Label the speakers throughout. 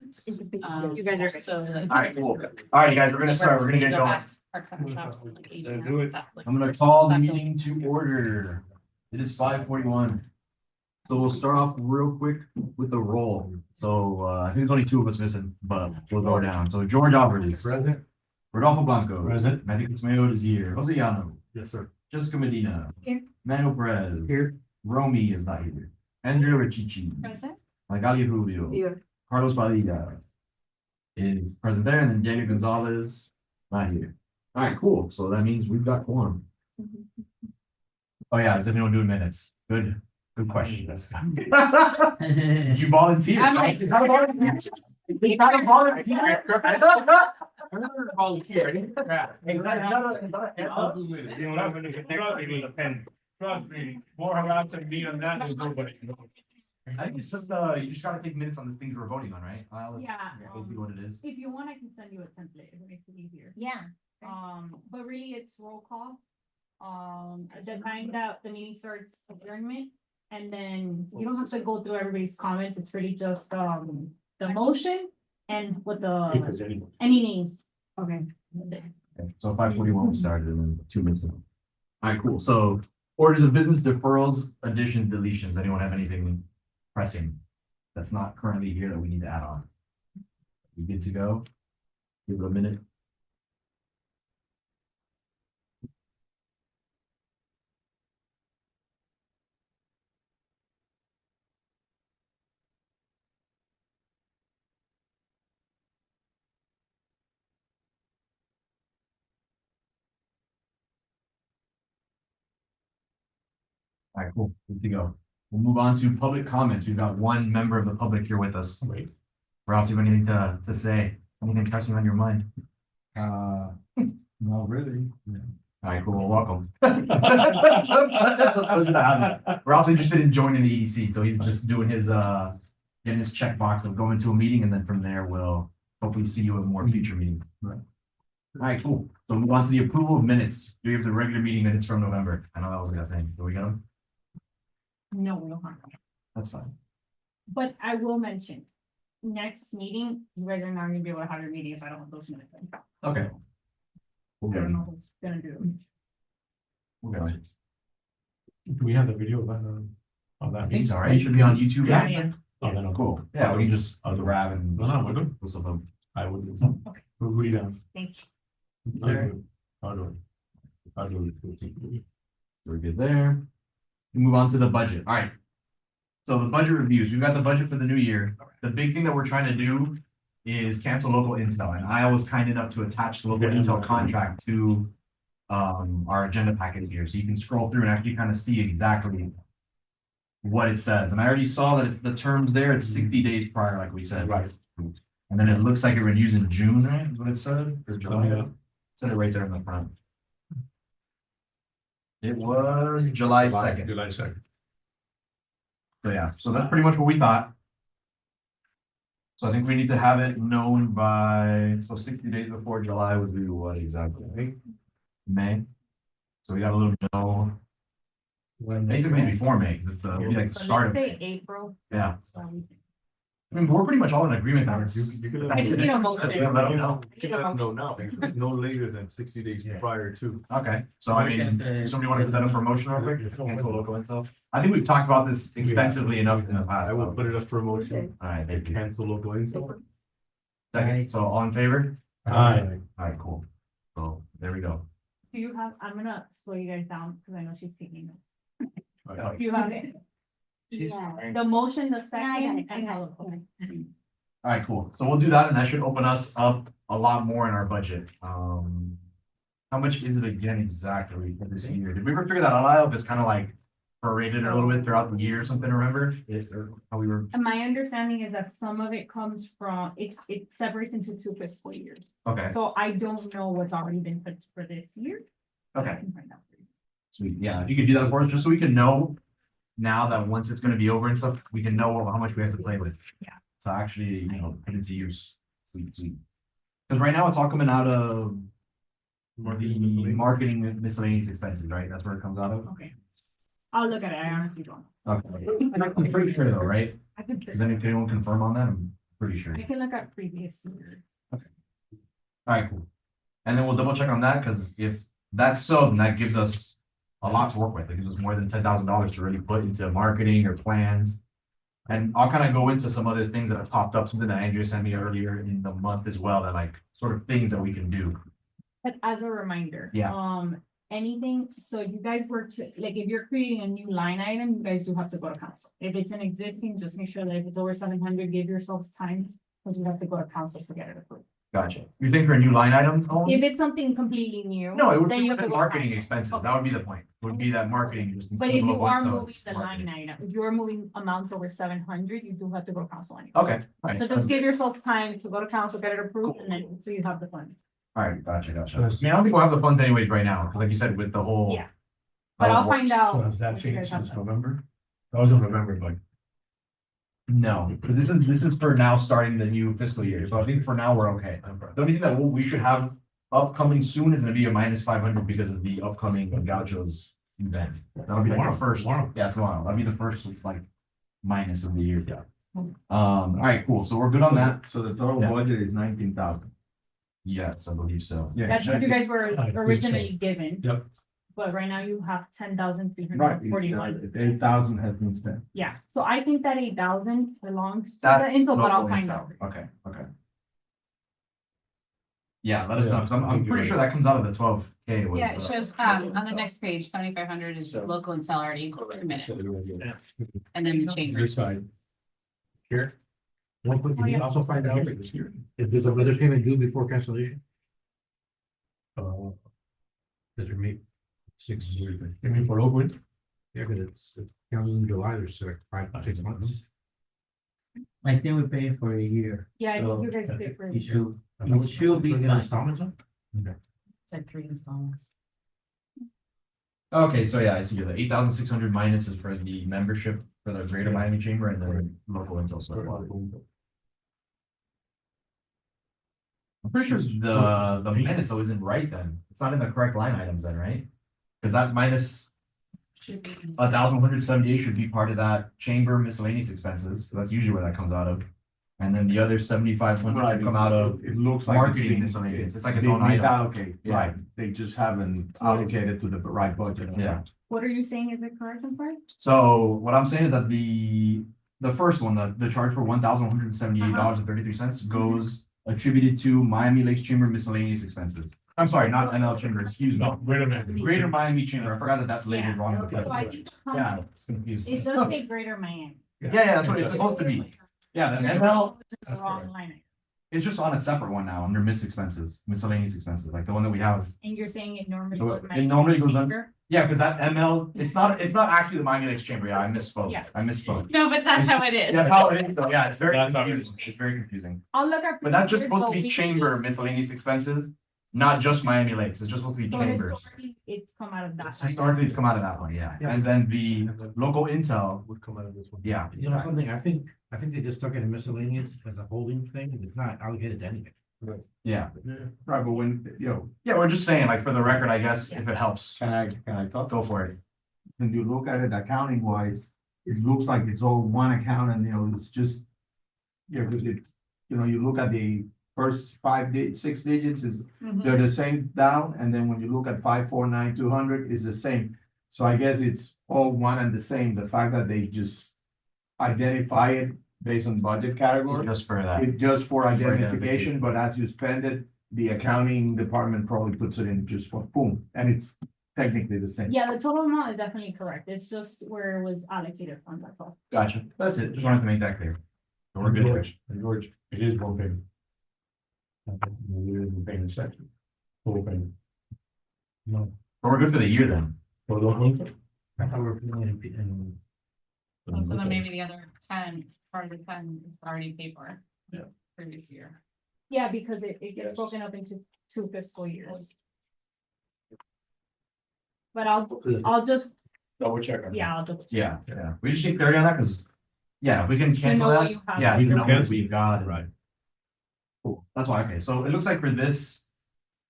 Speaker 1: You guys are so.
Speaker 2: All right, cool. All right, guys, we're gonna start. We're gonna get going.
Speaker 3: Do it.
Speaker 2: I'm gonna call the meeting to order. It is 5:41. So we'll start off real quick with the roll. So I think there's only two of us missing, but we'll go down. So George Alvarez.
Speaker 3: Present.
Speaker 2: Rodolfo Blanco.
Speaker 3: Present.
Speaker 2: Matthew Kismayo is here. Jose Llano.
Speaker 3: Yes, sir.
Speaker 2: Jessica Medina.
Speaker 1: Here.
Speaker 2: Manuel Perez.
Speaker 3: Here.
Speaker 2: Romy is not here. Andrea Richichi.
Speaker 1: Present.
Speaker 2: Magali Rubio.
Speaker 1: Here.
Speaker 2: Carlos Padilla is present there, and then Daniel Gonzalez not here. All right, cool. So that means we've got quorum. Oh yeah, is anyone doing minutes? Good question. Did you volunteer?
Speaker 1: I'm like-
Speaker 2: Is that a volunteer? Is that a volunteer?
Speaker 3: Volunteer.
Speaker 2: Is that
Speaker 3: Trust me, more harassing me on that than nobody.
Speaker 2: I think it's just, you just gotta take minutes on the things we're voting on, right?
Speaker 4: Yeah,
Speaker 2: Basically what it is.
Speaker 4: if you want, I can send you a template, if it makes it easier.
Speaker 1: Yeah.
Speaker 4: But really it's roll call. At the time that the meeting starts adjournment, and then you don't have to go through everybody's comments, it's really just, the motion and what
Speaker 3: Because
Speaker 4: the,
Speaker 3: anyway.
Speaker 4: any names.
Speaker 1: Okay.
Speaker 2: Okay, so 5:41 we started and then 2 minutes ago. All right, cool. So orders of business deferrals, additions, deletions. Anyone have anything pressing that's not currently here that we need to add on? We good to go? Give it a minute. All right, cool. Good to go. We'll move on to public comments. We've got one member of the public here with us.
Speaker 3: Wait.
Speaker 2: Ralph, do you have anything to say? Anything pressing on your mind?
Speaker 3: No, really.
Speaker 2: All right, cool. Well, welcome. That's a pleasure to have you. We're also interested in joining the EDC, so he's just doing his, getting his checkbox of going to a meeting, and then from there, we'll hopefully see you at more future meetings.
Speaker 3: Right.
Speaker 2: All right, cool. So move on to the approval of minutes. Do we have the regular meeting minutes from November? I know that was a good thing. Do we get them?
Speaker 4: No, we don't have that.
Speaker 2: That's fine.
Speaker 4: But I will mention, next meeting, you guys are not gonna be able to have your meeting if I don't have those minutes.
Speaker 2: Okay. We'll
Speaker 4: I
Speaker 2: get
Speaker 4: don't
Speaker 2: them.
Speaker 4: know who's gonna do them.
Speaker 2: We'll get them.
Speaker 3: Do we have the video of that?
Speaker 2: I think so, right? It should be on YouTube.
Speaker 4: Yeah, yeah.
Speaker 3: Oh, then I'll
Speaker 2: Cool. Yeah, we can just grab and.
Speaker 3: No, we're good.
Speaker 2: Whistle them.
Speaker 3: I would.
Speaker 4: Okay.
Speaker 3: We'll read them.
Speaker 4: Thank you.
Speaker 3: I'll do it.
Speaker 2: We're good there. We move on to the budget. All right. So the budget reviews, we've got the budget for the new year. The big thing that we're trying to do is cancel local intel, and I was kind enough to attach the local intel contract to our agenda packets here, so you can scroll through and actually kind of see exactly what it says. And I already saw that it's the terms there, it's 60 days prior, like we said.
Speaker 3: Right.
Speaker 2: And then it looks like it renews in June, right? Is what it said? Or July?
Speaker 3: Yeah.
Speaker 2: Said it right there in the front. It was July 2nd.
Speaker 3: July 2nd.
Speaker 2: So yeah, so that's pretty much what we thought. So I think we need to have it known by, so 60 days before July would be what exactly? May. So we got a little know, basically before May, 'cause it's the, it'll be like the
Speaker 4: So
Speaker 2: start
Speaker 4: let's
Speaker 2: of,
Speaker 4: say April.
Speaker 2: yeah.
Speaker 4: So we-
Speaker 2: I mean, we're pretty much all in agreement that it's.
Speaker 3: You could.
Speaker 4: I just need a motion.
Speaker 2: Let them know.
Speaker 3: No, now, no later than 60 days prior to.
Speaker 2: Okay, so I mean, does somebody want to put that up for a motion real quick? Cancel local intel. I think we've talked about this extensively enough in the past.
Speaker 3: I will put it up for a motion.
Speaker 2: All right, thank you.
Speaker 3: Cancel local info.
Speaker 2: Second, so all in favor?
Speaker 3: Aye.
Speaker 2: All right, cool. So there we go.
Speaker 4: Do you have, I'm gonna slow you guys down, because I know she's taking notes.
Speaker 2: All
Speaker 4: Do you have it?
Speaker 1: Yeah.
Speaker 4: The motion, the
Speaker 1: I got
Speaker 4: second,
Speaker 1: it, I
Speaker 4: and
Speaker 1: got
Speaker 4: how.
Speaker 1: it.
Speaker 2: right, cool. So we'll do that and that should open us up a lot more in our budget. How much is it again exactly for this year? Did we ever figure that out? Lyle? If it's kind of like prorated a little bit throughout the year or something, remember? Or how we were,
Speaker 4: And my understanding is that some of it comes from, it separates into 2 fiscal years.
Speaker 2: okay,
Speaker 4: So I don't know what's already been put for this year. but I
Speaker 2: okay,
Speaker 4: can find out for you.
Speaker 2: sweet. Yeah, if you could do that for us, just so we can know now that once it's gonna be over and stuff, we can know how much we have to play with.
Speaker 4: Yeah.
Speaker 2: To actually, put it to use. Sweet, sweet. Because right now it's all coming out of the marketing and miscellaneous expenses, right? That's where it comes out of?
Speaker 4: Okay. I'll look at it, I honestly don't.
Speaker 2: Okay. I'm pretty sure though, right?
Speaker 4: I could.
Speaker 2: Does anyone confirm on that? I'm pretty pretty sure.
Speaker 4: I can look at previous year.
Speaker 2: Alright, cool. And then we'll double check on that, because if that's so, then that gives us a lot to work with. It gives us more than $10,000 to really put into marketing or plans. And I'll kind of go into some other things that have popped up, something that Andrea sent me earlier in the month as well, that like sort of things that we can do.
Speaker 4: But as a reminder.
Speaker 2: Yeah.
Speaker 4: Anything, so you guys were to, like, if you're creating a new line item, you guys do have to go to council. If it's an existing, just make sure that if it's over 700, give yourselves time, because you have to go to council to get it approved.
Speaker 2: Gotcha. You think for a new line item? Colin?
Speaker 4: If it's something completely new.
Speaker 2: No, it would
Speaker 4: then
Speaker 2: be
Speaker 4: you have to
Speaker 2: within
Speaker 4: go to
Speaker 2: marketing
Speaker 4: council.
Speaker 2: expenses.
Speaker 4: Okay.
Speaker 2: That would be the point. Would be that marketing. just
Speaker 4: But
Speaker 2: instead
Speaker 4: if
Speaker 2: of
Speaker 4: you
Speaker 2: a one
Speaker 4: are
Speaker 2: cell,
Speaker 4: moving
Speaker 2: it's
Speaker 4: the
Speaker 2: marketing.
Speaker 4: line item, if you're moving amounts over 700, you do have to go to council anyway.
Speaker 2: Okay, alright.
Speaker 4: So just give yourselves time to go to council, get it approved, and then, so you have the funds.
Speaker 2: Alright, gotcha. I mean, I don't think we'll have the funds anyways right now, because like you said, with the whole.
Speaker 4: Yeah. But
Speaker 2: how it
Speaker 4: I'll find
Speaker 2: works.
Speaker 4: out.
Speaker 3: So has that
Speaker 4: what you guys
Speaker 3: changed
Speaker 4: have
Speaker 3: since
Speaker 4: done.
Speaker 3: November? That was in November, but
Speaker 2: No, because this is for now starting the new fiscal year, so I think for now we're okay. The only thing that we should have upcoming soon is gonna be a -500 because of the upcoming Gauchos event. That'll be like the first,
Speaker 3: Tomorrow.
Speaker 2: yeah, tomorrow, that'll be the first like minus of the year. Yeah. Alright, cool, so we're good on that.
Speaker 3: So the total
Speaker 2: Yeah.
Speaker 3: budget is 19,000.
Speaker 2: Yes, I believe so.
Speaker 3: Yeah.
Speaker 4: That's what you guys were
Speaker 3: I think so.
Speaker 4: originally given.
Speaker 3: Yep.
Speaker 4: But right now you have 10,341.
Speaker 3: Right, 8,000 has been spent.
Speaker 4: Yeah, so I think that 8,000 belongs to the
Speaker 2: That's
Speaker 4: Intel, but I'll
Speaker 2: local
Speaker 4: find
Speaker 2: intel.
Speaker 4: out.
Speaker 2: Okay. Yeah, let us know,
Speaker 3: Yeah,
Speaker 2: because I'm
Speaker 3: I think
Speaker 2: pretty
Speaker 3: you're
Speaker 2: sure that comes out of the 12K. was,
Speaker 1: Yeah, it shows, on the next page, 7,500 is
Speaker 3: So-
Speaker 1: local intel already committed,
Speaker 3: Yeah.
Speaker 1: and then the chamber.
Speaker 5: This side. Here. One quick,
Speaker 4: Oh,
Speaker 5: can you
Speaker 4: yeah.
Speaker 5: also find out if there's another payment due before cancellation? Does it make 6 years?
Speaker 3: You mean for Oakwood?
Speaker 5: Yeah, because it counts in July, there's like 5 to 6 months.
Speaker 6: I think we pay for a year.
Speaker 4: Yeah, I
Speaker 6: So,
Speaker 4: think you guys pay for
Speaker 6: It
Speaker 4: it.
Speaker 6: should,
Speaker 5: I thought
Speaker 6: it should be
Speaker 5: we get
Speaker 6: fine.
Speaker 5: installments on?
Speaker 1: Said 3 installments.
Speaker 2: Okay, so yeah, I see the 8,600 minus is for the membership for the Greater Miami Chamber and then local intel. So I'm pretty sure the minus though isn't right then. It's not in the correct line items then, right? Because that minus
Speaker 1: Should be.
Speaker 2: 1,178 should be part of that chamber miscellaneous expenses. So that's usually where that comes out of. And then the other 7,500 come out of
Speaker 3: It looks like.
Speaker 2: marketing
Speaker 3: being-
Speaker 2: miscellaneous. It's like its
Speaker 3: being
Speaker 2: own item.
Speaker 3: misallocated,
Speaker 2: Yeah.
Speaker 3: right, they just haven't allocated to the right budget.
Speaker 2: Yeah.
Speaker 4: What are you saying? Is it correct? I'm sorry?
Speaker 2: So what I'm saying is that the first one, the charge for $1,178.33 goes attributed to Miami Lakes Chamber miscellaneous expenses. I'm sorry, not NL Chamber, excuse me.
Speaker 3: No, wait a minute.
Speaker 2: Greater Miami Chamber. I forgot that that's labeled
Speaker 4: Yeah.
Speaker 2: wrong.
Speaker 4: So I think,
Speaker 2: Yeah, it's confusing.
Speaker 4: it does say Greater Miami.
Speaker 2: Yeah, that's what it's supposed to be. Yeah, the NL,
Speaker 4: The wrong line item.
Speaker 2: it's just on a separate one now, under miscellaneous expenses, like the one that we have.
Speaker 4: And you're saying it normally
Speaker 2: So
Speaker 4: goes.
Speaker 2: it
Speaker 4: Miami
Speaker 2: normally goes on-
Speaker 4: Chamber?
Speaker 2: Yeah, because that ML, it's not actually the Miami Lakes Chamber. Yeah, I misspoke.
Speaker 4: Yeah.
Speaker 2: I misspoke.
Speaker 1: No, but that's how it is.
Speaker 2: That's how it is, though. Yeah, it's very
Speaker 3: That's how it
Speaker 2: confusing. It's very confusing.
Speaker 4: I'll look at.
Speaker 2: But that's just
Speaker 4: previous
Speaker 2: supposed to
Speaker 4: years,
Speaker 2: be
Speaker 4: but we
Speaker 2: chamber
Speaker 4: can just-
Speaker 2: miscellaneous expenses, not just Miami Lakes. It's just supposed to be
Speaker 4: So
Speaker 2: chambers.
Speaker 4: historically, it's come out of that. line.
Speaker 2: Historically, it's come out of that one, yeah.
Speaker 3: Yeah.
Speaker 2: And then the local intel,
Speaker 3: Would come out of this one.
Speaker 2: yeah.
Speaker 5: You know something, I think they just took it in miscellaneous as a holding thing, and it's not allocated to anything.
Speaker 2: Yeah,
Speaker 3: Right, but when,
Speaker 2: yeah, we're just saying, like, for the record, I guess, if it helps,
Speaker 3: can I talk?
Speaker 2: go for it.
Speaker 3: When you look at it accounting wise, it looks like it's all one account and, it's just. Yeah, because it, you look at the first 6 digits is,
Speaker 1: Mhm.
Speaker 3: they're the same down, and then when you look at 549,200 is the same. So I guess it's all one and the same, the fact that they just identify it based on budget category.
Speaker 2: Just for that.
Speaker 3: It's just for
Speaker 2: identification.
Speaker 3: identification, but as you spend it, the accounting department probably puts it in just for boom, and it's technically the same.
Speaker 4: Yeah, the total amount is definitely correct. It's just where it was allocated from, that's all.
Speaker 2: Gotcha. That's it. Just wanted to make that clear. So we're good.
Speaker 3: George, it is one payment. We're in payment section. Full payment. No,
Speaker 2: But we're good for the year then.
Speaker 3: for the winter.
Speaker 5: I thought we were putting it in.
Speaker 1: So then maybe the other 10, part of the 10 is already paid for.
Speaker 3: Yeah.
Speaker 1: Previous year.
Speaker 4: Yeah, because it gets
Speaker 3: Yes.
Speaker 4: broken up into 2 fiscal years. But I'll just,
Speaker 3: Double check. on that.
Speaker 4: yeah, I'll just.
Speaker 2: Yeah, yeah. We just need clarity on that, because, yeah, if we can cancel
Speaker 4: know what
Speaker 2: that,
Speaker 4: you have.
Speaker 2: yeah,
Speaker 3: We
Speaker 2: we
Speaker 3: can
Speaker 2: know what
Speaker 3: cancel.
Speaker 2: we've got. and-
Speaker 3: Right.
Speaker 2: Cool, that's why, okay, so it looks like for this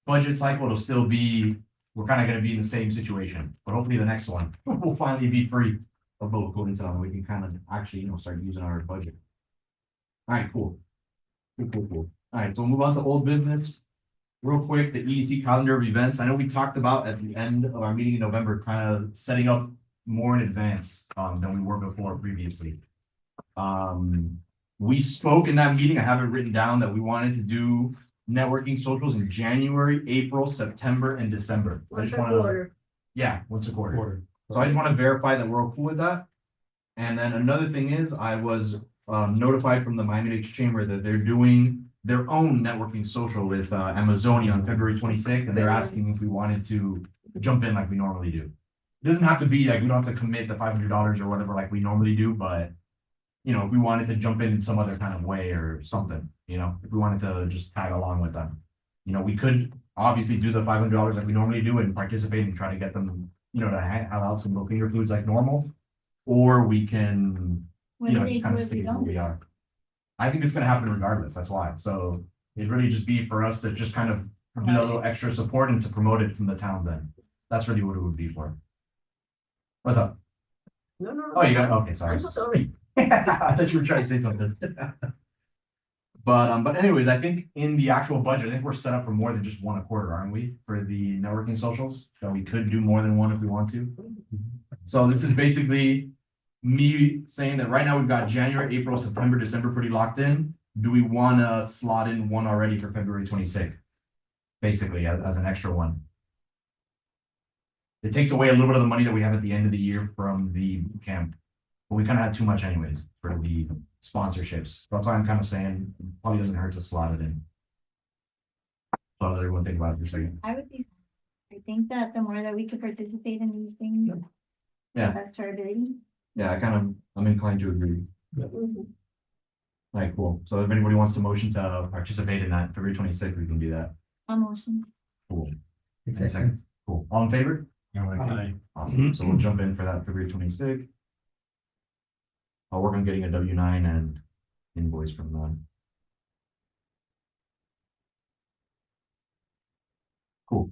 Speaker 2: budget cycle, it'll still be, we're kind of gonna be in the same situation, but hopefully the next one, will finally be free of local intel, and we can kind of actually, start using our budget. All right, cool. Cool. All right, so we'll move on to old business. Real quick, the EDC calendar of events. I know we talked about at the end of our meeting in November, kind of setting up more in advance, than we were before previously. We spoke in that meeting, I have it written down, that we wanted to do networking socials in January, April, September, and December. I just wanna, yeah, once a quarter. So I just want to verify that we're all cool with that. And then another thing is, I was notified from the Miami-Dade Chamber that they're doing their own networking social with Amazonia on February 26th, and they're asking if we wanted to jump in like we normally do. It doesn't have to be like, we don't have to commit the $500 or whatever like we normally do, but you know, if we wanted to jump in some other kind of way or something, you know, if we wanted to just tag along with them. You know, we could obviously do the $500 like we normally do and participate and try to get them, you know, to have out some little finger foods like normal. Or we can,
Speaker 7: What
Speaker 2: you
Speaker 7: do
Speaker 2: know,
Speaker 7: they
Speaker 2: just kind
Speaker 7: do
Speaker 2: of
Speaker 7: if we
Speaker 2: stick where
Speaker 7: don't?
Speaker 2: we are. I think it's gonna happen regardless, that's why. So it'd really just be for us to just kind of do a little extra support and to promote it from the town then. That's really what it would be for. What's up?
Speaker 8: No.
Speaker 2: Oh, you got, okay, sorry.
Speaker 8: I'm so sorry.
Speaker 2: I thought you were trying to say something. But anyways, I think in the actual budget, I think we're set up for more than just one a quarter, aren't we? For the networking socials, that we could do more than one if we want to. So this is basically me saying that right now we've got January, April, September, December pretty locked in. Do we wanna slot in one already for February 26th? Basically, as an extra one. It takes away a little bit of the money that we have at the end of the year from the boot camp. But we kind of had too much anyways for the sponsorships. That's why I'm kind of saying it probably doesn't hurt to slot it in. So let everyone think about it for a second.
Speaker 7: I would be, I think that the more that we could participate in these things.
Speaker 2: Yeah.
Speaker 7: The best our ability.
Speaker 2: Yeah, I'm inclined to agree.
Speaker 8: Mhm.
Speaker 2: All right, cool. So if anybody wants to motion to participate in that February 26th, we can do that.
Speaker 7: A motion.
Speaker 2: Cool. Any seconds? Cool. All in favor? Awesome. So we'll jump in for that February 26th. I'll work on getting a W-9 and invoice from them. Cool.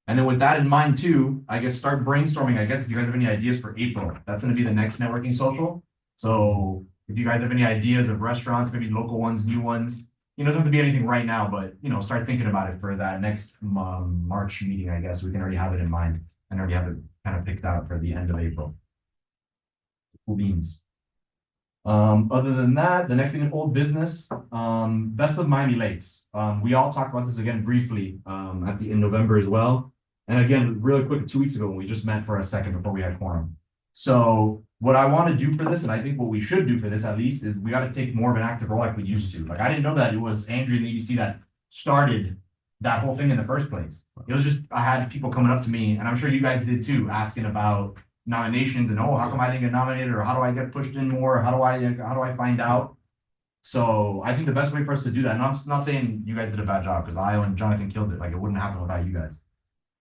Speaker 2: And then with that in mind too, I guess start brainstorming, I guess if you guys have any ideas for April, that's gonna be the next networking social. So if you guys have any ideas of restaurants, maybe local ones, new ones, you know, it doesn't have to be anything right now, but you know, start thinking about it for that next March meeting, I guess. We can already have it in mind and already have it kind of picked out for the end of April. Cool beans. Other than that, the next thing in old business, Best of Miami Lakes. We all talked about this again briefly, in November as well. And again, really quick, 2 weeks ago, when we just met for a second before we had quorum. So what I want to do for this, and I think what we should do for this at least, is we got to take more of an active role like we used to. Like, I didn't know that it was Andrew and the EDC that started that whole thing in the first place. It was just, I had people coming up to me, and I'm sure you guys did too, asking about nominations and, oh, how come I didn't get nominated, or how do I get pushed in more, or how do I find out? So I think the best way for us to do that, and I'm not saying you guys did a bad job, because I and Jonathan killed it, like it wouldn't happen without you guys.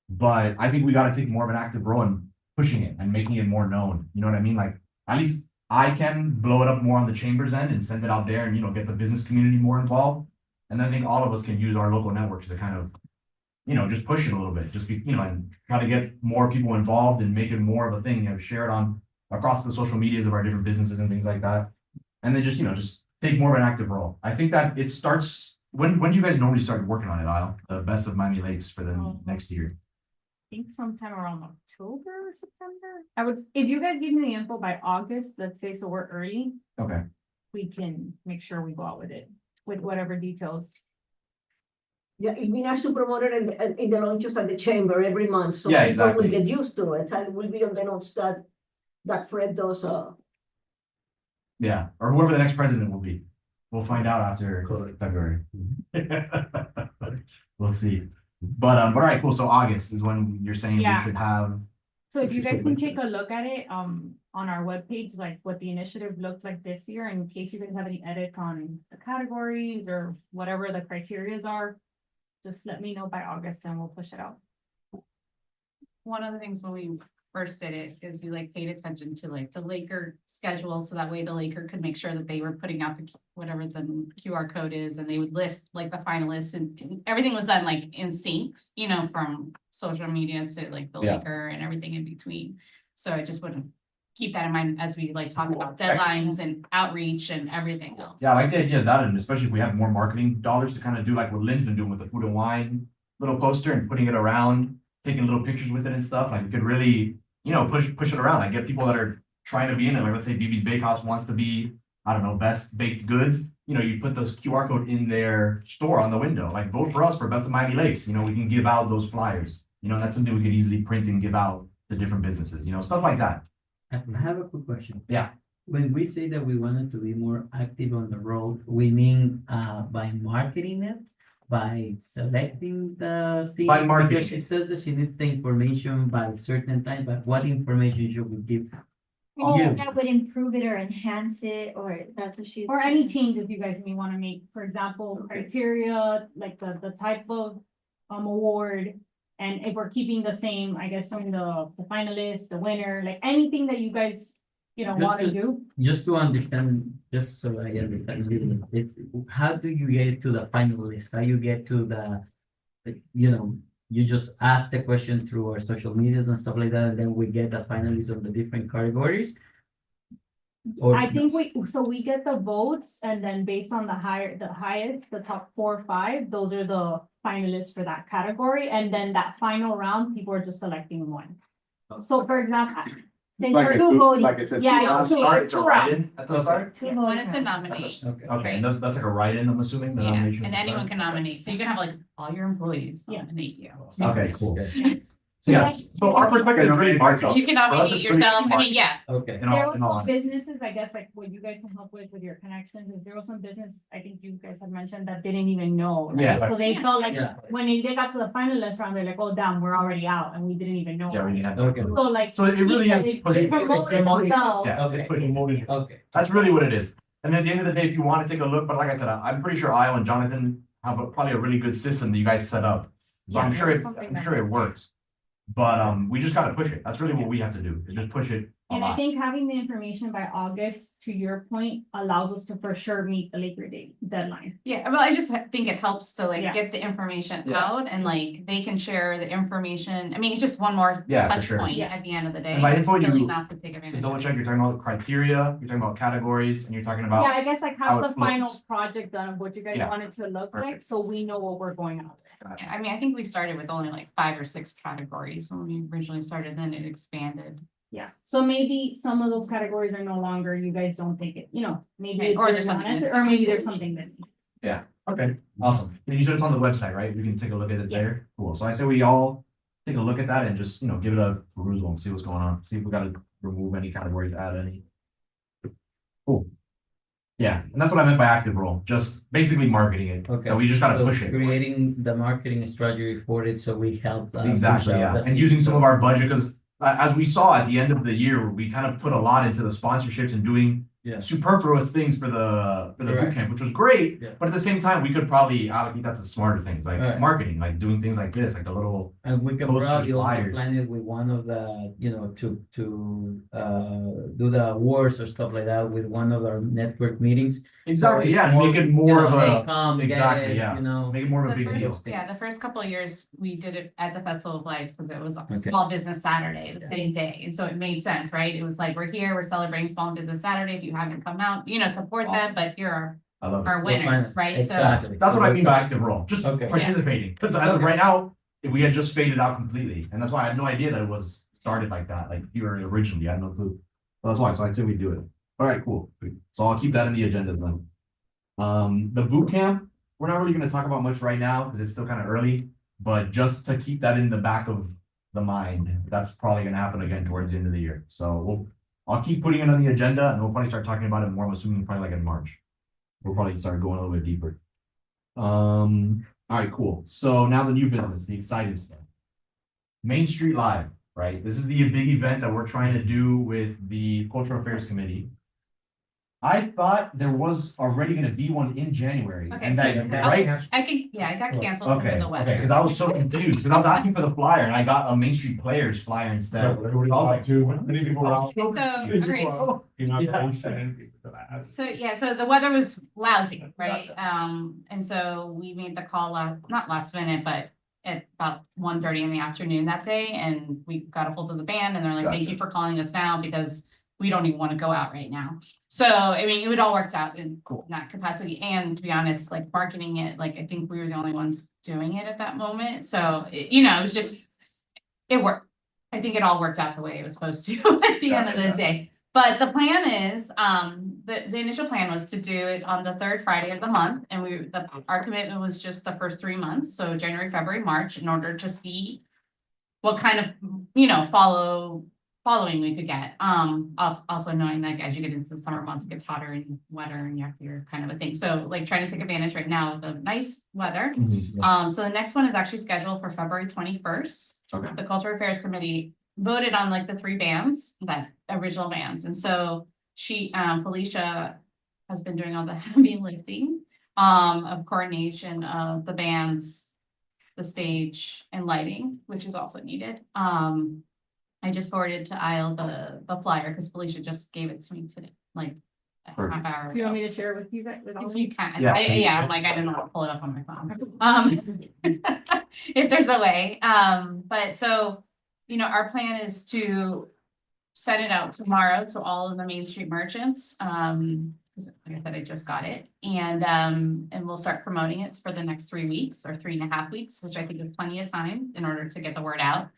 Speaker 2: But I think we got to take more of an active role in pushing it and making it more known. You know what I mean? Like, at least I can blow it up more on the chamber's end and send it out there and, you know, get the business community more involved. And then I think all of us can use our local networks to kind of, you know, just push it a little bit, just be, you know, and try to get more people involved and make it more of a thing, you know, share it on across the social medias of our different businesses and things like that. And then just, you know, just take more of an active role. I think that it starts, when do you guys normally start working on it, Isle? The Best of Miami Lakes for the next year?
Speaker 4: I think sometime around October or September. I would, if you guys give me the info by August, let's say, so we're early,
Speaker 2: Okay.
Speaker 4: we can make sure we go out with it, with whatever details.
Speaker 8: Yeah, it'd be nice to promote it in the launches at the chamber every month, so
Speaker 2: Yeah,
Speaker 8: people will
Speaker 2: exactly.
Speaker 8: get used to it, and will be on the notes that Fred does,
Speaker 2: Yeah, or whoever the next president will be. We'll find out after February. We'll see. But all right, cool. So August is when you're saying we
Speaker 4: Yeah.
Speaker 2: should have.
Speaker 4: So if you guys can take a look at it, on our webpage, like what the initiative looked like this year, in case you guys have any edits on the categories or whatever the criterias are. Just let me know by August and we'll push it out.
Speaker 1: One of the things when we first did it is we like paid attention to like the Laker schedule, so that way the Laker could make sure that they were putting out the whatever the QR code is, and they would list like the finalists, and everything was done like in syncs, you know, from social media to like the
Speaker 2: Yeah.
Speaker 1: Laker and everything in between. So I just wouldn't keep that in mind as we like talk about deadlines and outreach and everything else.
Speaker 2: Yeah, I like the idea of that, and especially if we have more marketing dollars to kind of do like what Lynn's been doing with the food and wine little poster and putting it around, taking little pictures with it and stuff, like we could really, you know, push it around, like get people that are trying to be in it, like let's say BB's Bakehouse wants to be, I don't know, best baked goods, you know, you put this QR code in their store on the window, like vote for us for Best of Miami Lakes, you know, we can give out those flyers, you know, that's something we could easily print and give out to different businesses, you know, stuff like that.
Speaker 6: I have a quick question.
Speaker 2: Yeah.
Speaker 6: When we say that we wanted to be more active on the road, we mean by marketing it, by selecting the things?
Speaker 2: By marketing
Speaker 6: Because she says that she needs the information by a certain time, but what information should we give?
Speaker 7: Anything that would improve it or enhance it, or that's what she's.
Speaker 4: Or any changes you guys may wanna make, for example, criteria, like the type of award. And if we're keeping the same, I guess, some of the finalists, the winner, like anything that you guys, you know,
Speaker 6: Just
Speaker 4: wanna
Speaker 6: to-
Speaker 4: do.
Speaker 6: Just to understand, just so I understand, it's, how do you get to the finalist? How you get to you know, you just ask the question through our social medias and stuff like that, and then we get the finalists of the different categories? Or-
Speaker 4: I think we get the votes and then based on the highest, the top 4 or 5, those are the finalists for that category. And then that final round, people are just selecting one. So for example,
Speaker 3: It's like a
Speaker 7: two
Speaker 3: two-
Speaker 7: voting.
Speaker 3: like I said,
Speaker 4: Yeah,
Speaker 3: two
Speaker 4: it's
Speaker 3: rounds.
Speaker 4: two-
Speaker 2: Start,
Speaker 4: it's
Speaker 2: it's a
Speaker 4: two
Speaker 2: write-in
Speaker 4: rounds.
Speaker 2: at the start?
Speaker 7: Two
Speaker 1: One
Speaker 7: voting
Speaker 1: is to
Speaker 7: rounds.
Speaker 1: nominate,
Speaker 6: Okay.
Speaker 2: Okay, and that's like a write-in, I'm assuming, the
Speaker 1: yeah,
Speaker 2: nomination.
Speaker 1: and
Speaker 2: is
Speaker 1: anyone
Speaker 2: start?
Speaker 1: can nominate, so you can have like all your employees
Speaker 4: Yeah.
Speaker 1: nominate you. It's
Speaker 2: Okay,
Speaker 1: nice.
Speaker 2: cool.
Speaker 6: Okay.
Speaker 2: Yeah, so our perspective is really market.
Speaker 1: You can
Speaker 2: For us,
Speaker 1: nominate
Speaker 2: it's pretty
Speaker 1: yourself, I
Speaker 2: smart.
Speaker 1: mean, yeah,
Speaker 6: Okay.
Speaker 2: In all-
Speaker 4: There was
Speaker 2: in all
Speaker 4: some
Speaker 2: honesty.
Speaker 4: businesses, I guess, like what you guys can help with your connections, is there was some business, I think you guys had mentioned that didn't even know. right?
Speaker 2: Yeah.
Speaker 4: So they felt like
Speaker 6: Yeah.
Speaker 4: when they got to the finalist round, they're like, oh, damn, we're already out and we didn't even know.
Speaker 2: Yeah, we didn't have.
Speaker 6: Okay.
Speaker 4: So like.
Speaker 2: So it really
Speaker 4: yeah,
Speaker 2: is
Speaker 4: they
Speaker 2: pushing-
Speaker 4: promoted
Speaker 2: it's promoting-
Speaker 4: themselves.
Speaker 2: Yeah, it's
Speaker 6: Okay.
Speaker 2: pushing molding.
Speaker 6: Okay.
Speaker 2: That's really what it is. And at the end of the day, if you want to take a look, but like I said, I'm pretty sure Io and Jonathan have probably a really good system that you guys set up. So
Speaker 1: Yeah,
Speaker 2: I'm sure
Speaker 1: there's
Speaker 2: it,
Speaker 1: something
Speaker 2: I'm
Speaker 1: that-
Speaker 2: sure it works. But, we just gotta push it. That's really what we have to do, is just push it a
Speaker 4: And I
Speaker 2: lot.
Speaker 4: think having the information by August, to your point, allows us to for sure meet the Labor Day deadline.
Speaker 1: yeah, well, I just think it helps to like
Speaker 4: Yeah.
Speaker 1: get the information
Speaker 2: Yeah.
Speaker 1: out and like they can share the information, I mean, it's just one more
Speaker 2: Yeah, for
Speaker 1: touch
Speaker 2: sure.
Speaker 1: point
Speaker 4: Yeah.
Speaker 1: at the end of the day.
Speaker 2: And by
Speaker 1: It's
Speaker 2: info,
Speaker 1: really
Speaker 2: you-
Speaker 1: not to take
Speaker 2: To
Speaker 1: advantage
Speaker 2: double
Speaker 1: of.
Speaker 2: check, you're talking about criteria, you're talking about categories, and you're talking about.
Speaker 4: Yeah, I guess like
Speaker 2: how
Speaker 4: have
Speaker 2: it
Speaker 4: the final
Speaker 2: flows.
Speaker 4: project done of what you guys
Speaker 2: Yeah.
Speaker 4: want it to look like,
Speaker 2: Perfect.
Speaker 4: so we know what we're going out.
Speaker 1: Yeah, I mean, I think we started with only like 5 or 6 categories when we originally started, then it expanded.
Speaker 4: Yeah, so maybe some of those categories are no longer, you guys don't think it, you know, maybe.
Speaker 1: Okay, or there's
Speaker 4: not
Speaker 1: something
Speaker 4: necessary,
Speaker 1: missing.
Speaker 4: Or maybe there's something missing.
Speaker 2: Okay, awesome. And you said it's on the website, right? We can take a look at it
Speaker 4: Yeah.
Speaker 2: there. Cool. So I say we all take a look at that and just, you know, give it a perusal and see what's going on. See if we gotta remove any categories, add any. Cool. Yeah, and that's what I meant by active role, just basically marketing it.
Speaker 6: Okay.
Speaker 2: So we just gotta
Speaker 6: So
Speaker 2: push it.
Speaker 6: creating the marketing strategy for it, so we help.
Speaker 2: Exactly,
Speaker 6: push
Speaker 2: yeah.
Speaker 6: out the
Speaker 2: And using
Speaker 6: seeds.
Speaker 2: some of our budget, because as we saw at the end of the year, we kind of put a lot into the sponsorships and doing
Speaker 6: Yeah.
Speaker 2: superfluous things for the boot
Speaker 6: Correct.
Speaker 2: camp, which was great.
Speaker 6: Yeah.
Speaker 2: But at the same time, we could probably allocate that to smarter things like
Speaker 6: Right.
Speaker 2: marketing, like doing things like this, like the little.
Speaker 6: And we can
Speaker 2: Posters,
Speaker 6: probably also
Speaker 2: flyers.
Speaker 6: plan it with one of the, you know, to do the awards or stuff like that with one of our network meetings.
Speaker 2: Exactly,
Speaker 6: So
Speaker 2: yeah,
Speaker 6: it's
Speaker 2: and make it
Speaker 6: you
Speaker 2: more
Speaker 6: know,
Speaker 2: of
Speaker 6: hey,
Speaker 2: a,
Speaker 6: come, get
Speaker 2: exactly,
Speaker 6: it,
Speaker 2: yeah.
Speaker 6: you know.
Speaker 2: make it more of a
Speaker 1: The
Speaker 2: big deal.
Speaker 1: first, yeah, the first couple of years, we did it at the Festival of Lights, because it was a
Speaker 6: Okay.
Speaker 1: Small Business Saturday, the
Speaker 6: Yeah.
Speaker 1: same day, and so it made sense, right? It was like, we're here, we're celebrating Small Business Saturday, if you haven't come out, you know, support them,
Speaker 2: Awesome.
Speaker 1: but here are
Speaker 2: I love it.
Speaker 1: our winners,
Speaker 6: Fine.
Speaker 1: right? So,
Speaker 6: Exactly.
Speaker 2: That's what I mean by active role, just
Speaker 6: Okay.
Speaker 2: participating, because as of
Speaker 6: Okay.
Speaker 2: right now, we had just faded out completely, and that's why I had no idea that it was started like that, like you were originally, I had no clue. So that's why, so I said we do it. All right, cool. So I'll keep that in the agendas then. The boot camp, we're not really gonna talk about much right now, because it's still kind of early, but just to keep that in the back of the mind, that's probably gonna happen again towards the end of the year. So I'll keep putting it on the agenda, and we'll probably start talking about it more, I'm assuming probably like in March. We'll probably start going a little bit deeper. All right, cool. So now the new business, the exciting stuff. Main Street Live, right? This is the big event that we're trying to do with the Cultural Affairs Committee. I thought there was already gonna be one in January,
Speaker 1: Okay,
Speaker 2: and
Speaker 1: so
Speaker 2: that,
Speaker 1: I'll-
Speaker 2: right?
Speaker 1: I can, yeah, I got canceled because
Speaker 2: Okay,
Speaker 1: of the
Speaker 2: okay,
Speaker 1: weather.
Speaker 2: because I was so confused, because I was asking for the flyer and I got a Main Street Players flyer instead. I was like,
Speaker 9: Many people were out.
Speaker 1: So, alright, so, yeah, so the weather was lousy, right? And so we made the call, not last minute, but at about 1:30 in the afternoon that day, and we got a hold of the band, and they're like, thank you for calling us now, because we don't even want to go out right now. So, I mean, it all worked out in
Speaker 2: Cool.
Speaker 1: that capacity, and to be honest, like marketing it, like, I think we were the only ones doing it at that moment, so, it was just, it worked. I think it all worked out the way it was supposed to at the end of the day. But the plan is, the initial plan was to do it on the third Friday of the month, and our commitment was just the first 3 months, so January, February, March, in order to see what kind of, following we could get. Also knowing that as you get into the summer months, it gets hotter and wetter and yuckier kind of a thing. So like trying to take advantage right now of the nice weather. So the next one is actually scheduled for February 21st.
Speaker 2: Okay.
Speaker 1: The Cultural Affairs Committee voted on like the 3 bands, that original bands. And so Felicia has been doing all the heavy lifting, of coordination of the bands, the stage and lighting, which is also needed. I just forwarded to Isle the flyer because Felicia just gave it to me today, like a half hour
Speaker 4: Do you want
Speaker 1: ago.
Speaker 4: me to share it with you guys? With all
Speaker 1: If
Speaker 4: of you?
Speaker 1: you can,
Speaker 2: Yeah.
Speaker 1: I'm like, I don't know how to pull it up on my phone. If there's a way, but so, our plan is to send it out tomorrow to all of the Main Street merchants. 'Cause like I said, I just got it, and we'll start promoting it for the next 3 weeks or 3.5 weeks, which I think is plenty of time in order to get the word out.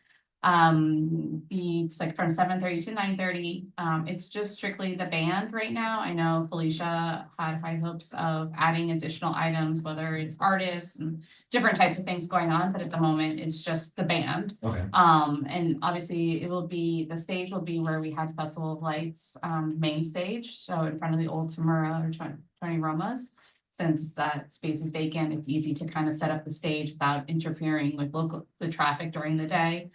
Speaker 1: It's like from 7:30 to 9:30. It's just strictly the band right now. I know Felicia had high hopes of adding additional items, whether it's artists and different types of things going on, but at the moment, it's just the band.
Speaker 2: Okay.
Speaker 1: And obviously the stage will be where we had Festival of Lights, main stage, so in front of the old Tamura or Tony Roma's. Since that space is vacant, it's easy to kind of set up the stage without interfering with the traffic during the day.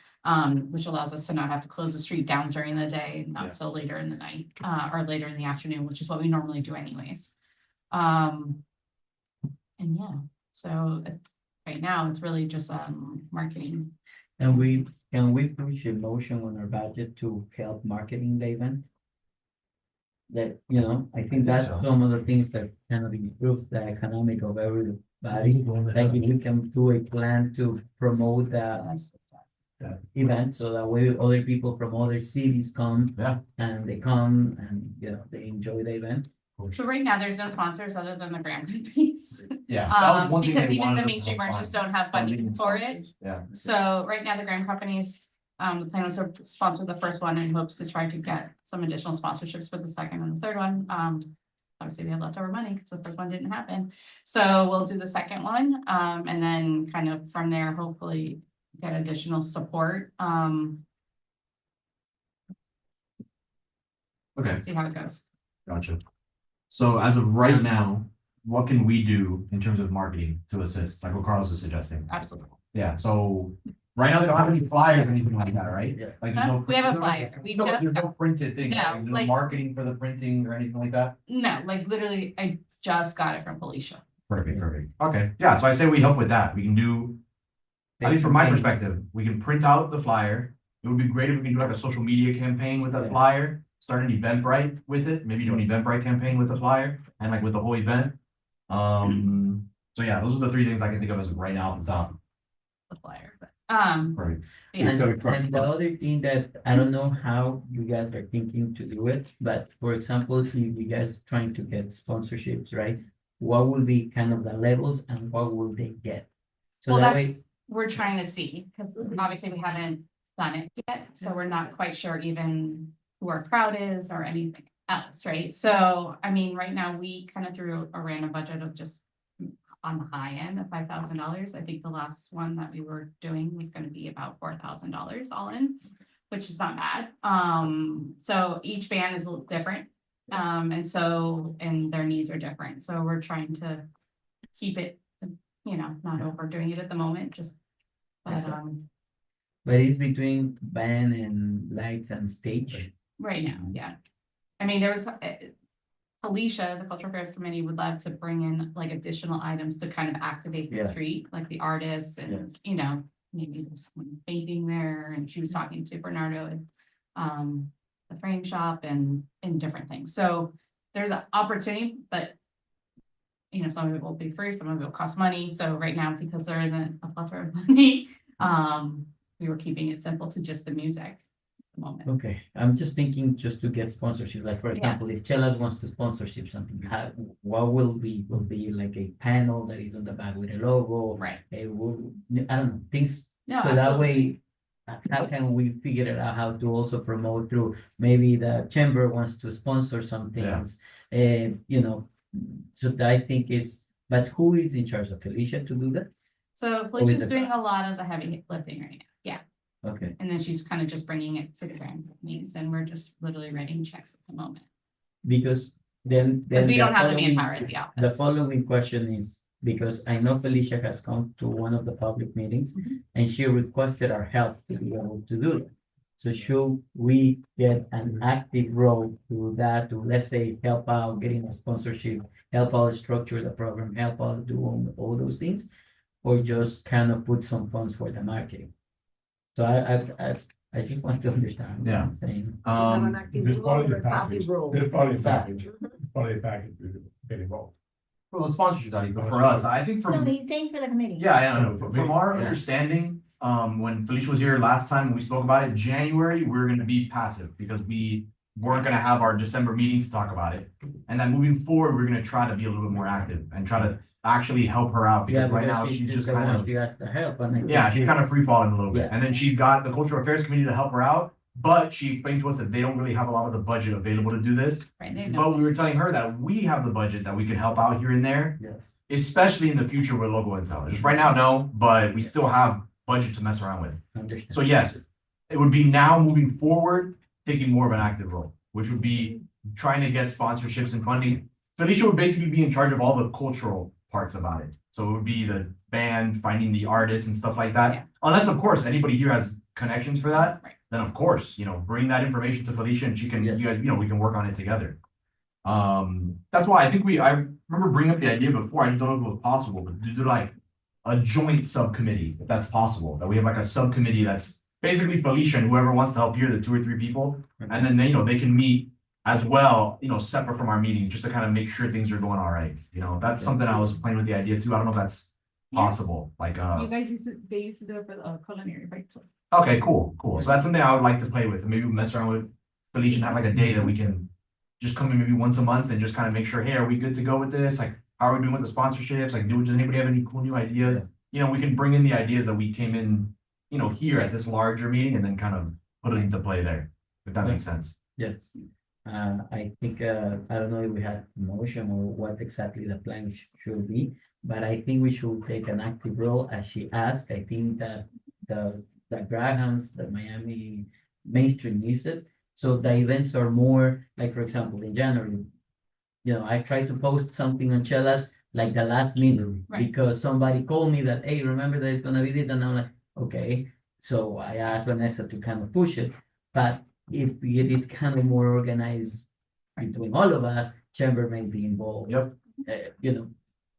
Speaker 1: Which allows us to not have to close the street down during the day,
Speaker 2: Yeah.
Speaker 1: not till later in the night, or later in the afternoon, which is what we normally do anyways. And yeah, so right now it's really just, marketing.
Speaker 6: And can we push a motion on our budget to help marketing the event? That, I think that's
Speaker 2: so.
Speaker 6: some of the things that kind of improves the economic of everybody. Like if we can do a plan to promote the
Speaker 1: That's-
Speaker 6: event, so that way other people from other cities come.
Speaker 2: Yeah.
Speaker 6: And they come and, they enjoy the event.
Speaker 1: So right now, there's no sponsors other than the grant companies.
Speaker 2: Yeah. that was one thing
Speaker 1: Because
Speaker 2: they
Speaker 1: even
Speaker 2: wanted
Speaker 1: the
Speaker 2: us
Speaker 1: Main
Speaker 2: to
Speaker 1: Street
Speaker 2: help
Speaker 1: merchants
Speaker 2: find.
Speaker 1: don't have funding for it.
Speaker 2: Yeah.
Speaker 1: So right now, the grant companies, the plan was to sponsor the first one in hopes to try to get some additional sponsorships for the second and the third one. Obviously, we had leftover money because the first one didn't happen. So we'll do the second one, and then kind of from there, hopefully get additional support,
Speaker 2: Okay,
Speaker 1: see how it goes.
Speaker 2: gotcha. So as of right now, what can we do in terms of marketing to assist, like what Carlos is suggesting?
Speaker 1: Absolutely.
Speaker 2: Yeah, so right now they don't have any flyers or anything like that, right?
Speaker 6: Yeah.
Speaker 2: Like there's no
Speaker 1: We have a
Speaker 2: printed-
Speaker 1: flyer. We
Speaker 2: No,
Speaker 1: just
Speaker 2: there's no
Speaker 1: got-
Speaker 2: printed thing,
Speaker 1: No,
Speaker 2: right? There's no
Speaker 1: like-
Speaker 2: marketing for the printing or anything like that?
Speaker 1: No, like literally, I just got it from Felicia.
Speaker 2: Perfect. Okay, yeah, so I say we help with that. We can do, at least from my perspective, we can print out the flyer. It would be great if we can do like a social media campaign with that
Speaker 6: Yeah.
Speaker 2: flyer, start an Eventbrite with it, maybe do an Eventbrite campaign with the flyer and like with the whole event. So yeah, those are the 3 things I can think of as of right now at the top.
Speaker 1: The flyer, but,
Speaker 2: Right.
Speaker 1: yeah.
Speaker 6: And the other thing that I don't know how you guys are thinking to do it, but for example, if you guys trying to get sponsorships, right? What will be kind of the levels and what will they get? So
Speaker 1: Well,
Speaker 6: that
Speaker 1: that's,
Speaker 6: way,
Speaker 1: we're trying to see, because obviously we haven't done it yet, so we're not quite sure even who our crowd is or anything else, right? So, I mean, right now, we kind of threw a random budget of just on the high end of $5,000. I think the last one that we were doing was gonna be about $4,000 all in, which is not bad. So each band is a little different. And their needs are different, so we're trying to keep it, not overdoing it at the moment, just. But,
Speaker 6: but it's between band and lights and stage.
Speaker 1: right now, yeah. I mean, there was, Alicia, the Cultural Affairs Committee would love to bring in like additional items to kind of activate the
Speaker 6: Yeah.
Speaker 1: street, like the artists and, maybe there's someone painting there, and she was talking to Bernardo at, the frame shop and different things. So there's an opportunity, but some of it will be free, some of it will cost money. So right now, because there isn't a plethora of money, we were keeping it simple to just the music. the moment.
Speaker 6: Okay, I'm just thinking just to get sponsorship, like for
Speaker 1: Yeah.
Speaker 6: example, if Chelas wants to sponsorship something, how, what will be like a panel that is on the back with a logo?
Speaker 1: Right.
Speaker 6: A, I don't know, things,
Speaker 1: No,
Speaker 6: so that
Speaker 1: absolutely.
Speaker 6: way, how can we figure it out how to also promote through, maybe the chamber wants to sponsor some
Speaker 2: Yeah.
Speaker 6: things, you know, so that I think is, but who is in charge of Felicia to do that?
Speaker 1: So
Speaker 6: is
Speaker 1: Felicia's
Speaker 6: it-
Speaker 1: doing a lot of the heavy lifting right now. Yeah.
Speaker 6: Okay,
Speaker 1: And then she's kind of just bringing it to the grand meetings and we're just literally writing checks at the moment.
Speaker 6: because then.
Speaker 1: Because we
Speaker 6: the
Speaker 1: don't have the
Speaker 6: following-
Speaker 1: manpower at the
Speaker 6: The
Speaker 1: office.
Speaker 6: following question is, because I know Felicia has come to one of the public meetings
Speaker 1: Mhm.
Speaker 6: and she requested our help to be able to do that. So should we get an active role to that, to let's say, help out getting a sponsorship, help out structure the program, help out do all those things? Or just kind of put some funds for the marketing? So I just want to understand what I'm saying.
Speaker 8: Have an active
Speaker 9: There's
Speaker 8: role
Speaker 9: probably
Speaker 8: or
Speaker 9: a
Speaker 8: a passive
Speaker 9: package,
Speaker 8: role.
Speaker 9: there's probably a
Speaker 6: Exactly.
Speaker 9: package, probably a package to get involved.
Speaker 2: For the sponsorships, Adi, but for us, I think
Speaker 7: No,
Speaker 2: from,
Speaker 7: he's saying for the committee.
Speaker 2: yeah, I know, from our
Speaker 6: Yeah.
Speaker 2: understanding, when Felicia was here last time, when we spoke about it, January, we we're gonna be passive because we weren't gonna have our December meetings to talk about it. And then moving forward, we're gonna try to be a little bit more active and try to actually help her out
Speaker 6: Yeah,
Speaker 2: because right now
Speaker 6: because
Speaker 2: she's just
Speaker 6: the
Speaker 2: kind
Speaker 6: one
Speaker 2: of.
Speaker 6: she asked to help and I think
Speaker 2: Yeah, she's kind of free falling a little bit.
Speaker 6: Yes.
Speaker 2: And then she's got the cultural affairs committee to help her out. But she explained to us that they don't really have a lot of the budget available to do this.
Speaker 1: Right, they know.
Speaker 2: But we were telling her that we have the budget that we can help out here and there,
Speaker 6: Yes,
Speaker 2: especially in the future with local intel. Just right now, no, but we still have budget to mess around with.
Speaker 6: understand.
Speaker 2: So yes, it would be now moving forward, taking more of an active role, which would be trying to get sponsorships and funding. Felicia would basically be in charge of all the cultural parts about it. So it would be the band, finding the artists and stuff like
Speaker 1: Yeah.
Speaker 2: that. Unless, of course, anybody here has connections for that,
Speaker 1: Right.
Speaker 2: then of course, bring that information to Felicia and she can, you
Speaker 6: Yes.
Speaker 2: guys, we can work on it together. That's why I think I remember bringing up the idea before, I just don't know if it was possible, but to do like a joint subcommittee, if that's possible, that we have like a subcommittee that's basically Felicia and whoever wants to help here, the 2 or 3 people, and then they can meet as well, separate from our meeting, just to kind of make sure things are going all right. That's something I was playing with the idea too. I don't know if that's
Speaker 4: Yeah.
Speaker 2: possible, like,
Speaker 4: You guys they used to do it for the culinary, right? So
Speaker 2: okay, cool. So that's something I would like to play with. Maybe we'll mess around with Felicia and have like a day that we can just come in maybe once a month and just kind of make sure, hey, are we good to go with this? Like, how are we doing with the sponsorships? Like, does anybody have any cool new ideas? We can bring in the ideas that we came in, here at this larger meeting and then kind of put it into play there, if that makes sense.
Speaker 6: Yes, I think, I don't know if we had motion or what exactly the plan should be, but I think we should take an active role as she asked. I think that the Grahams, the Miami Main Street needs it. So the events are more, like, for example, in January, I try to post something on Chelas like the last minute
Speaker 1: Right.
Speaker 6: because somebody called me that, hey, remember that it's gonna be this, and I'm like, okay. So I asked Vanessa to kind of push it, but if it is kind of more organized between all of us, chamber may be involved.
Speaker 2: Yep.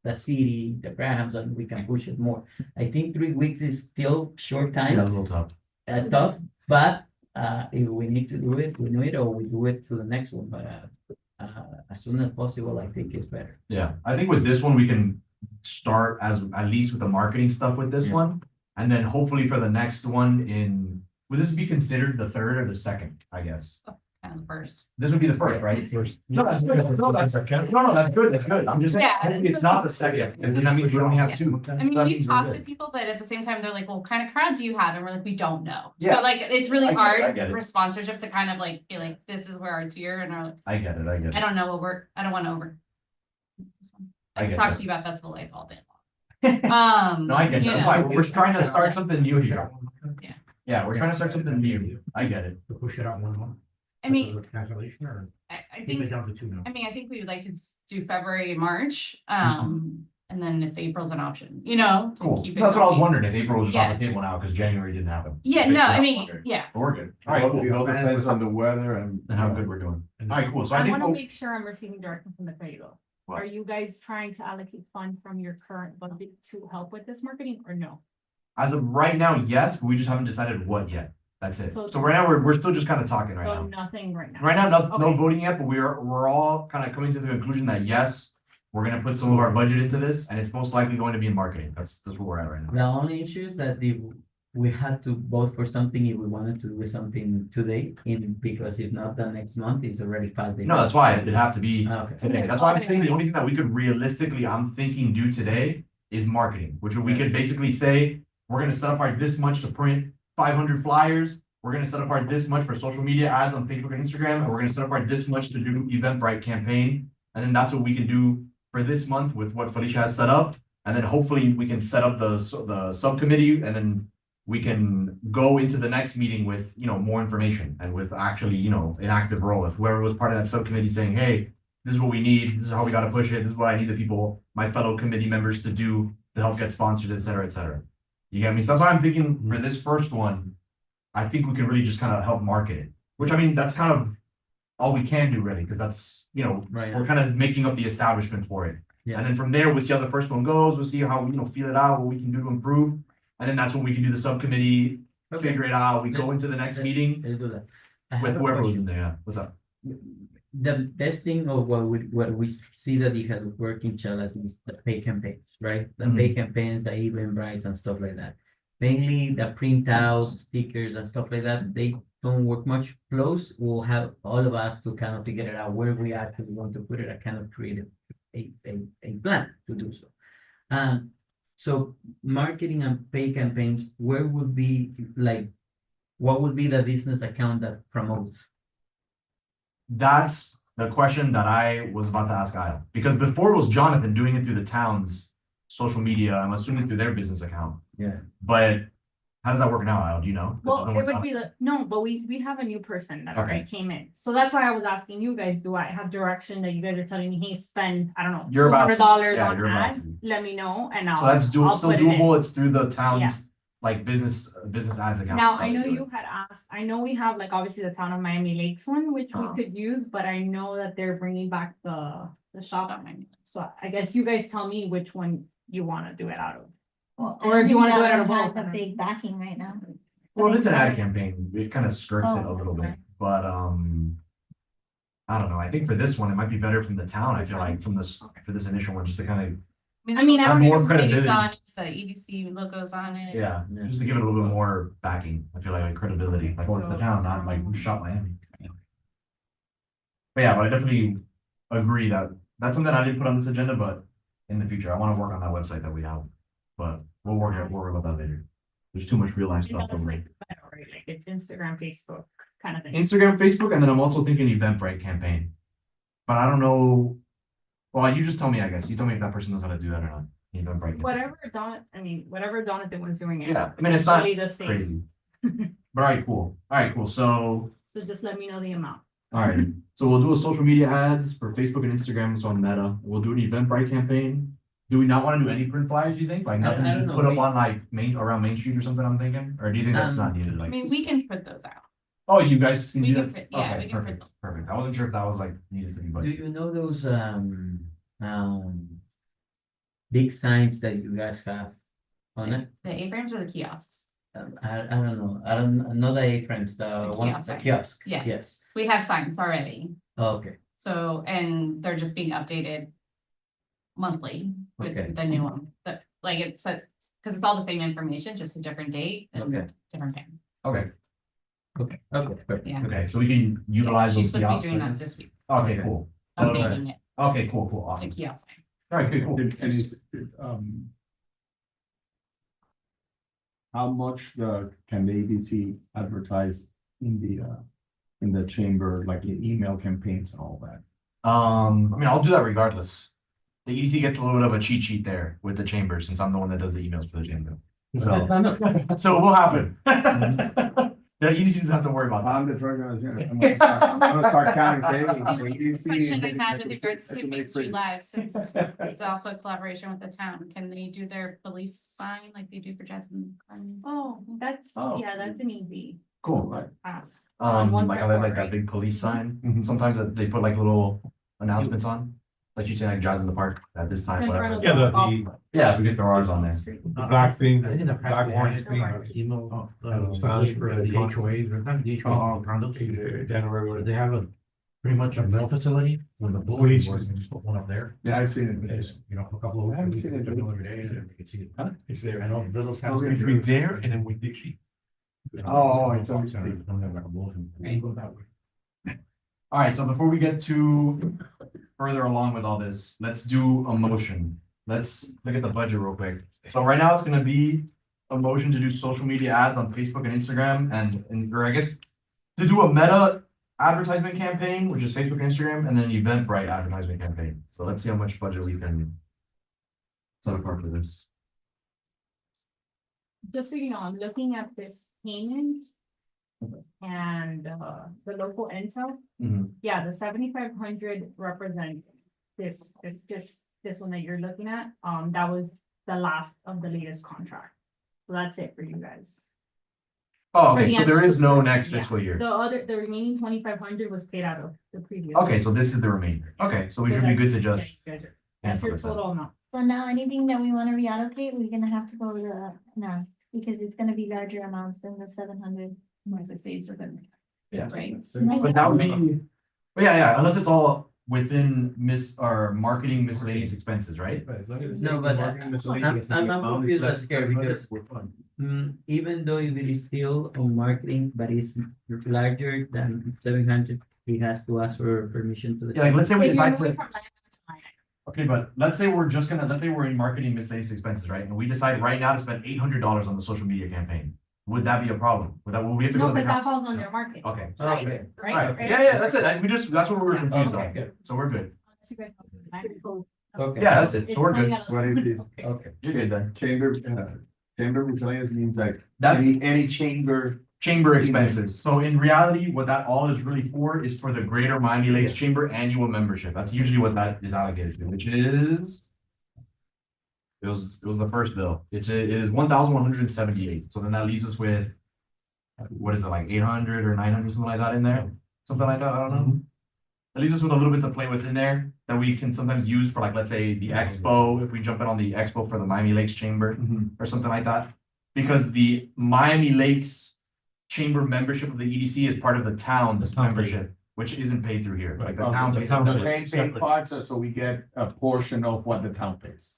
Speaker 6: The city, the Grahams, and we can push it more. I think 3 weeks is still short
Speaker 2: Yeah,
Speaker 6: time,
Speaker 2: a little tough.
Speaker 6: tough, but if we need to do it, we do it, or we do it to the next one, but as soon as possible, I think it's better.
Speaker 2: Yeah, I think with this one, we can start at least with the marketing stuff with this
Speaker 6: Yeah.
Speaker 2: one. And then hopefully for the next one would this be considered the third or the second, I guess?
Speaker 1: Kind of first.
Speaker 2: This would be the first, right?
Speaker 9: First.
Speaker 2: No, that's good. No, that's good. I'm just saying,
Speaker 1: Yeah,
Speaker 2: hopefully it's
Speaker 1: so-
Speaker 2: not the second, because then that means we only have 2.
Speaker 1: I mean,
Speaker 2: That
Speaker 1: we've
Speaker 2: means we're
Speaker 1: talked to
Speaker 2: good.
Speaker 1: people, but at the same time, they're like, well, what kind of crowd do you have? And we're like, we don't know.
Speaker 2: Yeah.
Speaker 1: So like, it's really
Speaker 2: I get it, I
Speaker 1: hard
Speaker 2: get it.
Speaker 1: for sponsorship to kind of like, be like, this is where our tier and our,
Speaker 2: I get it.
Speaker 1: I don't know what I don't want to over.
Speaker 2: I
Speaker 1: I can
Speaker 2: get
Speaker 1: talk
Speaker 2: that.
Speaker 1: to you about festival lights all day long.
Speaker 2: No, I get you. That's why we're trying to start something new here.
Speaker 1: Yeah.
Speaker 2: Yeah, we're trying to start something new. I get it.
Speaker 5: To push it out 1 month.
Speaker 1: I mean,
Speaker 5: With Cancellation or
Speaker 1: I
Speaker 5: keep it
Speaker 1: think,
Speaker 5: down to 2 now.
Speaker 1: I mean, I think we would like to just do February and March, and then if April's an option, to
Speaker 2: Cool.
Speaker 1: keep it.
Speaker 2: That's what I was
Speaker 1: going.
Speaker 2: wondering, if April was just off the
Speaker 1: Yeah.
Speaker 2: table now, because January didn't happen.
Speaker 1: Yeah,
Speaker 2: Basically
Speaker 1: no,
Speaker 2: what
Speaker 1: I
Speaker 2: was
Speaker 1: mean,
Speaker 2: wondering.
Speaker 1: yeah,
Speaker 2: But we're good. All right, cool.
Speaker 3: It all depends on the weather and.
Speaker 2: And how good we're doing. All right, cool. So I
Speaker 4: I
Speaker 2: think,
Speaker 4: wanna make sure I'm receiving direction from the Credo.
Speaker 2: What?
Speaker 4: Are you guys trying to allocate funds from your current budget to help with this marketing or no?
Speaker 2: as of right now, yes, but we just haven't decided what yet. That's it.
Speaker 4: So-
Speaker 2: So right now, we're still just kind of talking right
Speaker 4: So
Speaker 2: now.
Speaker 4: nothing right now.
Speaker 2: Right now, no
Speaker 4: Okay.
Speaker 2: voting yet, but we're all kind of coming to the conclusion that yes, we're gonna put some of our budget into this, and it's most likely going to be in marketing. That's where we're at right now.
Speaker 6: The only issue is that we had to vote for something if we wanted to do something today, because if not, the next month is already past the.
Speaker 2: No, that's why it'd have to be
Speaker 6: Okay.
Speaker 2: today. That's why I'm saying the only thing that we could realistically, I'm thinking do today is marketing, which we could basically say, we're gonna set apart this much to print 500 flyers. We're gonna set apart this much for social media ads on Facebook and Instagram, and we're gonna set apart this much to do Eventbrite campaign. And then that's what we can do for this month with what Felicia has set up. And then hopefully we can set up the subcommittee, and then we can go into the next meeting with, more information and with actually, an active role. If whoever was part of that subcommittee saying, hey, this is what we need, this is how we gotta push it, this is what I need the people, my fellow committee members to do to help get sponsored, et cetera, et cetera. You get me? So that's why I'm thinking for this first one, I think we can really just kind of help market it, which I mean, that's kind of all we can do really, because that's,
Speaker 6: Right.
Speaker 2: we're kind of making up the establishment for it.
Speaker 6: Yeah.
Speaker 2: And then from there, we'll see how the first one goes, we'll see how, feel it out, what we can do to improve. And then that's when we can do the subcommittee,
Speaker 6: Okay.
Speaker 2: figure it out, we go into the next meeting
Speaker 6: Let's do that. I have
Speaker 2: with
Speaker 6: a
Speaker 2: whoever was
Speaker 6: question.
Speaker 2: in there, yeah, what's up?
Speaker 6: The best thing of what we see that it has worked in Chelas is the pay campaigns, right? The pay campaigns, the Eventbrites and stuff like that. Mainly the printouts, stickers and stuff like that, they don't work much. Plus, we'll have all of us to kind of figure it out where we actually want to put it, and kind of create a plan to do so. So marketing and pay campaigns, where would be what would be the business account that promotes?
Speaker 2: That's the question that I was about to ask Kyle, because before it was Jonathan doing it through the town's social media, I'm assuming through their business account.
Speaker 6: Yeah.
Speaker 2: But how does that work now, Al? Do you know?
Speaker 4: Well, it would be no, but we have a new person that already
Speaker 2: Okay.
Speaker 4: came in. So that's why I was asking you guys, do I have direction that you guys are telling me, hey, spend, I don't know,
Speaker 2: You're about to-
Speaker 4: $200
Speaker 2: yeah,
Speaker 4: on
Speaker 2: you're about
Speaker 4: ads?
Speaker 2: to.
Speaker 4: Let me know and
Speaker 2: So that's
Speaker 4: I'll
Speaker 2: still
Speaker 4: put it in.
Speaker 2: doable, it's through the
Speaker 4: Yeah.
Speaker 2: town's like business ads account.
Speaker 4: Now,
Speaker 2: That's
Speaker 4: I
Speaker 2: how
Speaker 4: know
Speaker 2: they do
Speaker 4: you
Speaker 2: it.
Speaker 4: had asked, I know we have like obviously the town of Miami Lakes one, which we
Speaker 2: Uh-huh.
Speaker 4: could use, but I know that they're bringing back the shop at Miami. So I guess you guys tell me which one you wanna do it out of.
Speaker 7: Well,
Speaker 4: Or
Speaker 7: I
Speaker 4: if you
Speaker 7: think
Speaker 4: wanna do
Speaker 7: that
Speaker 4: it out of
Speaker 7: one has
Speaker 4: both.
Speaker 7: A big backing right now.
Speaker 2: Well, if it's an ad campaign, it kind of skirts it a
Speaker 7: Oh,
Speaker 2: little bit,
Speaker 7: okay.
Speaker 2: but, I don't know, I think for this one, it might be better from the town, I feel like, from this, for this initial one, just to kind
Speaker 4: I mean, I
Speaker 2: Have
Speaker 4: don't
Speaker 2: more
Speaker 1: There's committees
Speaker 2: credibility.
Speaker 1: on it, the EDC logos on
Speaker 2: of,
Speaker 1: it.
Speaker 2: yeah,
Speaker 6: Yeah.
Speaker 2: just to give it a little bit more backing, I feel like credibility, like, oh, it's the town, not like, who shot Miami. But yeah, but I definitely agree that, that's something I didn't put on this agenda, but in the future, I wanna work on that website that we have. But we'll work about that later. There's too much real life
Speaker 4: You know,
Speaker 2: stuff
Speaker 4: it's
Speaker 2: over
Speaker 4: like, better, right? Like it's Instagram, Facebook kind of thing.
Speaker 2: Instagram, Facebook, and then I'm also thinking Eventbrite campaign. But I don't know. Well, you just tell me, I guess. You tell me if that person knows how to do that or not. Eventbrite. campaign.
Speaker 4: Whatever Jonathan was doing.
Speaker 2: Yeah, I mean, it's not
Speaker 4: really the same.
Speaker 2: Crazy. But alright, cool. Alright, cool. So,
Speaker 4: So just let me know the amount.
Speaker 2: alright. So we'll do a social media ads for Facebook and Instagram. So on Meta. We'll do an Eventbrite campaign. Do we not want to do any print flyers, do you think? Like nothing
Speaker 6: I
Speaker 2: to
Speaker 6: don't know,
Speaker 2: put up
Speaker 6: we-
Speaker 2: on like around Main Street or something, I'm thinking? Or do you think that's not needed?
Speaker 1: I
Speaker 2: Like,
Speaker 1: mean, we can put those out.
Speaker 2: oh, you guys can
Speaker 1: we
Speaker 2: do
Speaker 1: can
Speaker 2: that?
Speaker 1: print- yeah,
Speaker 2: Okay,
Speaker 1: we can print
Speaker 2: perfect, perfect. I wasn't sure if that was like needed to be
Speaker 6: Do
Speaker 2: budgeted.
Speaker 6: you know those big signs that you guys have on it?
Speaker 1: The A-frames or the kiosks?
Speaker 6: I don't know. I don't know the A-frames, the one,
Speaker 1: kiosk
Speaker 6: the
Speaker 1: signs.
Speaker 6: kiosk.
Speaker 1: Yes.
Speaker 6: Yes.
Speaker 1: We have signs already.
Speaker 6: Okay.
Speaker 1: So, and they're just being updated monthly
Speaker 6: Okay.
Speaker 1: with the new one, but like it's, cause it's all the same information, just a different date
Speaker 6: Okay.
Speaker 1: and different time.
Speaker 2: Okay,
Speaker 6: Okay. Perfect.
Speaker 1: Yeah.
Speaker 2: okay, so we can utilize
Speaker 1: She's
Speaker 2: those
Speaker 1: supposed to be
Speaker 2: kiosks.
Speaker 1: doing
Speaker 2: I
Speaker 1: that
Speaker 2: guess?
Speaker 1: this week,
Speaker 2: Okay, cool. So,
Speaker 1: updating it,
Speaker 2: okay, cool,
Speaker 1: the
Speaker 2: awesome.
Speaker 1: kiosk.
Speaker 2: Alright, good, cool.
Speaker 9: And it's,
Speaker 3: How much can the EDC advertise in the chamber, like in email campaigns and all that?
Speaker 2: I mean, I'll do that regardless. The EDC gets a little bit of a cheat sheet there with the chamber, since I'm the one that does the emails for the chamber. So, so it will happen. The EDC doesn't have to worry about that.
Speaker 3: I'm the treasurer, I'm gonna start counting, saying.
Speaker 1: Question I had with regards to Main Street Live, since it's also a collaboration with the town, can they do their police sign like they do for Jasmine?
Speaker 4: Oh, that's,
Speaker 2: Oh.
Speaker 4: yeah, that's an easy
Speaker 2: Cool, right?
Speaker 4: ask. On one
Speaker 2: Like I
Speaker 4: platform,
Speaker 2: like that
Speaker 4: right?
Speaker 2: big police sign,
Speaker 3: Mhm.
Speaker 2: sometimes that they put like little announcements on. Like you say, like Jazz in the Park at this time,
Speaker 4: In front
Speaker 2: whatever.
Speaker 4: of
Speaker 9: Yeah,
Speaker 2: Yeah, if we get the ours on there.
Speaker 9: the black thing,
Speaker 5: I think the
Speaker 9: black orange thing.
Speaker 5: email,
Speaker 9: As a sign for
Speaker 5: the
Speaker 9: the
Speaker 5: HOAs, or not the HOAs, the condos.
Speaker 9: January,
Speaker 5: Or
Speaker 9: what
Speaker 5: they have a pretty much a mill facility with a bulletin board, and just put one up there.
Speaker 3: Yeah, I've seen it.
Speaker 5: It's, you know, for a couple of
Speaker 3: I haven't
Speaker 5: weeks,
Speaker 3: seen
Speaker 5: we
Speaker 3: it,
Speaker 5: can
Speaker 3: dude.
Speaker 5: go every day and we can see it.
Speaker 9: It's there.
Speaker 5: I know Villas has.
Speaker 3: Okay,
Speaker 5: it.
Speaker 3: between
Speaker 9: there and then with Dixie.
Speaker 5: You know,
Speaker 3: Oh,
Speaker 5: it's
Speaker 3: it's
Speaker 5: on
Speaker 3: on
Speaker 5: the outside,
Speaker 3: Dixie.
Speaker 5: it's only like a bulletin.
Speaker 1: Right.
Speaker 3: Go that way.
Speaker 2: All right, so before we get too further along with all this, let's do a motion. Let's look at the budget real quick. So right now it's gonna be a motion to do social media ads on Facebook and Instagram and, or I guess to do a meta advertisement campaign, which is Facebook and Instagram, and then an Eventbrite advertisement campaign. So let's see how much budget we can set apart for this.
Speaker 4: Just so you know, I'm looking at this payment. And the local intel,
Speaker 2: Mhm.
Speaker 4: yeah, the 7,500 represents this one that you're looking at. That was the last of the latest contract. So that's it for you guys.
Speaker 2: Oh,
Speaker 4: For
Speaker 2: okay,
Speaker 4: the
Speaker 2: so there is no
Speaker 4: annual
Speaker 2: next
Speaker 4: yeah.
Speaker 2: fiscal year.
Speaker 4: The remaining 2,500 was paid out of the previous.
Speaker 2: Okay, so this is the remainder. Okay, so we
Speaker 4: So
Speaker 2: should be good to
Speaker 4: that's-
Speaker 2: just.
Speaker 4: That's
Speaker 2: cancel
Speaker 4: your
Speaker 2: this out.
Speaker 4: total amount.
Speaker 7: So now anything that we wanna reallocate, we're gonna have to go to the NAS, because it's gonna be larger amounts than the 700.
Speaker 1: Once it stays within,
Speaker 2: Yeah.
Speaker 1: right?
Speaker 2: But that would be, but yeah, unless it's all within marketing miscellaneous expenses, right?
Speaker 6: No, but I'm confused, that's scary because even though it is still on marketing, but it's larger than 700, he has to ask for permission to the.
Speaker 2: Yeah, like, let's say we
Speaker 4: If you're
Speaker 2: decide
Speaker 4: moving
Speaker 2: for,
Speaker 4: from line item to line item.
Speaker 2: okay, but let's say we're in marketing miscellaneous expenses, right? And we decide right now to spend $800 on the social media campaign. Would that be a problem? Will we have to go
Speaker 4: No,
Speaker 2: to the
Speaker 4: but that
Speaker 2: council?
Speaker 4: falls under market,
Speaker 2: Okay,
Speaker 6: Okay.
Speaker 4: right?
Speaker 2: alright,
Speaker 4: Right?
Speaker 2: yeah, that's it. That's what we were confused
Speaker 6: Okay,
Speaker 2: on.
Speaker 6: good.
Speaker 2: So we're good.
Speaker 4: Unless you guys want to line item.
Speaker 6: Okay.
Speaker 2: Yeah, that's it.
Speaker 4: It's
Speaker 2: So we're
Speaker 4: only
Speaker 2: good.
Speaker 4: got a-
Speaker 3: What is this?
Speaker 6: Okay.
Speaker 2: You're good then.
Speaker 3: Chamber miscellaneous means like
Speaker 2: That's
Speaker 3: any chamber.
Speaker 2: chamber expenses. So in reality, what that all is really for is for the Greater Miami Lakes Chamber annual membership. That's usually what that is allocated to, which is. It was the first bill. It is 1,178. So then that leaves us with. What is it, like 800 or 900, something like that in there? Something like that, I don't know. That leaves us with a little bit to play with in there that we can sometimes use for like, let's say, the expo, if we jump in on the expo for the Miami Lakes Chamber or something like that. Because the Miami Lakes Chamber membership of the EDC is part of the town's
Speaker 9: The town
Speaker 2: membership, which isn't paid through here. Like the
Speaker 9: Okay,
Speaker 2: town
Speaker 9: the
Speaker 2: pays.
Speaker 9: town
Speaker 2: it.
Speaker 9: pays.
Speaker 3: They pay
Speaker 9: Separate.
Speaker 3: parts, so we get a portion of what the town pays.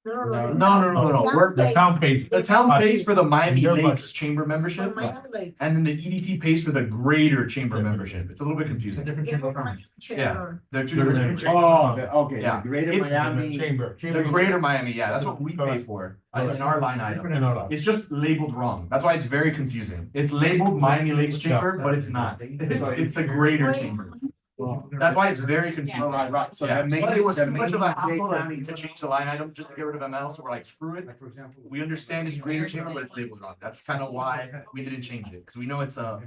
Speaker 2: No,
Speaker 9: The town pays.
Speaker 2: The town pays for the Miami
Speaker 9: Your
Speaker 2: Lakes
Speaker 9: budget.
Speaker 2: Chamber
Speaker 8: For
Speaker 2: membership,
Speaker 8: Miami Lakes.
Speaker 2: and then the EDC pays for the Greater Chamber membership. It's a little bit
Speaker 5: It's a
Speaker 2: confusing.
Speaker 5: different chamber of commerce.
Speaker 8: Chamber.
Speaker 2: They're two
Speaker 9: They're
Speaker 2: different.
Speaker 9: different.
Speaker 3: Oh, okay,
Speaker 2: Yeah.
Speaker 3: the Greater
Speaker 2: It's-
Speaker 3: Miami.
Speaker 9: Chamber.
Speaker 2: The Greater Miami, yeah, that's what we pay for in our line item.
Speaker 9: Different in our line.
Speaker 2: It's just labeled wrong. That's why it's very confusing. It's labeled Miami Lakes Chamber, but it's not. It's the Greater Chamber. That's why it's very confusing.
Speaker 3: Right, so
Speaker 2: Yeah,
Speaker 3: that makes.
Speaker 2: but it was
Speaker 3: that
Speaker 2: too much
Speaker 3: makes
Speaker 2: of a
Speaker 3: Dade
Speaker 2: hassle
Speaker 3: County-
Speaker 2: to change the line item just to get rid of ML, so we're like, screw it.
Speaker 5: Like, for example.
Speaker 2: We understand it's Greater Chamber, but it's labeled wrong. That's kind of why we didn't change it, because we know it's a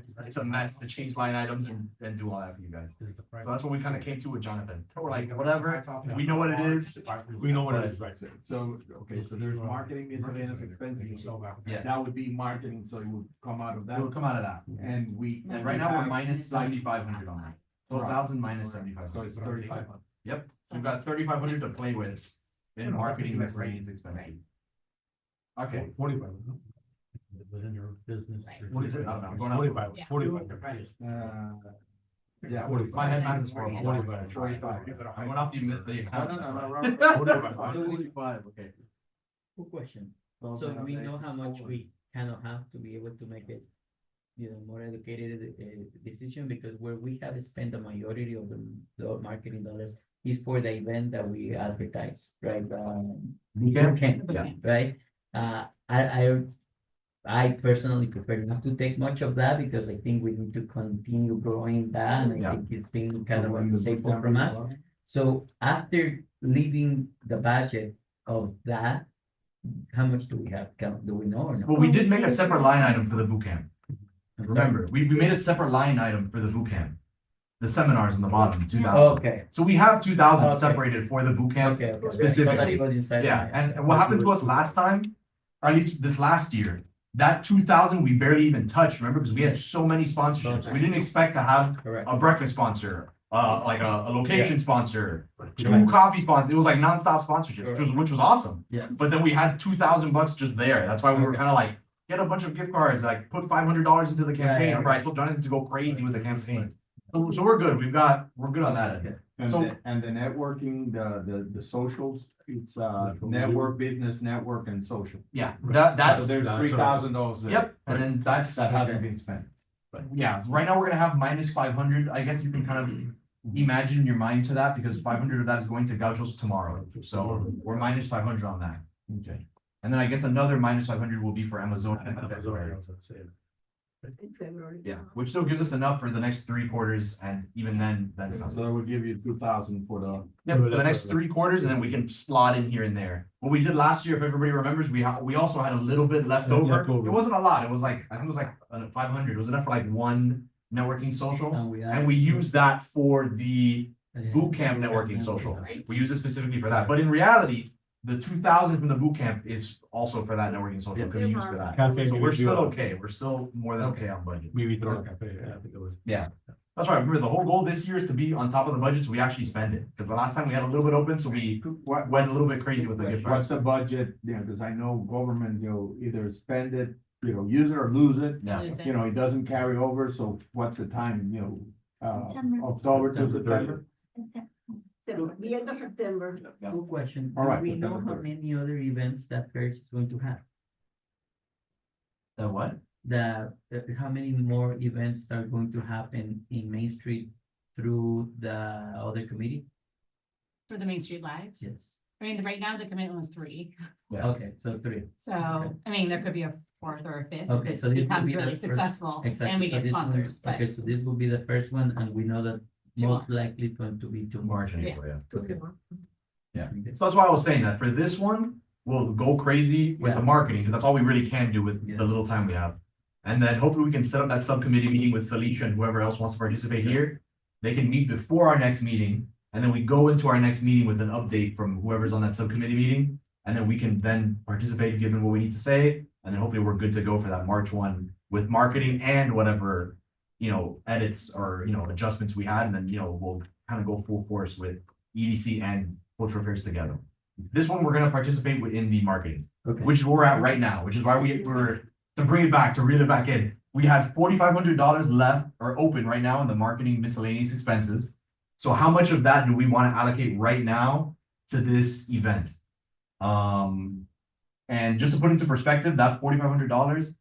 Speaker 2: mess to change line items and do all that for you guys.
Speaker 5: This is the price.
Speaker 2: So that's what we kind of came to with Jonathan. We're like, whatever, we know what it is.
Speaker 9: We know what it is, right?
Speaker 3: So, okay, so there's marketing miscellaneous expenses.
Speaker 2: Yes.
Speaker 3: That would be marketing, so it would come out of
Speaker 2: It will
Speaker 3: that.
Speaker 2: come out of that.
Speaker 3: And we.
Speaker 2: And right now, we're minus 7,500 on that. 12,000 minus
Speaker 3: So
Speaker 2: 7,500.
Speaker 3: it's 3,500.
Speaker 2: Yep, we've got 3,500 to play with in marketing miscellaneous expenses. Okay,
Speaker 9: 45.
Speaker 5: Within your business.
Speaker 2: What is it? I don't know. I'm going off-
Speaker 9: 45,
Speaker 1: Yeah.
Speaker 9: 45.
Speaker 3: Yeah,
Speaker 2: my head math is horrible.
Speaker 3: 45.
Speaker 2: I'm going off the
Speaker 3: No,
Speaker 2: account.
Speaker 3: no.
Speaker 2: 45, okay.
Speaker 6: Good question. So we know how much we kind of have to be able to make it, more educated decision, because where we have spent the majority of the marketing dollars is for the event that we advertise, right?
Speaker 2: Bootcamp?
Speaker 6: Bootcamp,
Speaker 2: Yeah.
Speaker 6: right? I personally prefer not to take much of that, because I think we need to continue growing that, and I
Speaker 2: Yeah.
Speaker 6: think it's been kind of a staple from us. So after leaving the budget of that, how much do we have? Do we know or no?
Speaker 2: Well, we did make a separate line item for the boot camp.
Speaker 6: I'm sorry.
Speaker 2: Remember, we made a separate line item for the boot camp. The seminars on the bottom, 2,000.
Speaker 6: Okay,
Speaker 2: So we have 2,000
Speaker 6: Okay.
Speaker 2: separated for the boot camp.
Speaker 6: okay, okay.
Speaker 2: Specifically.
Speaker 6: So that it was inside.
Speaker 2: Yeah, and what happened to us last time, or at least this last year, that 2,000 we barely even touched, remember, because we had so many sponsorships. We didn't expect to have
Speaker 6: Correct.
Speaker 2: a breakfast sponsor, like a location sponsor, two
Speaker 6: Right.
Speaker 2: coffee sponsors. It was like nonstop sponsorship, which was awesome.
Speaker 6: Yeah.
Speaker 2: But then we had $2,000 just there. That's why we were
Speaker 6: Okay.
Speaker 2: kind of like, get a bunch of gift cards, like put $500 into the campaign.
Speaker 6: Yeah, yeah.
Speaker 2: Remember, I told Jonathan to go crazy with the campaign. So we're good. We're good on that end.
Speaker 3: And
Speaker 2: So-
Speaker 3: the networking, the socials, it's network, business, network and social.
Speaker 2: Yeah,
Speaker 3: So
Speaker 2: that's,
Speaker 3: there's $3,000 there.
Speaker 2: yep, and then that's.
Speaker 3: That hasn't been spent.
Speaker 2: Yeah, right now we're gonna have minus 500. I guess you can kind of imagine your mind to that because 500 of that is going to Gauchos tomorrow. So we're minus 500 on that.
Speaker 3: Okay.
Speaker 2: And then I guess another minus 500 will be for Amazon.
Speaker 8: In February.
Speaker 2: Yeah, which still gives us enough for the next 3 quarters and even then
Speaker 3: So
Speaker 2: some.
Speaker 3: that would give you 2,000 for the.
Speaker 2: Yep, for the next 3 quarters and then we can slot in here and there. What we did last year, if everybody remembers, we also had a little bit left over.
Speaker 9: Leftover.
Speaker 2: It wasn't a lot. It was like, I think it was like 500. It was enough for like one networking social. And we used that for the boot camp networking social. We use it specifically for that. But in reality, the 2,000 from the boot camp is also for that networking social. Can be used for that.
Speaker 9: Cafe,
Speaker 2: So we're
Speaker 9: maybe
Speaker 2: still
Speaker 9: do-
Speaker 2: okay. We're still more than okay on budget.
Speaker 9: Maybe throw a cafe, I think it was.
Speaker 2: Yeah. That's right. Remember, the whole goal this year is to be on top of the budget, so we actually spend it. Because the last time we had a little bit open, so we went a little bit crazy with the gift
Speaker 3: What's
Speaker 2: cards.
Speaker 3: the budget? Yeah, because I know government, either spend it, use it or lose it.
Speaker 2: Yeah.
Speaker 1: Lose it.
Speaker 3: It doesn't carry over, so what's the time,
Speaker 7: September.
Speaker 3: October to
Speaker 2: September
Speaker 3: September?
Speaker 8: The end of September.
Speaker 6: Good question.
Speaker 3: All right,
Speaker 6: Do we know
Speaker 3: September
Speaker 6: how
Speaker 3: 3rd.
Speaker 6: many other events that First is going to have?
Speaker 2: The what?
Speaker 6: How many more events are going to happen in Main Street through the other committee?
Speaker 1: For the Main Street Live.
Speaker 6: Yes.
Speaker 1: I mean, right now the commitment was 3.
Speaker 2: Yeah.
Speaker 6: Okay, so 3.
Speaker 1: So, I mean, there could be a 4th or a 5th.
Speaker 6: Okay,
Speaker 1: if
Speaker 6: so
Speaker 1: it
Speaker 6: this will
Speaker 1: becomes
Speaker 6: be the
Speaker 1: really
Speaker 6: first-
Speaker 1: successful
Speaker 6: Exactly.
Speaker 1: and we
Speaker 6: so
Speaker 1: get
Speaker 6: this one-
Speaker 1: sponsors, but.
Speaker 6: Okay, so this will be the first one, and we know that
Speaker 1: Two
Speaker 6: most likely it's going to be tomorrow.
Speaker 2: March and April, yeah.
Speaker 6: Okay.
Speaker 2: Yeah.
Speaker 6: Okay.
Speaker 2: So that's why I was saying that for this one, we'll go crazy with the
Speaker 6: Yeah.
Speaker 2: marketing, because that's all we really can do with
Speaker 6: Yeah.
Speaker 2: the little time we have. And then hopefully we can set up that subcommittee meeting with Felicia and whoever else wants to participate here. They can meet before our next meeting, and then we go into our next meeting with an update from whoever's on that subcommittee meeting. And then we can then participate, given what we need to say, and then hopefully we're good to go for that March 1 with marketing and whatever, edits or, adjustments we had, and then, we'll kind of go full force with EDC and cultural affairs together. This one, we're gonna participate within the marketing,
Speaker 6: Okay.
Speaker 2: which is where we're at right now, which is why we're, to bring it back, to reel it back in. We had $4,500 left or open right now in the marketing miscellaneous expenses. So how much of that do we want to allocate right now to this event? And just to put into perspective, that $4,500,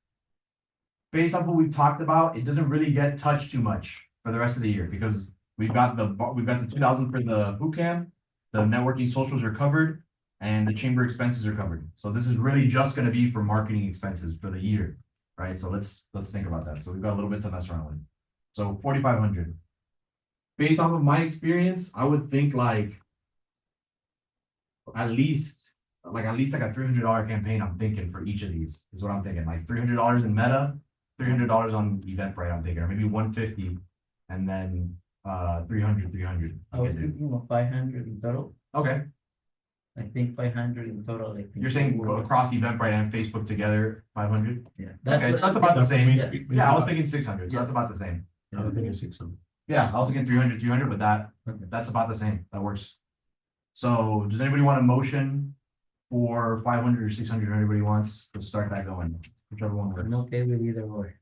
Speaker 2: based on what we've talked about, it doesn't really get touched too much for the rest of the year because we've got the 2,000 for the boot camp, the networking socials are covered, and the chamber expenses are covered. So this is really just gonna be for marketing expenses for the year, right? So let's think about that. So we've got a little bit to mess around with. So 4,500. Based off of my experience, I would think like at least like a $300 campaign. I'm thinking for each of these is what I'm thinking. Like $300 in Meta, $300 on Eventbrite. I'm thinking, or maybe 150, and then 300.
Speaker 6: I was thinking of 500 in total.
Speaker 2: Okay,
Speaker 6: I think 500 in total. I think.
Speaker 2: you're saying across Eventbrite and Facebook together, 500?
Speaker 6: Yeah.
Speaker 2: Okay,
Speaker 6: what-
Speaker 2: that's about the same.
Speaker 6: Yes.
Speaker 2: Yeah, I was thinking 600, so that's about the same.
Speaker 9: I don't think it's 600.
Speaker 2: Yeah, I was thinking 300, but
Speaker 6: Okay.
Speaker 2: that's about the same. That works. So does anybody want a motion for 500 or 600? Anybody wants to start that going? Whichever one
Speaker 6: I'm
Speaker 2: works.
Speaker 6: okay with either or.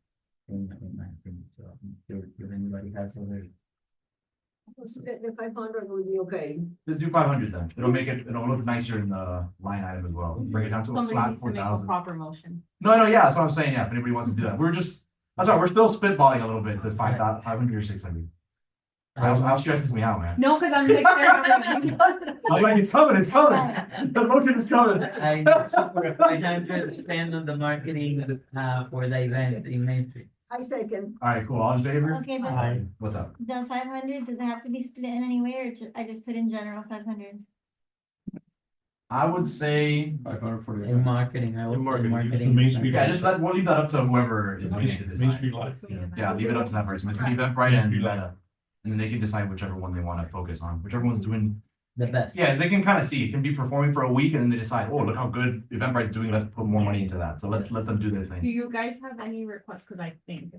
Speaker 6: In my opinion, so if anybody has other.
Speaker 8: The 500 will be okay.
Speaker 2: Let's do 500 then. It'll look nicer in the line item as well. Bring it down to a
Speaker 4: Somebody
Speaker 2: flat
Speaker 4: needs to make a
Speaker 2: 4,000.
Speaker 4: proper motion.
Speaker 2: No, yeah, that's what I'm saying. Yeah, if anybody wants to do that, that's why we're still spitballing a little bit, this 500 or 600. How stresses me out, man.
Speaker 4: No, because I'm like.
Speaker 2: I'm like, it's coming. The motion is coming.
Speaker 6: I for 500 spend on the marketing for the event in Main Street.
Speaker 8: I second.
Speaker 2: All right, cool. All in favor?
Speaker 7: Okay, but
Speaker 9: Aye.
Speaker 2: What's up?
Speaker 7: the 500, does it have to be split in any way, or I just put in general 500?
Speaker 2: I would say,
Speaker 3: 500 for
Speaker 6: In marketing, I would say
Speaker 9: Marketing, use the
Speaker 6: marketing.
Speaker 9: Main
Speaker 6: is
Speaker 9: Street.
Speaker 6: like-
Speaker 2: we'll leave that up to whoever is doing it. to
Speaker 9: Main
Speaker 2: decide.
Speaker 9: Street Live.
Speaker 2: Yeah, leave it up to that person, between Eventbrite and Meta. And then they can decide whichever one they want to focus on, whichever one's doing.
Speaker 6: The best.
Speaker 2: Yeah, they can kind of see, it can be performing for a week and then they decide, oh, look how good Eventbrite's doing, let's put more money into that. So let's let them do their
Speaker 4: Do
Speaker 2: thing.
Speaker 4: you guys have any requests? Cause I think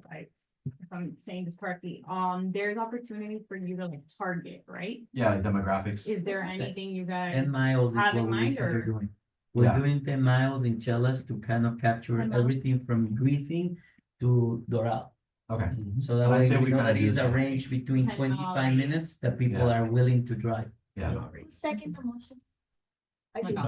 Speaker 4: if I'm saying this correctly, there's opportunity for you to like target, right?
Speaker 2: Yeah, like demographics.
Speaker 4: Is there anything you guys?
Speaker 6: 10 miles is
Speaker 4: have in
Speaker 6: what we
Speaker 4: mind,
Speaker 6: usually
Speaker 4: or-
Speaker 6: doing. We're
Speaker 2: Yeah.
Speaker 6: doing 10 miles in Chelas to kind of capture
Speaker 4: 10 miles.
Speaker 6: everything from briefing to Doral.
Speaker 2: Okay,
Speaker 6: So that
Speaker 2: I
Speaker 6: way
Speaker 2: say
Speaker 6: we
Speaker 2: we
Speaker 6: know
Speaker 2: kinda
Speaker 6: that
Speaker 2: do
Speaker 6: is
Speaker 2: this.
Speaker 6: a range between
Speaker 4: 10
Speaker 6: 25
Speaker 4: hours.
Speaker 6: minutes that people
Speaker 2: Yeah.
Speaker 6: are willing to drive.
Speaker 2: yeah.
Speaker 7: Second the motion.
Speaker 8: I think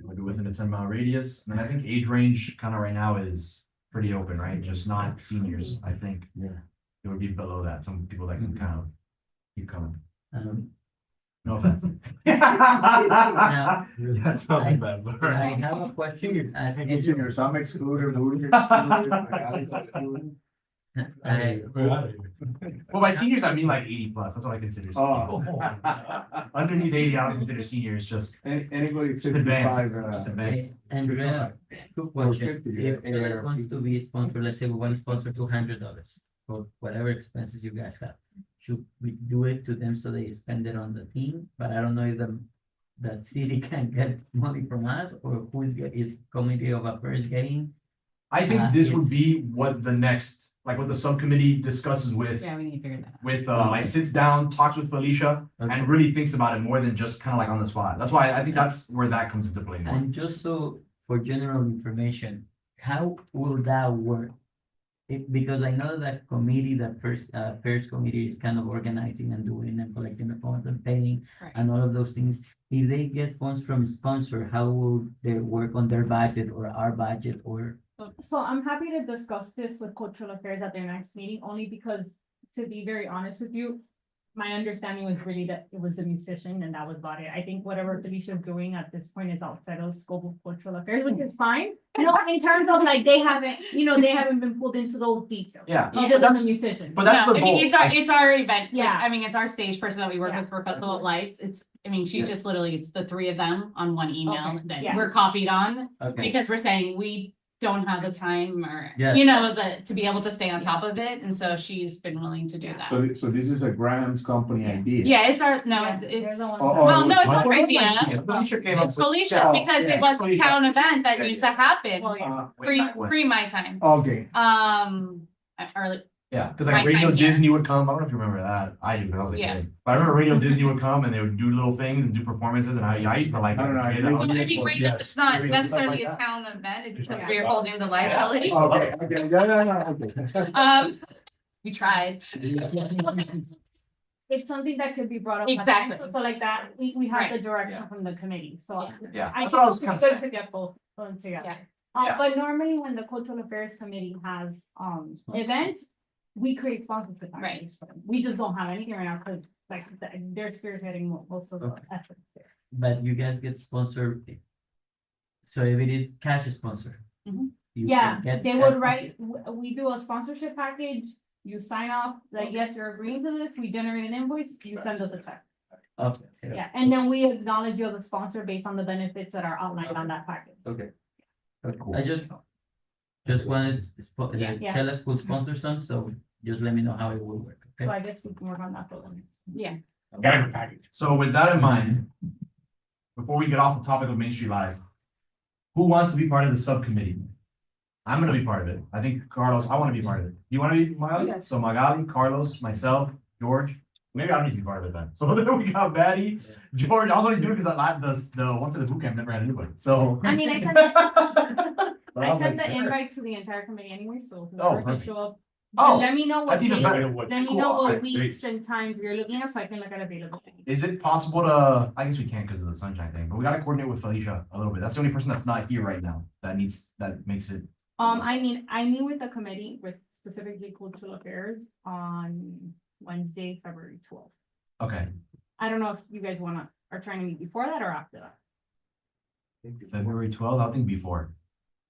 Speaker 2: Maybe within a 10 mile radius, and then I think age range kind of right now is pretty open, right? Just not seniors, I think.
Speaker 6: Yeah.
Speaker 2: It would be below that, some people that can kind of keep coming,
Speaker 6: Um,
Speaker 2: no offense.
Speaker 6: Now,
Speaker 9: That's not bad, but.
Speaker 6: I have a question.
Speaker 3: Seniors, I'm excluded, who are excluded, Alex excluded.
Speaker 6: I,
Speaker 2: Well, by seniors, I mean like 80+, that's what I consider.
Speaker 3: Oh.
Speaker 2: Underneath 80, I don't consider seniors, just
Speaker 3: Anybody
Speaker 2: just advanced,
Speaker 3: fifty-five,
Speaker 2: just advanced.
Speaker 6: Andrea, quick question.
Speaker 3: 50,
Speaker 6: If someone
Speaker 3: AARP.
Speaker 6: wants to be sponsored, let's say we want to sponsor $200 for whatever expenses you guys have. Should we do it to them so they spend it on the team? But I don't know if the city can get money from us or is committee of affairs getting.
Speaker 2: I think this would
Speaker 6: It's-
Speaker 2: be what the next, like what the subcommittee discusses with,
Speaker 1: Yeah, we need to figure that out.
Speaker 2: like sits down, talks with Felicia,
Speaker 6: Okay.
Speaker 2: and really thinks about it more than just kind of like on the spot. That's why I think that's where that comes into play more.
Speaker 6: And just so for general information, how will that work? Because I know that committee, that first affairs committee is kind of organizing and doing and collecting the funds and paying
Speaker 1: Right.
Speaker 6: and all of those things. If they get funds from sponsor, how will they work on their budget or our budget or?
Speaker 4: So I'm happy to discuss this with cultural affairs at their next meeting, only because, to be very honest with you, my understanding was really that it was the musician and that was about it. I think whatever Felicia's doing at this point is outside of the scope of cultural affairs, which is fine. No, in terms of like, they haven't been pulled into those details.
Speaker 2: Yeah,
Speaker 4: Other than
Speaker 2: that's-
Speaker 4: the musician.
Speaker 2: but that's
Speaker 1: No,
Speaker 2: the
Speaker 1: I mean,
Speaker 2: goal.
Speaker 1: it's our event.
Speaker 4: Yeah.
Speaker 1: I mean, it's our stage person that we work with for Festival of Lights. She
Speaker 2: Yeah.
Speaker 1: just literally, it's the three of them on one email
Speaker 4: Okay,
Speaker 1: that
Speaker 4: yeah.
Speaker 1: we're copied on.
Speaker 6: Okay,
Speaker 1: Because we're saying we don't have the time or,
Speaker 6: Yes.
Speaker 1: to be able to stay on top of it. And so she's been willing to do that.
Speaker 3: So this is a Graham's company idea.
Speaker 1: Yeah, it's our, no,
Speaker 4: Yeah,
Speaker 1: it's,
Speaker 4: they're
Speaker 1: it's,
Speaker 4: the ones
Speaker 3: Oh,
Speaker 4: that-
Speaker 3: oh,
Speaker 1: well, no, it's not
Speaker 3: oh,
Speaker 1: our
Speaker 3: oh,
Speaker 1: idea.
Speaker 2: Yeah, Felicia came up
Speaker 1: It's
Speaker 2: with.
Speaker 1: Felicia's
Speaker 3: Yeah,
Speaker 1: because
Speaker 3: yeah,
Speaker 1: it was a
Speaker 2: Felicia.
Speaker 1: town event that
Speaker 2: Yeah,
Speaker 1: used to happen
Speaker 4: Oh, yeah.
Speaker 1: pre my time.
Speaker 3: Okay,
Speaker 1: Or
Speaker 2: Yeah, because
Speaker 1: My
Speaker 2: like Radio
Speaker 1: time, yeah.
Speaker 2: Disney would come, I don't know if you remember that, I do, because I was a
Speaker 1: Yeah.
Speaker 2: kid. But I remember Radio Disney would come and they would do little things and do performances, and I used to like.
Speaker 3: I don't know,
Speaker 2: it.
Speaker 3: I
Speaker 1: So
Speaker 3: really-
Speaker 1: I think
Speaker 3: Yeah.
Speaker 1: it's not
Speaker 2: Maybe stuff
Speaker 1: necessarily
Speaker 2: like
Speaker 1: a
Speaker 2: that.
Speaker 1: town event, it's because
Speaker 2: Yeah.
Speaker 1: we're holding the liability.
Speaker 3: okay, yeah, okay.
Speaker 1: We tried.
Speaker 4: It's something that could be brought up.
Speaker 1: Exactly.
Speaker 4: So like that, we have the
Speaker 1: Right.
Speaker 4: direction from the committee, so.
Speaker 1: Yeah.
Speaker 2: Yeah,
Speaker 4: I
Speaker 2: that's what I was
Speaker 4: think
Speaker 2: kind
Speaker 4: it's
Speaker 2: of
Speaker 4: good to get both together.
Speaker 1: Yeah.
Speaker 2: Yeah.
Speaker 4: But normally when the cultural affairs committee has, events, we create sponsorship packages for them. We just don't have anything right now, because like, they're spearheading most of the
Speaker 6: Okay.
Speaker 4: efforts there.
Speaker 6: but you guys get sponsored. So if it is cash sponsor.
Speaker 1: Mhm.
Speaker 6: you
Speaker 4: Yeah,
Speaker 6: can get
Speaker 4: they
Speaker 6: cash
Speaker 4: would
Speaker 6: sponsor.
Speaker 4: write, we do a sponsorship package, you sign off, like, yes, you're agreeing to this, we generate an invoice, you send us a check.
Speaker 6: Okay,
Speaker 4: Yeah, and then we acknowledge you as a sponsor based on the benefits that are outlined on that package.
Speaker 6: okay.
Speaker 2: Cool.
Speaker 6: I just wanted,
Speaker 1: Yeah.
Speaker 4: Yeah.
Speaker 6: tell us who sponsors some, so just let me know how it will work,
Speaker 4: So
Speaker 6: okay?
Speaker 4: I guess we can work on that for them.
Speaker 1: Yeah.
Speaker 2: So with that in mind, before we get off the topic of Main Street Live, who wants to be part of the subcommittee? I'm gonna be part of it. I think Carlos, I wanna be part of it. You wanna be, Magali?
Speaker 8: Yes.
Speaker 2: So Magali, Carlos, myself, George, maybe I don't need to be part of it then. So then we got Betty, George, I was only doing it because the one for the boot camp never had anybody, so.
Speaker 4: I mean, I sent,
Speaker 2: But
Speaker 4: I
Speaker 2: was
Speaker 4: sent
Speaker 2: like,
Speaker 4: the invite to the entire committee anyway, so
Speaker 2: Oh,
Speaker 4: whoever can
Speaker 2: perfect.
Speaker 4: show up.
Speaker 2: Oh,
Speaker 4: Let me know what
Speaker 2: that's even
Speaker 4: dates,
Speaker 2: better.
Speaker 4: let me
Speaker 2: Cool,
Speaker 4: know
Speaker 2: alright,
Speaker 4: what
Speaker 2: great.
Speaker 4: weeks and times we're looking at, so I can look at availability.
Speaker 2: Is it possible to, I guess we can't because of the sunshine thing, but we gotta coordinate with Felicia a little bit. That's the only person that's not here right now that makes it.
Speaker 4: I meet with the committee with specifically cultural affairs on Wednesday, February 12th.
Speaker 2: Okay,
Speaker 4: I don't know if you guys are trying to meet before that or after that.
Speaker 2: February 12th, I think before.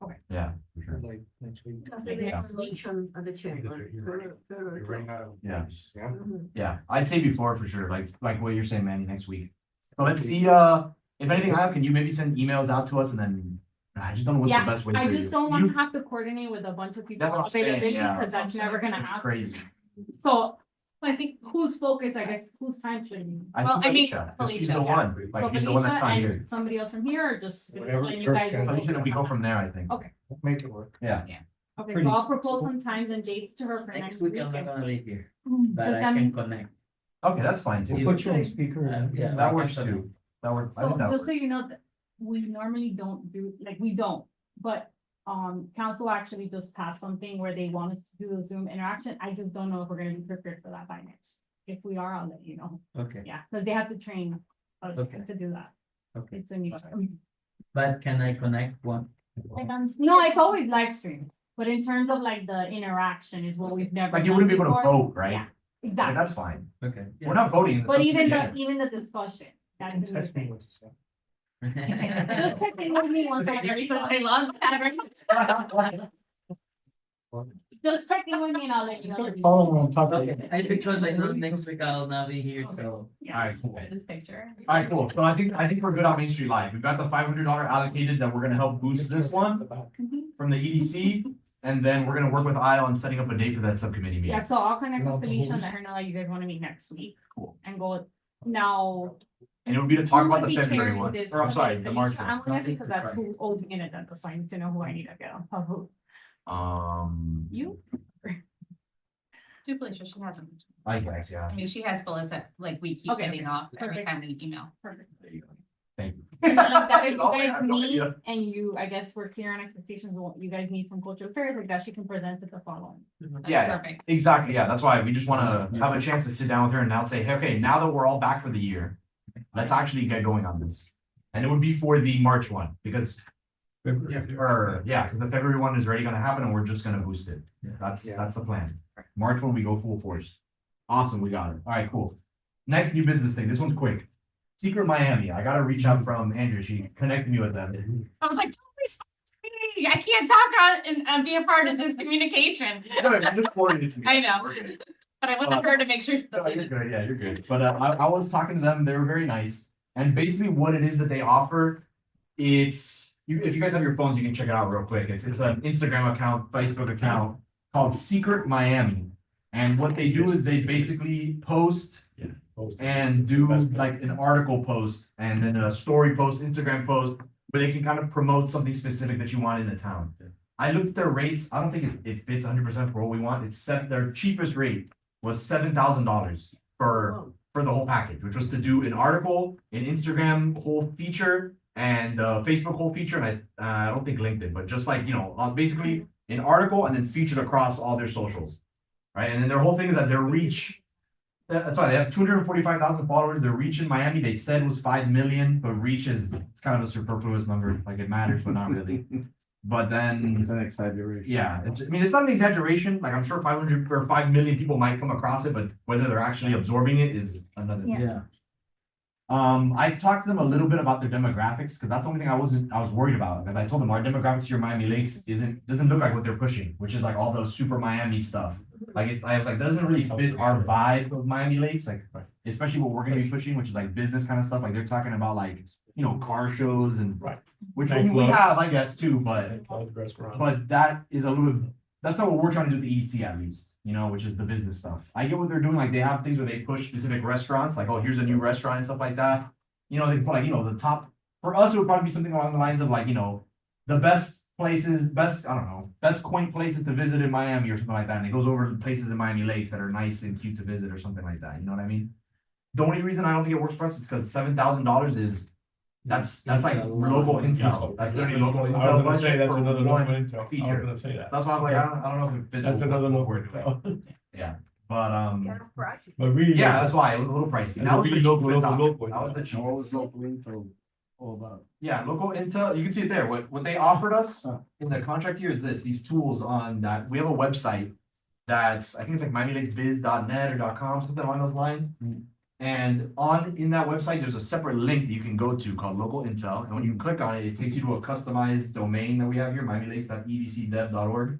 Speaker 4: Okay.
Speaker 2: Yeah, for sure.
Speaker 8: That's the next election at the chamber.
Speaker 2: Yeah.
Speaker 9: Yeah.
Speaker 8: Mhm.
Speaker 2: Yeah, I'd say before for sure, like what you're saying, Manny, next week. So let's see, if anything, can you maybe send emails out to us and then, I just don't know what's the
Speaker 4: Yeah,
Speaker 2: best way.
Speaker 4: I
Speaker 2: for
Speaker 4: just
Speaker 2: you.
Speaker 4: don't want
Speaker 2: You-
Speaker 4: to have to coordinate with a bunch of people
Speaker 2: That's what I'm saying,
Speaker 4: availability,
Speaker 2: yeah.
Speaker 4: because that's never gonna happen.
Speaker 2: Crazy.
Speaker 4: So I think whose focus, I guess, whose time should be?
Speaker 1: Well, I mean,
Speaker 2: Felicia, 'cause she's
Speaker 1: Felicia,
Speaker 2: the
Speaker 1: yeah.
Speaker 2: one,
Speaker 4: So
Speaker 2: like, she's the one that's
Speaker 4: Felicia
Speaker 2: not
Speaker 4: and
Speaker 2: here.
Speaker 4: somebody else from here, or just?
Speaker 9: Whatever
Speaker 4: and you guys
Speaker 9: first
Speaker 4: will
Speaker 2: Felicia, then we go
Speaker 4: focus on
Speaker 2: from there, I think.
Speaker 4: Okay.
Speaker 9: Make it work.
Speaker 2: Yeah,
Speaker 4: that. Okay,
Speaker 9: pretty-
Speaker 4: so I'll propose some times and dates to her for
Speaker 6: Next
Speaker 4: next
Speaker 6: week,
Speaker 4: week.
Speaker 6: I'm not gonna be here,
Speaker 4: Does
Speaker 6: but I
Speaker 4: that
Speaker 6: can
Speaker 4: mean,
Speaker 6: connect.
Speaker 2: okay, that's fine too.
Speaker 6: We'll put you on
Speaker 9: speaker.
Speaker 6: Yeah, I
Speaker 2: That
Speaker 6: can
Speaker 2: works
Speaker 6: connect.
Speaker 2: too. That works. I
Speaker 4: so
Speaker 2: think that
Speaker 4: just so
Speaker 2: works.
Speaker 4: you know, that we normally don't do, like, we don't, but council actually just passed something where they want us to do a Zoom interaction. I just don't know if we're gonna be prepared for that by next. If we are, I'll let you know.
Speaker 6: Okay,
Speaker 4: Yeah, because they have to train us
Speaker 6: Okay.
Speaker 4: to do that.
Speaker 6: okay.
Speaker 4: It's a new.
Speaker 6: But can I connect one?
Speaker 7: Like on.
Speaker 4: No, it's always live stream, but in terms of like the interaction is what we've never.
Speaker 2: Like you
Speaker 4: done
Speaker 2: wouldn't be able to
Speaker 4: before.
Speaker 2: vote, right?
Speaker 4: Yeah,
Speaker 2: Yeah,
Speaker 4: exactly.
Speaker 2: that's fine.
Speaker 6: Okay.
Speaker 2: We're not voting. in the
Speaker 4: But even
Speaker 2: subcommittee
Speaker 4: the, even the discussion, that's a new
Speaker 9: Text me
Speaker 4: thing.
Speaker 9: what to say.
Speaker 4: Just check in with me once every so long. Just check in with me and I'll let you
Speaker 9: Just
Speaker 4: know.
Speaker 9: gotta follow me on top of
Speaker 6: Okay,
Speaker 9: it.
Speaker 6: and because I know next week I'll not be here, so.
Speaker 2: Alright, cool.
Speaker 1: For this picture.
Speaker 2: Alright, cool. So I think we're good on Main Street Live. We've got the $500 allocated that we're gonna help boost this one from the EDC. And then we're gonna work with I on setting up a date for that subcommittee
Speaker 4: Yeah,
Speaker 2: meeting.
Speaker 4: so I'll connect
Speaker 9: Not
Speaker 4: with
Speaker 9: the
Speaker 4: Felicia
Speaker 9: whole
Speaker 4: and let her know that you guys wanna meet next week.
Speaker 2: Cool.
Speaker 4: And go now.
Speaker 2: And it would be to talk
Speaker 4: who
Speaker 2: about
Speaker 4: would
Speaker 2: the
Speaker 4: be
Speaker 2: February
Speaker 4: chairing
Speaker 2: one,
Speaker 4: this
Speaker 2: or I'm sorry, the
Speaker 4: committee?
Speaker 2: March
Speaker 4: Felicia, I'm
Speaker 2: one.
Speaker 4: gonna say because that's who owes me an agenda, so I need to know who I need to get on top of. You?
Speaker 1: Do Felicia, she hasn't.
Speaker 2: I guess, yeah.
Speaker 1: I mean, she has bullets that like we keep
Speaker 4: Okay,
Speaker 1: getting
Speaker 4: okay.
Speaker 1: off every
Speaker 4: Perfect.
Speaker 1: time we email.
Speaker 4: Perfect.
Speaker 2: There you go. Thank you.
Speaker 4: And then, like, that if you
Speaker 2: Oh, I
Speaker 4: guys
Speaker 2: have no
Speaker 4: meet
Speaker 2: idea.
Speaker 4: and you, I guess we're clear on expectations of what you guys need from cultural affairs, like that she can present at the following.
Speaker 1: That's
Speaker 2: Yeah,
Speaker 1: perfect.
Speaker 2: exactly, yeah, that's why we just wanna have a chance to sit down with her and now say, hey, okay, now that we're all back for the year, let's actually get going on this. And it would be for the March one, because, or, yeah, because the February one is already gonna happen and we're just gonna boost it.
Speaker 6: Yeah.
Speaker 2: That's the plan. March one, we go full force. Awesome, we got it. Alright, cool. Next new business thing, this one's quick. Secret Miami, I gotta reach out from Andrea, she connected me with them.
Speaker 1: I was like, don't respond to me. I can't talk on and be a part of this communication.
Speaker 2: No, you just forwarded it to me.
Speaker 1: I know.
Speaker 2: We're good.
Speaker 1: But I wanted her to make sure.
Speaker 2: No, you're good, yeah, you're good. But I was talking to them, they were very nice. And basically what it is that they offer, it's, if you guys have your phones, you can check it out real quick. It's an Instagram account, Facebook account called Secret Miami. And what they do is they basically post and do like an article post and then a story post, Instagram post, where they can kind of promote something specific that you want in the town. I looked at their rates, I don't think it fits 100% for what we want. It's their cheapest rate was $7,000 for the whole package, which was to do an article, an Instagram whole feature, and Facebook whole feature, and I don't think LinkedIn, but just like, you know, basically an article and then featured across all their socials, right? And then their whole thing is that their reach, that's why they have 245,000 followers. Their reach in Miami, they said was 5 million, but reach is, it's kind of a superfluous number, like it matters, but not really. But then,
Speaker 3: It's an exaggeration.
Speaker 2: yeah, I mean, it's not an exaggeration, like I'm sure 500 or 5 million people might come across it, but whether they're actually absorbing it is another thing.
Speaker 7: Yeah.
Speaker 2: I talked to them a little bit about their demographics, because that's the only thing I was worried about, because I told them our demographics here in Miami Lakes doesn't look like what they're pushing, which is like all the super Miami stuff. Like I was like, doesn't really fit our vibe of Miami Lakes, like especially what we're gonna be pushing, which is like business kind of stuff, like they're talking about like, you know, car shows and.
Speaker 9: Right.
Speaker 2: Which I mean, we have, I guess, too, but
Speaker 9: Restaurant.
Speaker 2: that is a little, that's not what we're trying to do with the EDC at least, you know, which is the business stuff. I get what they're doing, like they have things where they push specific restaurants, like, oh, here's a new restaurant and stuff like that. You know, they put like, you know, the top, for us, it would probably be something along the lines of like, you know, the best places, best, I don't know, best quaint places to visit in Miami or something like that. And it goes over to places in Miami Lakes that are nice and cute to visit or something like that, you know what I mean? The only reason I don't think it works for us is because $7,000 is, that's like local intel. That's literally local
Speaker 9: I was
Speaker 2: intel
Speaker 9: gonna say,
Speaker 2: budget
Speaker 9: that's
Speaker 2: for
Speaker 9: another local
Speaker 2: one
Speaker 9: intel. I was
Speaker 2: feature.
Speaker 9: gonna say that.
Speaker 2: That's why I'm like, I don't know if it fits.
Speaker 9: That's
Speaker 2: with
Speaker 9: another
Speaker 2: what
Speaker 9: local
Speaker 2: we're doing.
Speaker 9: intel.
Speaker 2: Yeah, but
Speaker 9: But really.
Speaker 2: yeah, that's why it was a little pricey.
Speaker 9: And
Speaker 2: That was the
Speaker 9: really local,
Speaker 2: cheapest
Speaker 9: local,
Speaker 2: option.
Speaker 9: local.
Speaker 2: That was the
Speaker 3: What
Speaker 2: cheapest.
Speaker 3: was local info all about?
Speaker 2: Yeah, local intel, you can see it there. What they offered us
Speaker 3: Huh.
Speaker 2: in the contract here is this, these tools on that, we have a website that's, I think it's like miamilakesbiz.net or .com, something along those lines. And in that website, there's a separate link that you can go to called local intel. And when you click on it, it takes you to a customized domain that we have here, miamilakes.edcdev.org.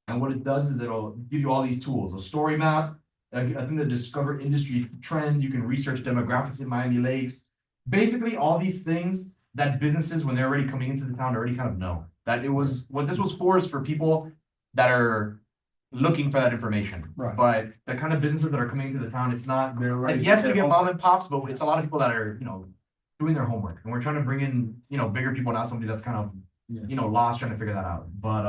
Speaker 2: And what it does is it'll give you all these tools, a story map, I think the discover industry trends, you can research demographics in Miami Lakes. Basically, all these things that businesses, when they're already coming into the town, already kind of know. That it was, what this was for is for people that are looking for that information.
Speaker 3: Right.
Speaker 2: But the kind of businesses that are coming into the town, it's not,
Speaker 3: They're
Speaker 2: like,
Speaker 3: right.
Speaker 2: yes, we get mom and pops, but it's a lot of people that are, you know, doing their homework. And we're trying to bring in, you know, bigger people, not somebody that's kind of,
Speaker 6: Yeah.
Speaker 2: you know, lost trying to figure that out. But,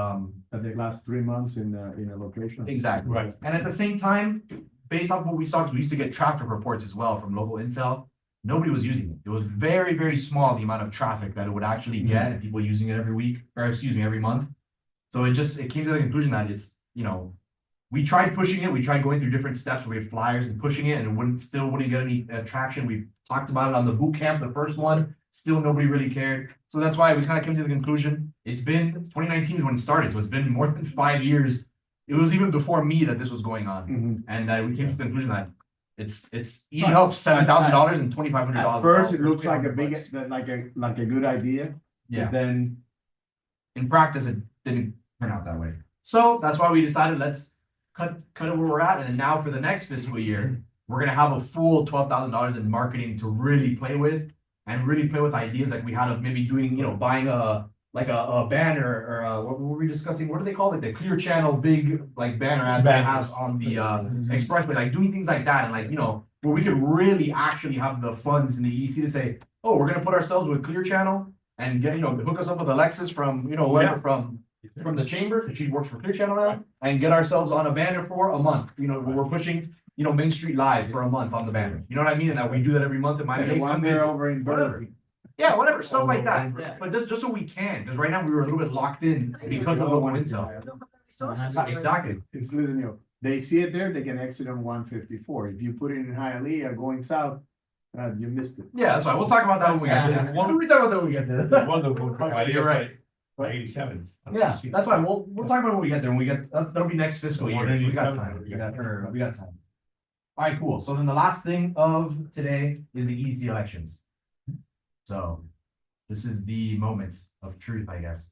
Speaker 3: That they last 3 months in a location.
Speaker 2: exactly.
Speaker 9: Right.
Speaker 2: And at the same time, based off what we saw, 'cause we used to get traffic reports as well from local intel. Nobody was using it. It was very, very small, the amount of traffic that it would actually get and people using it every week, or excuse me, every month. So it came to the conclusion that it's, we tried pushing it, we tried going through different steps, we had flyers and pushing it, and it wouldn't get any traction. We talked about it on the boot camp, the first one, still nobody really cared. So that's why we kind of came to the conclusion, 2019 is when it started, so it's been more than 5 years. It was even before me that this was going on,
Speaker 3: Mhm.
Speaker 2: and we came to the conclusion that it's eating up $7,000 and $2,500.
Speaker 3: At first, it looks like like a good idea,
Speaker 2: Yeah.
Speaker 3: but then
Speaker 2: In practice, it didn't turn out that way. So that's why we decided let's cut it where we're at, and then now for the next fiscal year, we're gonna have a full $12,000 in marketing to really play with and really play with ideas like we had of maybe doing, buying a banner or what were we discussing? What do they call it? The Clear Channel big like banner ads that
Speaker 9: Banners.
Speaker 2: has on the expressway, like doing things like that, and where we could really actually have the funds in the EDC to say, oh, we're gonna put ourselves with Clear Channel and get, hook us up with Alexis from, whoever from the chamber, she works for Clear Channel now, and get ourselves on a banner for a month, where we're pushing, Main Street Live for a month on the banner. You know what I mean? And that we do that every month in my
Speaker 3: the one there over in Berkeley.
Speaker 2: yeah, whatever, stuff like that. But just so we can, because right now we were a little bit locked in because of the one itself. Exactly.
Speaker 3: It's losing they see it there, they can exit on 154. If you put it in Hialeah going south, you missed it.
Speaker 2: Yeah, that's fine. We'll talk about that when we get there. When we talk about that when we get there.
Speaker 9: Wonderful.
Speaker 2: You're right.
Speaker 9: By 87.
Speaker 2: Yeah, that's fine. We'll talk about it when we get there. When we get, that'll be next fiscal year. We got
Speaker 9: 187.
Speaker 2: time. We got time. All right, cool. So then the last thing of today is the EDC elections. So this is the moment of truth, I guess.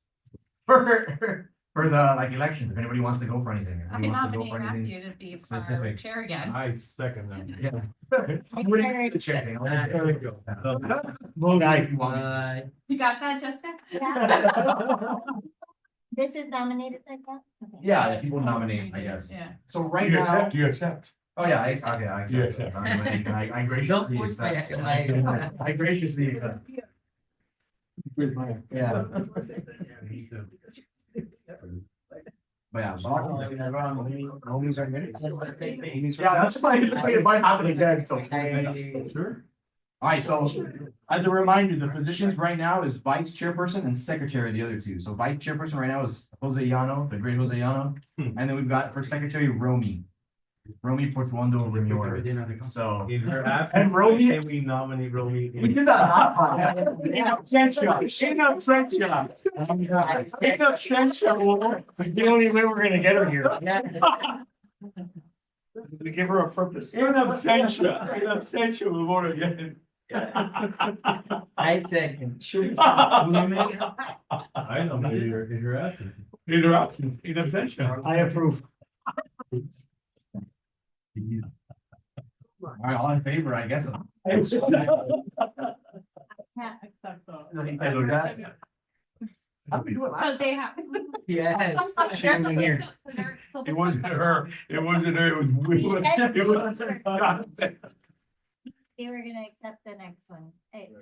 Speaker 2: For the elections, if anybody wants to go for anything. if
Speaker 1: I
Speaker 2: anybody wants to go
Speaker 1: nominate
Speaker 2: for anything
Speaker 1: Matthew to be our
Speaker 2: specific.
Speaker 1: chair again.
Speaker 9: I second that.
Speaker 2: Yeah. I'm ready for the chair thing.
Speaker 9: There we go.
Speaker 2: Vote aye if you want.
Speaker 1: You got that, Jessica?
Speaker 7: Yeah. This is nominated like that? Okay.
Speaker 2: Yeah, people nominate, I guess.
Speaker 1: Yeah.
Speaker 2: So right
Speaker 9: You
Speaker 2: now.
Speaker 9: accept, you accept.
Speaker 2: Oh, yeah, I accept.
Speaker 9: You
Speaker 2: it.
Speaker 9: accept.
Speaker 2: I graciously
Speaker 6: Don't force
Speaker 2: accept.
Speaker 6: my-
Speaker 2: I graciously accept. Yeah. But yeah.
Speaker 9: Homies are minutes.
Speaker 2: Yeah, that's fine. It might happen again, so.
Speaker 6: Sure.
Speaker 2: Alright, so as a reminder, the positions right now is vice chairperson and secretary, the other two. So vice chairperson right now is Jose Llano, the great Jose Llano. And then we've got for secretary, Romy Portuondo Remor. So.
Speaker 9: In her
Speaker 2: And
Speaker 9: absence,
Speaker 2: Romy-
Speaker 9: can we nominate Romy?
Speaker 2: We did that last time. In absentia. In absentia. In absentia.
Speaker 9: It's the only way we're gonna get her here.
Speaker 6: Yeah.
Speaker 9: To give her a purpose.
Speaker 2: In absentia, we want to get.
Speaker 6: I second. Sure.
Speaker 9: I nominated her in her absence. In her absence, in absentia.
Speaker 3: I approve.
Speaker 2: Alright, all in favor, I guess.
Speaker 4: Can't accept the.
Speaker 2: I know that. How did we do it last?
Speaker 4: Cause they have.
Speaker 6: Yes.
Speaker 1: She wasn't here.
Speaker 9: It wasn't her, it wasn't her, it was.
Speaker 7: They were gonna accept the next one.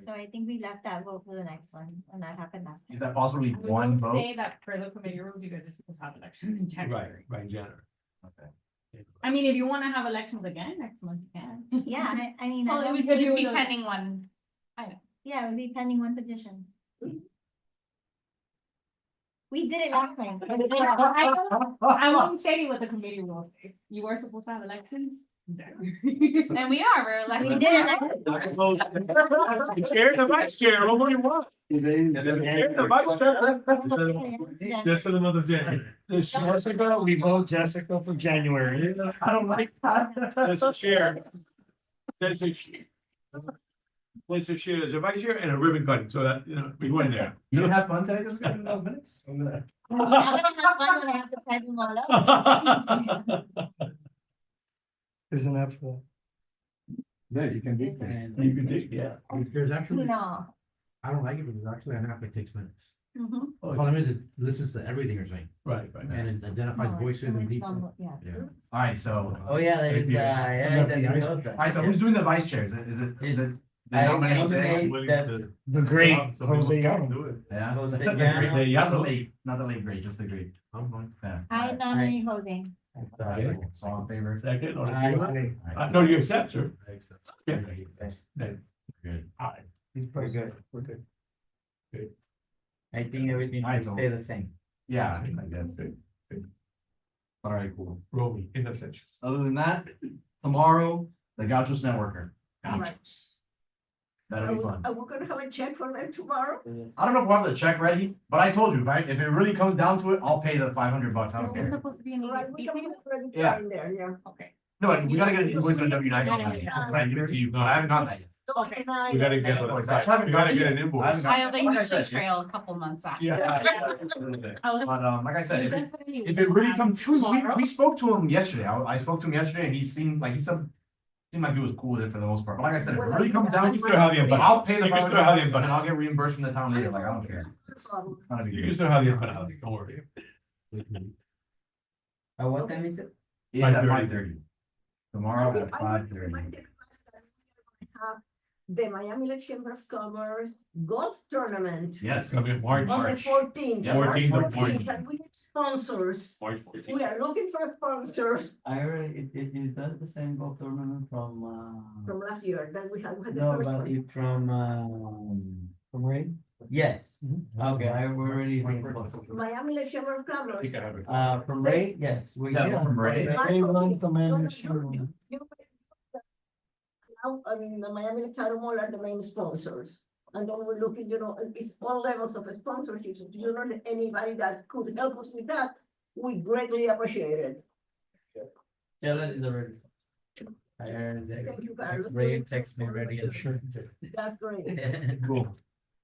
Speaker 7: So I think we left that vote for the next one, and that happened last
Speaker 2: Is
Speaker 7: time.
Speaker 2: that possibly
Speaker 4: I
Speaker 2: one
Speaker 4: will
Speaker 2: vote?
Speaker 4: say that for the committee rules, you guys are supposed to have elections in January.
Speaker 9: Right, January.
Speaker 2: Okay.
Speaker 4: I mean, if you wanna have elections again next month, you can.
Speaker 7: Yeah, I mean,
Speaker 1: Well, it would
Speaker 4: If you
Speaker 1: just be
Speaker 4: would-
Speaker 1: pending one.
Speaker 7: yeah, it would be pending one position. We did it last time.
Speaker 4: I won't tell you what the committee rules say. You were supposed to have elections.
Speaker 1: And we are, we're
Speaker 7: We
Speaker 1: elected.
Speaker 7: did it last.
Speaker 9: The chair and the vice chair, what do you want? Chair and the vice chair. Just for the month of January.
Speaker 3: Jessica, we vote Jessica for January.
Speaker 2: I don't like that.
Speaker 9: There's a chair. There's a chair, there's a vice chair and a ribbon cutting, so that, we went there.
Speaker 2: You don't have fun today, just in those minutes?
Speaker 7: I'm gonna have fun when I have to type them all up.
Speaker 3: There's an app for that. Yeah, you can do that.
Speaker 9: You can dig, yeah.
Speaker 5: There's actually,
Speaker 7: No.
Speaker 5: I don't like it, but there's actually an app that takes minutes.
Speaker 1: Mhm.
Speaker 5: The problem is it listens to everything you're saying
Speaker 9: Right,
Speaker 5: and it identifies
Speaker 7: No, it's
Speaker 5: voices
Speaker 7: too
Speaker 5: and
Speaker 7: much
Speaker 5: people.
Speaker 7: mumble, yeah.
Speaker 5: Yeah.
Speaker 2: Alright, so.
Speaker 6: Oh, yeah, there is, yeah, that knows that.
Speaker 2: Alright, so who's doing the vice chair? Is it?
Speaker 6: I
Speaker 2: nominate
Speaker 6: nominate
Speaker 2: Jose?
Speaker 6: that
Speaker 3: The great
Speaker 9: Jose
Speaker 3: Llano.
Speaker 9: Do it.
Speaker 2: Yeah.
Speaker 6: Jose
Speaker 2: Not
Speaker 6: Llano.
Speaker 2: the late, not the late great, just the great.
Speaker 9: I'm fine.
Speaker 2: Yeah.
Speaker 7: I nominate Jose.
Speaker 2: Alright, so all in favor?
Speaker 9: Second, or?
Speaker 6: Aye.
Speaker 9: I thought you accept, sir. Yeah.
Speaker 2: Good.
Speaker 3: He's pretty good. We're good.
Speaker 6: I think everything
Speaker 2: Alright,
Speaker 6: will
Speaker 2: so-
Speaker 6: stay the same.
Speaker 2: Yeah, I guess. All right, cool.
Speaker 9: Romy, in absentia.
Speaker 2: Other than that, tomorrow, the Gauchos Networker. Gauchos. That'll be fun.
Speaker 8: Are we gonna have a check for them tomorrow?
Speaker 2: I don't know if we'll have the check ready, but I told you, right? If it really comes down to it, I'll pay the $500. I don't
Speaker 4: Is this
Speaker 2: care.
Speaker 4: supposed to be an
Speaker 8: Right, we
Speaker 4: EDC
Speaker 8: can
Speaker 4: payment?
Speaker 8: put credit
Speaker 2: Yeah.
Speaker 8: card in there, yeah.
Speaker 4: Okay.
Speaker 2: No, and we gotta get an invoice on W-9 on that. I give it to you, but I haven't gotten that yet.
Speaker 4: Okay.
Speaker 9: We gotta get,
Speaker 2: We
Speaker 9: we
Speaker 2: haven't
Speaker 9: gotta
Speaker 2: got
Speaker 9: get
Speaker 2: it.
Speaker 9: an
Speaker 2: I
Speaker 9: invoice.
Speaker 2: haven't got-
Speaker 1: I think
Speaker 2: like I
Speaker 1: we should
Speaker 2: said,
Speaker 1: trail a couple months after.
Speaker 9: Yeah.
Speaker 2: But like I said,
Speaker 4: Definitely
Speaker 2: if it really
Speaker 4: have
Speaker 2: comes, we
Speaker 4: tomorrow.
Speaker 2: spoke to him yesterday. I spoke to him yesterday and he seemed like seemed like he was cool with it for the most part. But like I said, if it really comes down
Speaker 9: You
Speaker 2: to
Speaker 9: still have the
Speaker 2: it,
Speaker 9: empanada.
Speaker 2: I'll pay the
Speaker 9: You can still have the
Speaker 2: $500 and
Speaker 9: empanada.
Speaker 2: I'll get reimbursed from the town later. Like, I don't care. It's not a big
Speaker 9: You
Speaker 2: deal.
Speaker 9: still have the empanada, don't worry.
Speaker 6: At what time is it?
Speaker 2: Yeah, at
Speaker 9: 5:30.
Speaker 2: 5:30. Tomorrow at 5:30.
Speaker 8: Have the Miami Lake Chamber of Commerce golf tournament
Speaker 2: Yes.
Speaker 9: Coming in March.
Speaker 8: on the
Speaker 2: March.
Speaker 8: 14th.
Speaker 2: Yeah,
Speaker 8: March
Speaker 9: 14th of
Speaker 8: 14th,
Speaker 9: March.
Speaker 8: and we need sponsors.
Speaker 9: March
Speaker 8: We
Speaker 9: 14th.
Speaker 8: are looking for sponsors
Speaker 6: I already, it does the same golf tournament from,
Speaker 8: from last year that we had the
Speaker 6: no,
Speaker 8: first
Speaker 6: but
Speaker 8: one.
Speaker 6: it from Ray? Yes, okay, I already.
Speaker 8: Miami Lake Chamber of
Speaker 9: I
Speaker 8: Commerce.
Speaker 9: think I have it.
Speaker 6: From Ray, yes, we.
Speaker 2: Yeah, from Ray.
Speaker 6: Ray runs the
Speaker 8: Now,
Speaker 6: management.
Speaker 8: I mean, the Miami Lake Title Mall are the main sponsors. And then we're looking, it's all levels of sponsorships. If you know anybody that could help us with that, we greatly appreciate it.
Speaker 6: Tell it is already. I heard
Speaker 8: Thank you, Carlos.
Speaker 6: Ray text me already.
Speaker 9: Sure.
Speaker 8: That's great.
Speaker 2: Cool.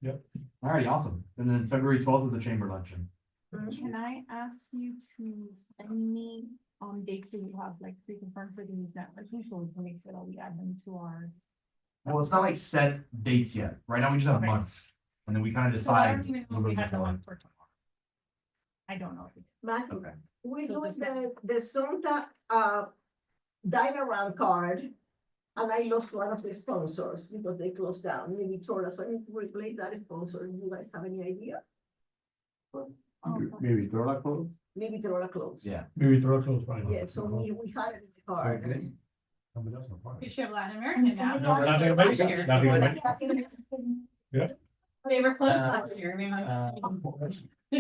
Speaker 9: Yep.
Speaker 2: All right, awesome. And then February 12th is the chamber luncheon.
Speaker 4: Can I ask you to send me dates that you have like pre-confirmed for these networking, so we can make sure that we add them to our.
Speaker 2: Well, it's not like set dates yet. Right now, we just have
Speaker 4: Okay.
Speaker 2: months. And then we kind of
Speaker 4: So I
Speaker 2: decide.
Speaker 4: don't even know if we have the one for tomorrow. I don't know. if we do.
Speaker 8: Matthew,
Speaker 2: Okay.
Speaker 8: we
Speaker 4: So
Speaker 8: do
Speaker 4: just
Speaker 8: the Sonta, dine around card. And I lost one of the sponsors because they closed down, maybe Torah, so I need to replace that sponsor. Do you guys have any idea?
Speaker 3: Maybe throw that close.
Speaker 8: Maybe Torah closed.
Speaker 2: Yeah.
Speaker 9: Maybe throw it close, fine.
Speaker 8: Yeah, so we hired the card.
Speaker 6: Okay.
Speaker 9: Somebody else will find it.
Speaker 1: You should have Latin American now.
Speaker 7: No,
Speaker 9: Not the
Speaker 1: Last
Speaker 9: American,
Speaker 1: year.
Speaker 9: not the American.
Speaker 1: They were closed
Speaker 6: Uh,
Speaker 1: last year. Maybe not.
Speaker 2: That'd be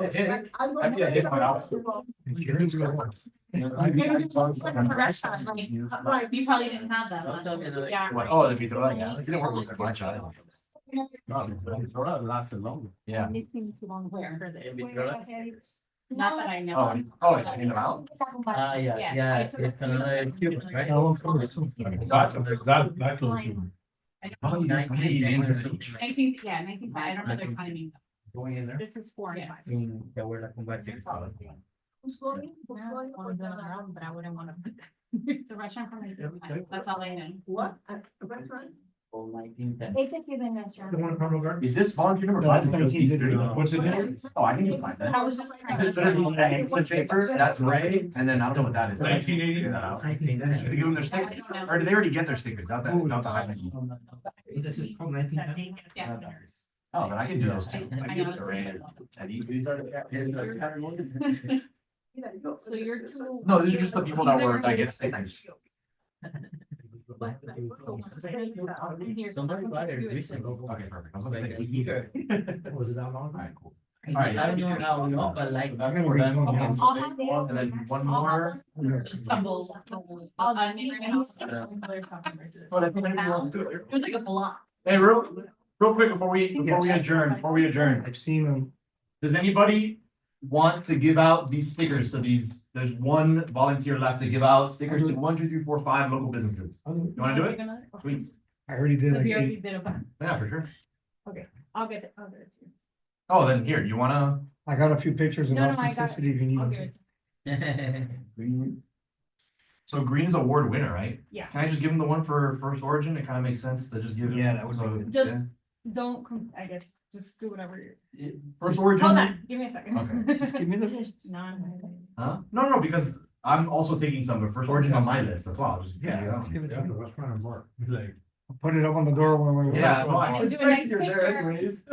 Speaker 2: a hit.
Speaker 8: I'm
Speaker 2: That'd be a hit, but I'll-
Speaker 9: Insurance go on.
Speaker 1: You're gonna do something for restaurant, like,
Speaker 8: Right.
Speaker 1: you probably didn't have that.
Speaker 6: Don't
Speaker 1: last
Speaker 6: tell me
Speaker 1: year.
Speaker 6: another-
Speaker 1: Yeah.
Speaker 2: What? Oh, that'd be Torah, yeah. It didn't work with my child.
Speaker 3: Torah lasted longer.
Speaker 2: Yeah.
Speaker 4: Missing too long
Speaker 1: Where?
Speaker 4: for the.
Speaker 6: In Vitrola?
Speaker 1: Not that I know.
Speaker 2: Oh,
Speaker 1: of.
Speaker 2: oh, in the mouth?
Speaker 6: Ah, yeah,
Speaker 1: Yes,
Speaker 6: yeah,
Speaker 1: I took it
Speaker 6: it's
Speaker 1: to
Speaker 6: another
Speaker 1: the-
Speaker 6: Cuban, right?
Speaker 9: That's the issue.
Speaker 1: I don't
Speaker 2: How
Speaker 1: know.
Speaker 2: many names are each?
Speaker 1: 19, yeah, 19, I don't know their timing.
Speaker 6: Going in there.
Speaker 4: This is 4 and
Speaker 1: Yes.
Speaker 4: 5.
Speaker 6: Sin que huela con vaca.
Speaker 8: Who's going? Who's going?
Speaker 4: On the round, but I wouldn't wanna put that.
Speaker 1: It's a restaurant from 19, that's all I know.
Speaker 8: What? A restaurant?
Speaker 6: All 1910.
Speaker 7: It's a Cuban restaurant.
Speaker 9: The one in Pablo Garden?
Speaker 2: Is this volunteer number?
Speaker 3: No, that's
Speaker 2: five?
Speaker 3: 1930.
Speaker 9: What's the name?
Speaker 2: Oh, I can just find that.
Speaker 1: I was just trying
Speaker 2: It's
Speaker 1: to.
Speaker 2: a paper, that's Ray, and then I don't know what that is.
Speaker 9: 1980.
Speaker 2: Figure that out.
Speaker 6: I think
Speaker 2: Did you give them their
Speaker 1: I
Speaker 2: stickers?
Speaker 1: don't know.
Speaker 2: Or did they already get their stickers? Not that, not the high.
Speaker 6: This is called 1910.
Speaker 1: Yes.
Speaker 2: Oh, then I can do those too.
Speaker 1: I-
Speaker 2: I
Speaker 1: I
Speaker 2: give it
Speaker 1: know,
Speaker 2: to
Speaker 1: so-
Speaker 2: Ray and Eddie.
Speaker 4: So you're two.
Speaker 2: No, these are just the people that were, that get stickers.
Speaker 6: Somebody bought it recently.
Speaker 2: Okay, perfect. I was about to
Speaker 6: Like
Speaker 2: say,
Speaker 6: a year.
Speaker 9: Was it that long?
Speaker 2: Alright, cool.
Speaker 6: I
Speaker 2: Alright.
Speaker 6: don't know how long, but like.
Speaker 9: I'm gonna read them.
Speaker 6: Okay.
Speaker 7: I'll have the-
Speaker 2: And then one more.
Speaker 1: Just stumbles. All the neighbors.
Speaker 2: But I think maybe we'll do it.
Speaker 1: It was like a block.
Speaker 2: Hey, real quick before we adjourn.
Speaker 9: I've seen them.
Speaker 2: Does anybody want to give out these stickers? So there's one volunteer left to give out stickers to 1, 2, 3, 4, 5 local businesses. You wanna do it? Sweet.
Speaker 9: I already did.
Speaker 4: Because you already did a bunch.
Speaker 2: Yeah, for sure.
Speaker 4: I'll get it to you.
Speaker 2: Oh, then here, you wanna?
Speaker 9: I got a few pictures
Speaker 4: of No, no, I got it. authenticity
Speaker 9: if you
Speaker 4: I'll give it to
Speaker 2: Green. So Green's award winner, right?
Speaker 4: Yeah.
Speaker 2: Can I just give him the one for First Origin? It kind of makes sense to just give him.
Speaker 3: Yeah, that would be
Speaker 2: so-
Speaker 3: good.
Speaker 4: Just-
Speaker 2: yeah.
Speaker 4: Don't, I guess, just do whatever you're.
Speaker 2: First
Speaker 4: Hold
Speaker 2: Origin?
Speaker 4: on, give me a second.
Speaker 2: Okay.
Speaker 9: Just give me the list.
Speaker 4: No,
Speaker 2: Huh? No, because I'm also taking some, but First Origin on my list, that's why I'll just. give it out.
Speaker 9: give it to me. What's trying to work? Like. Put it up on the door when we.
Speaker 2: Yeah, that's why.
Speaker 1: And do a nice
Speaker 2: You're there
Speaker 1: picture.
Speaker 2: anyways.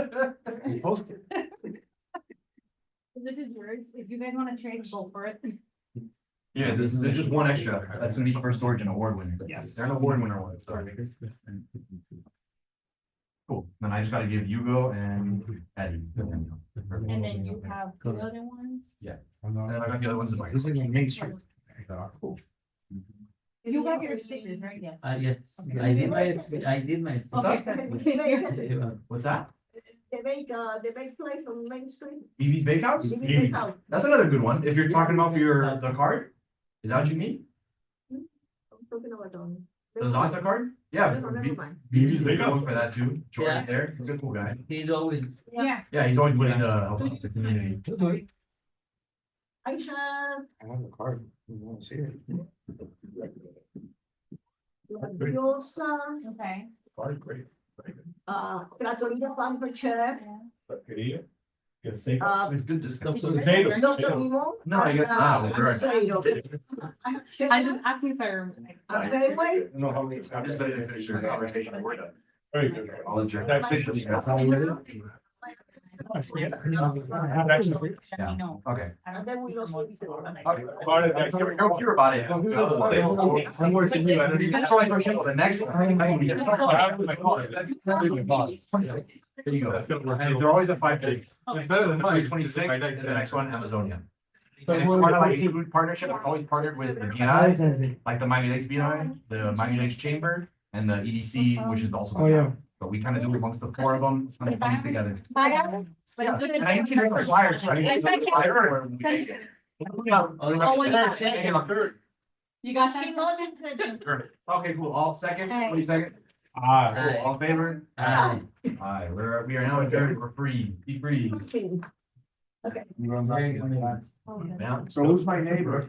Speaker 3: Post it.
Speaker 4: This is yours. If you guys wanna trade, go for it.
Speaker 2: Yeah, there's just one extra. That's gonna be First Origin award winner.
Speaker 3: Yes.
Speaker 2: They're an award winner one, so. Cool. Then I just gotta give Hugo and Eddie.
Speaker 4: and then you have the other ones.
Speaker 2: And then I got the other ones in my.
Speaker 5: This is on Main Street.
Speaker 1: You got your stickers, right? Yes.
Speaker 6: Yes, I did my.
Speaker 2: What's
Speaker 1: Okay,
Speaker 2: that?
Speaker 1: good.
Speaker 2: What's that?
Speaker 8: The bake place on Main Street.
Speaker 2: BB's Bakehouse?
Speaker 8: BB Bakehouse.
Speaker 2: That's another good one. If you're talking about for your, the card, is that what you mean?
Speaker 8: I'm talking about
Speaker 2: The Zonta card? Yeah.
Speaker 8: No, never mind.
Speaker 2: BB's a good one for that too. George
Speaker 6: Yeah.
Speaker 2: is there. He's a cool guy.
Speaker 6: He's always,
Speaker 1: Yeah.
Speaker 2: Yeah, he's always willing to help out the community.
Speaker 8: I have
Speaker 5: I have a card. You wanna see it?
Speaker 8: Diosa,
Speaker 1: Okay.
Speaker 9: Card, great.
Speaker 8: Trattoria Pamper Chef,
Speaker 9: Quería. Que sé.
Speaker 8: uh,
Speaker 2: It's good discussion.
Speaker 9: Potato.
Speaker 8: Doctor Limon.
Speaker 2: No, I guess not.
Speaker 8: and,
Speaker 2: Correct.
Speaker 8: Aceiro. I have chef,
Speaker 1: I just asking sir.
Speaker 8: Railway,
Speaker 9: No, how many?
Speaker 2: I'm just letting you finish your conversation. We're done.
Speaker 9: Very good.
Speaker 2: I'll adjourn.
Speaker 9: That's it.
Speaker 5: That's how you read it?
Speaker 2: Yeah.
Speaker 1: No.
Speaker 2: Okay.
Speaker 8: and then we lost.
Speaker 2: Okay. You're about it.
Speaker 5: I'm working with you.
Speaker 2: That's all I appreciate. The next one. There you go. They're always the 5 days.
Speaker 9: Better than mine.
Speaker 2: 26 is the next one, Amazonia.
Speaker 5: So
Speaker 2: And if you
Speaker 5: we're-
Speaker 2: want to like food partnership, we're always partnered with the BNI, like the Miami Lakes BNI, the Miami Lakes Chamber, and the EDC, which is also.
Speaker 5: Oh, yeah.
Speaker 2: But we kind of do it amongst the 4 of them, kind of fun together.
Speaker 7: Maya?
Speaker 2: Yeah, and I need to make a flyer too. I need to
Speaker 1: Yes, I
Speaker 2: make a
Speaker 1: can.
Speaker 2: flyer where we make it.
Speaker 1: Oh, when you- You got
Speaker 7: She
Speaker 1: that?
Speaker 7: motioned to adjourn.
Speaker 2: Okay, cool. All second,
Speaker 7: Aye.
Speaker 2: what do you second?
Speaker 9: Ah.
Speaker 2: Cool. All in favor?
Speaker 6: Aye.
Speaker 2: Aye, we are now adjourned. We're free. Be free. Yeah.
Speaker 3: So who's my neighbor?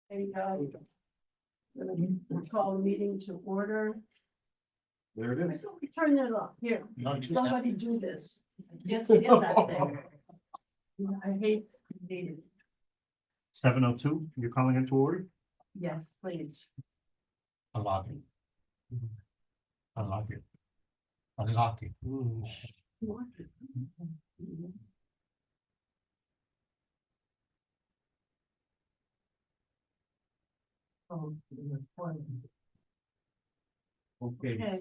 Speaker 4: We'll call the meeting to order.
Speaker 9: There it is.
Speaker 4: Turn it off, here, somebody do this. Yes, that thing. I hate it.
Speaker 9: 7:02, you're calling it to order?
Speaker 4: Yes, please.
Speaker 5: Unlock it. Unlock it. Unlock it.
Speaker 9: Okay,
Speaker 4: Okay.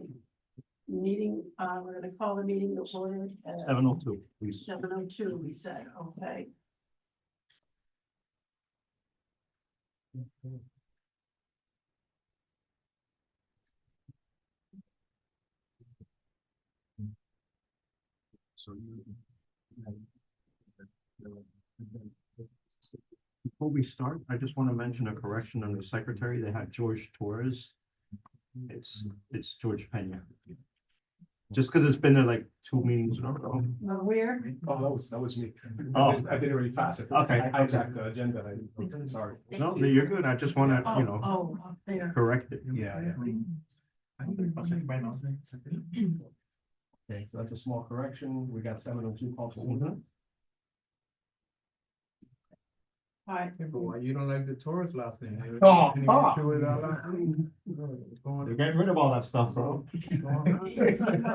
Speaker 4: Meeting, we're gonna call the meeting to order at
Speaker 9: 7:02, please.
Speaker 4: 7:02, we said, okay.
Speaker 9: Before we start, I just want to mention a correction on the secretary. They had George Torres. It's George Pena. Just because it's been there like 2 meetings in a row.
Speaker 4: Where?
Speaker 10: Oh, that was me.
Speaker 9: Oh.
Speaker 10: I did it really fast.
Speaker 9: Okay.
Speaker 10: I hijacked the agenda. Sorry.
Speaker 9: No, you're good. I just want to,
Speaker 4: Up there.
Speaker 9: correct it.
Speaker 10: Yeah, yeah. Okay, so that's a small correction. We got 7:02 call to order.
Speaker 4: All right.
Speaker 10: Why you don't like the Taurus last name?
Speaker 9: Oh,
Speaker 10: Can you
Speaker 9: oh.
Speaker 10: show it out?
Speaker 9: They're getting rid of all that stuff, bro.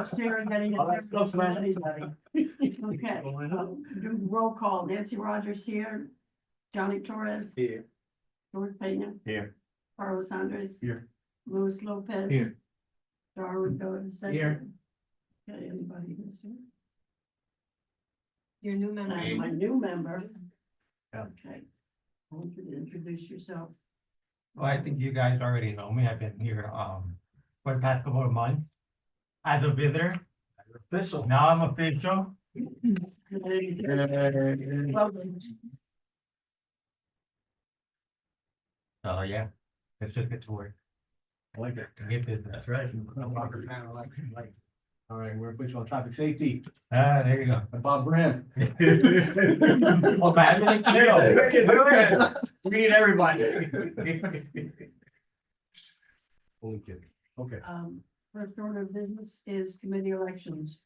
Speaker 4: Sarah getting it
Speaker 9: All that
Speaker 4: there
Speaker 9: stuff's
Speaker 4: for
Speaker 9: not-
Speaker 4: anybody. Okay, do roll call. Nancy Rogers here. Johnny Torres.
Speaker 10: Here.
Speaker 4: George Pena.
Speaker 9: Here.
Speaker 4: Carlos Andres.
Speaker 9: Here.
Speaker 4: Luis Lopez.
Speaker 10: Here.
Speaker 4: Darwin Goes.
Speaker 10: Here.
Speaker 4: Okay, anybody missing?
Speaker 1: Your new member.
Speaker 4: And my new member.
Speaker 9: Yeah.
Speaker 4: Okay. I want you to introduce yourself.
Speaker 5: Well, I think you guys already know me. I've been here, for the past couple of months as a visitor.
Speaker 10: Official.
Speaker 5: Now I'm official.
Speaker 4: Welcome.
Speaker 5: So, yeah, let's just get to work.
Speaker 10: I like it.
Speaker 5: Get this.
Speaker 6: That's right.
Speaker 10: I'm a soccer fan. I like it. All right, we're official on traffic safety.
Speaker 5: There you go.
Speaker 10: Bob Graham.
Speaker 5: Oh, man.
Speaker 9: We need everybody.
Speaker 10: Only kidding. Okay.
Speaker 4: First order of business is committee elections.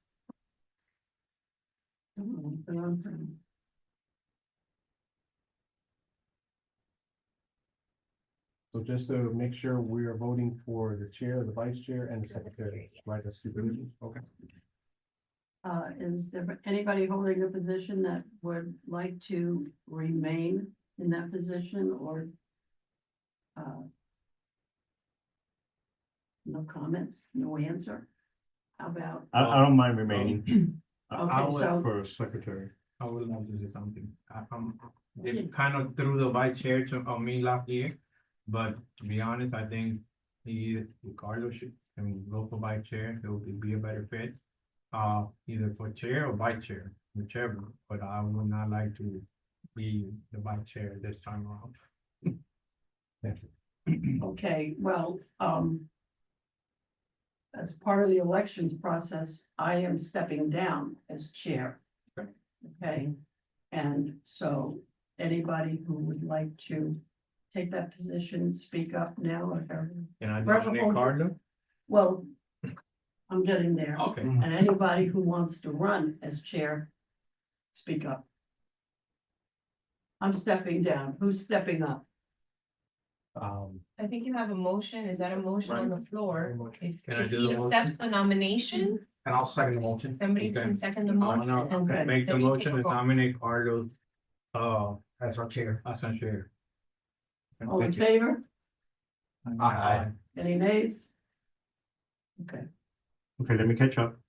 Speaker 10: So just to make sure we are voting for the chair, the vice chair, and the secretary, right? That's two positions. Okay.
Speaker 4: Is there anybody holding a position that would like to remain in that position or? No comments, no answer? How about?
Speaker 9: I don't mind remaining.
Speaker 4: Okay, so-
Speaker 9: For secretary.
Speaker 11: I would love to do something. It kind of threw the vice chair on me last year, but to be honest, I think Ricardo can go for vice chair. It would be a better fit. Either for chair or vice chair, whichever, but I would not like to be the vice chair this time around.
Speaker 10: Thank you.
Speaker 4: Okay, well, as part of the elections process, I am stepping down as chair. Okay, and so anybody who would like to take that position, speak up now or.
Speaker 11: Can I
Speaker 4: Right,
Speaker 11: nominate
Speaker 4: hold-
Speaker 11: Carlo?
Speaker 4: Well, I'm getting there.
Speaker 11: Okay.
Speaker 4: And anybody who wants to run as chair, speak up. I'm stepping down. Who's stepping up?
Speaker 12: I think you have a motion. Is that a motion on the floor? If
Speaker 11: Can I
Speaker 12: if
Speaker 11: do
Speaker 12: he
Speaker 11: the motion?
Speaker 12: accepts the nomination,
Speaker 10: And I'll second the motion.
Speaker 12: somebody
Speaker 11: Okay.
Speaker 12: can second the
Speaker 11: I
Speaker 12: motion.
Speaker 11: wanna
Speaker 4: Okay.
Speaker 11: make the
Speaker 12: Then we take
Speaker 11: motion
Speaker 12: a
Speaker 11: to
Speaker 12: vote.
Speaker 11: nominate Carlos,
Speaker 10: As our chair.
Speaker 11: as our chair.
Speaker 4: All in
Speaker 11: Thank you.
Speaker 4: favor?
Speaker 11: Aye.
Speaker 4: Any nays? Okay.
Speaker 9: Okay, let me catch up.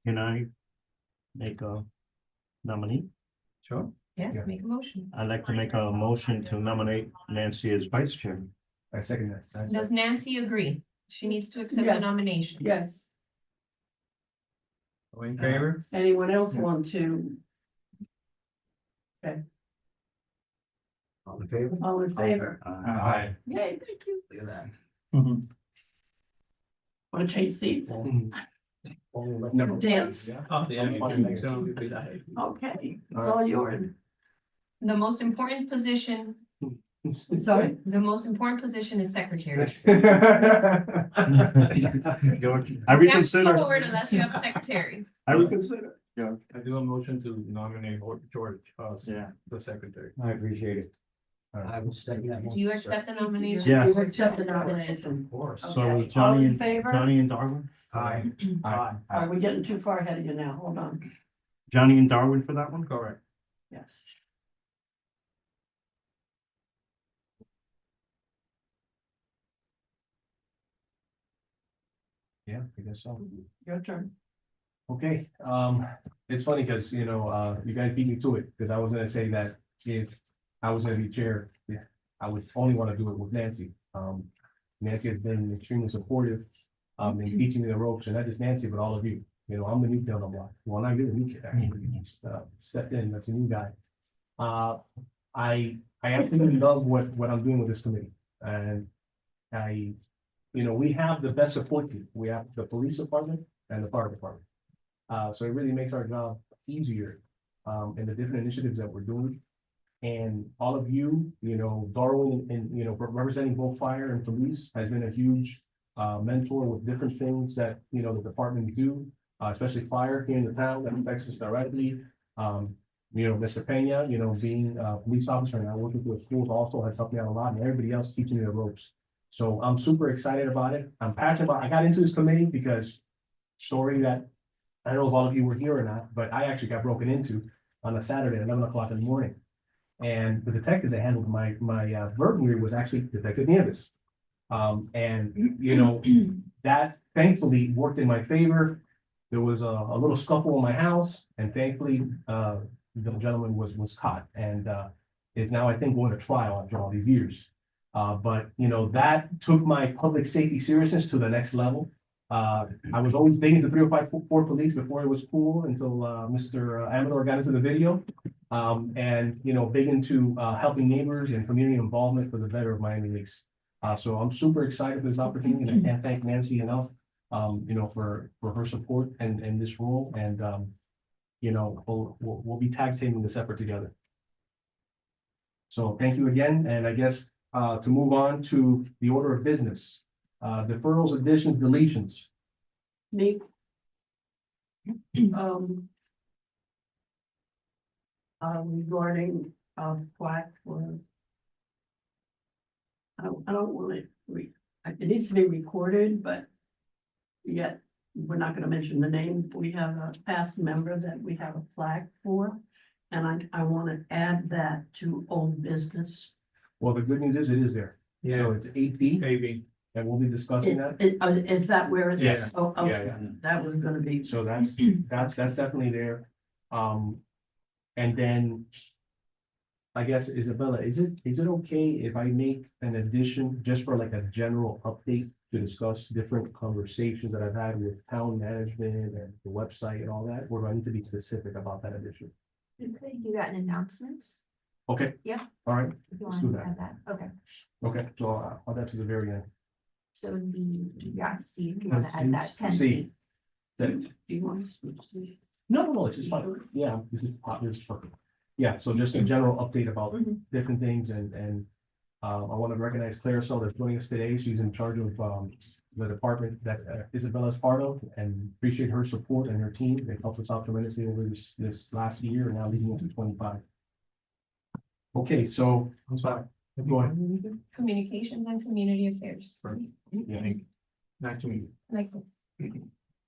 Speaker 9: Can I make a nominee?
Speaker 11: Sure.
Speaker 12: Yes,
Speaker 10: Yeah.
Speaker 12: make a motion.
Speaker 9: I'd like to make a motion to nominate Nancy as vice chair.
Speaker 10: I second that.
Speaker 12: Does Nancy agree? She needs to accept the
Speaker 4: Yes.
Speaker 12: nomination.
Speaker 4: Yes.
Speaker 11: All in favor?
Speaker 4: Anyone else want to?
Speaker 10: All in favor?
Speaker 4: All in favor?
Speaker 9: Aye.
Speaker 4: Yay, thank you.
Speaker 10: Look at that.
Speaker 12: Wanna change seats?
Speaker 2: No.
Speaker 12: Dance?
Speaker 11: Oh, yeah.
Speaker 12: Okay, it's all yours.
Speaker 13: The most important position,
Speaker 12: Sorry?
Speaker 13: the most important position is secretary.
Speaker 9: I
Speaker 13: You can't
Speaker 9: reconsider.
Speaker 13: move forward unless you have a secretary.
Speaker 9: I reconsider.
Speaker 11: I do a motion to nominate George as
Speaker 9: Yeah.
Speaker 11: the secretary.
Speaker 5: I appreciate it.
Speaker 6: I will second that.
Speaker 13: Do you accept the nomination?
Speaker 9: Yes.
Speaker 12: You accept the nomination.
Speaker 5: Of course.
Speaker 9: So
Speaker 12: Okay.
Speaker 9: Johnny
Speaker 12: All in
Speaker 9: and,
Speaker 12: favor?
Speaker 9: Johnny and Darwin?
Speaker 5: Aye.
Speaker 12: Are we getting too far ahead of you now? Hold on.
Speaker 9: Johnny and Darwin for that one?
Speaker 11: Correct.
Speaker 12: Yes.
Speaker 10: Yeah, I guess so.
Speaker 12: Your turn.
Speaker 10: Okay, it's funny because, you guys beat me to it, because I was gonna say that if I was gonna be chair, yeah, I would only wanna do it with Nancy. Nancy has been extremely supportive, in teaching me the ropes, and not just Nancy, but all of you. I'm the new kid on the block. Well, not really new kid, actually, just, stepped in, that's a new guy. I absolutely love what I'm doing with this committee, and we have the best support team. We have the police department and the fire department. So it really makes our job easier, in the different initiatives that we're doing. And all of you, Darwin and, representing both fire and police has been a huge, mentor with different things that, the department do, especially fire here in the town that affects us directly. Mr. Pena, being a police officer and I working with schools also has helped me out a lot, and everybody else teaching me the ropes. So I'm super excited about it. I'm passionate about, I got into this committee because story that, I don't know if all of you were here or not, but I actually got broken into on a Saturday at 11 o'clock in the morning. And the detective that handled my burglary was actually Detective Nieves. That thankfully worked in my favor. There was a little scuffle in my house, and thankfully, the gentleman was caught and is now, I think, going to trial after all these years. But that took my public safety seriousness to the next level. I was always big into 305-4 police before it was cool until Mr. Amador got into the video. And big into helping neighbors and community involvement for the better of Miami Lakes. So I'm super excited for this opportunity, and I can't thank Nancy enough, for her support and this role, and we'll be tag teaming this effort together. So thank you again, and I guess to move on to the order of business, deferrals, additions, deletions.
Speaker 12: Me. Regarding, plaque for. I don't want it, it needs to be recorded, but. Yet, we're not gonna mention the name. We have a past member that we have a plaque for. And I wanna add that to old business.
Speaker 10: Well, the good news is it is there. So
Speaker 11: Yeah,
Speaker 10: it's 8B,
Speaker 11: maybe.
Speaker 10: and we'll be discussing that.
Speaker 12: Is that where it is?
Speaker 11: Yes.
Speaker 12: Oh,
Speaker 10: Yeah,
Speaker 12: okay,
Speaker 10: yeah.
Speaker 12: that was gonna be.
Speaker 10: So that's definitely there. And then. I guess, Isabella, is it okay if I make an addition just for like a general update to discuss different conversations that I've had with town management and the website and all that? Or do I need to be specific about that addition?
Speaker 7: You could do that in announcements,
Speaker 10: Okay.
Speaker 7: Yeah.
Speaker 10: All right,
Speaker 7: if you
Speaker 10: Let's
Speaker 7: want
Speaker 10: do
Speaker 7: to
Speaker 10: that.
Speaker 7: add that, okay.
Speaker 10: okay, so I'll add that to the very end.
Speaker 7: So C, if you want to add that, 10C.
Speaker 10: C.
Speaker 12: Do you want to switch these?
Speaker 10: No, this is fine. Yeah, this is perfect. Yeah, so just a general update about different things and I want to recognize Claricel that's joining us today. She's in charge of the department that Isabella is part of, and appreciate her support and her team. They helped us out tremendously over this last year and now leading into 25. Okay, so I'm sorry. Go ahead.
Speaker 13: Communications and community affairs,
Speaker 10: Yeah,
Speaker 11: Nice to meet you.
Speaker 13: like this.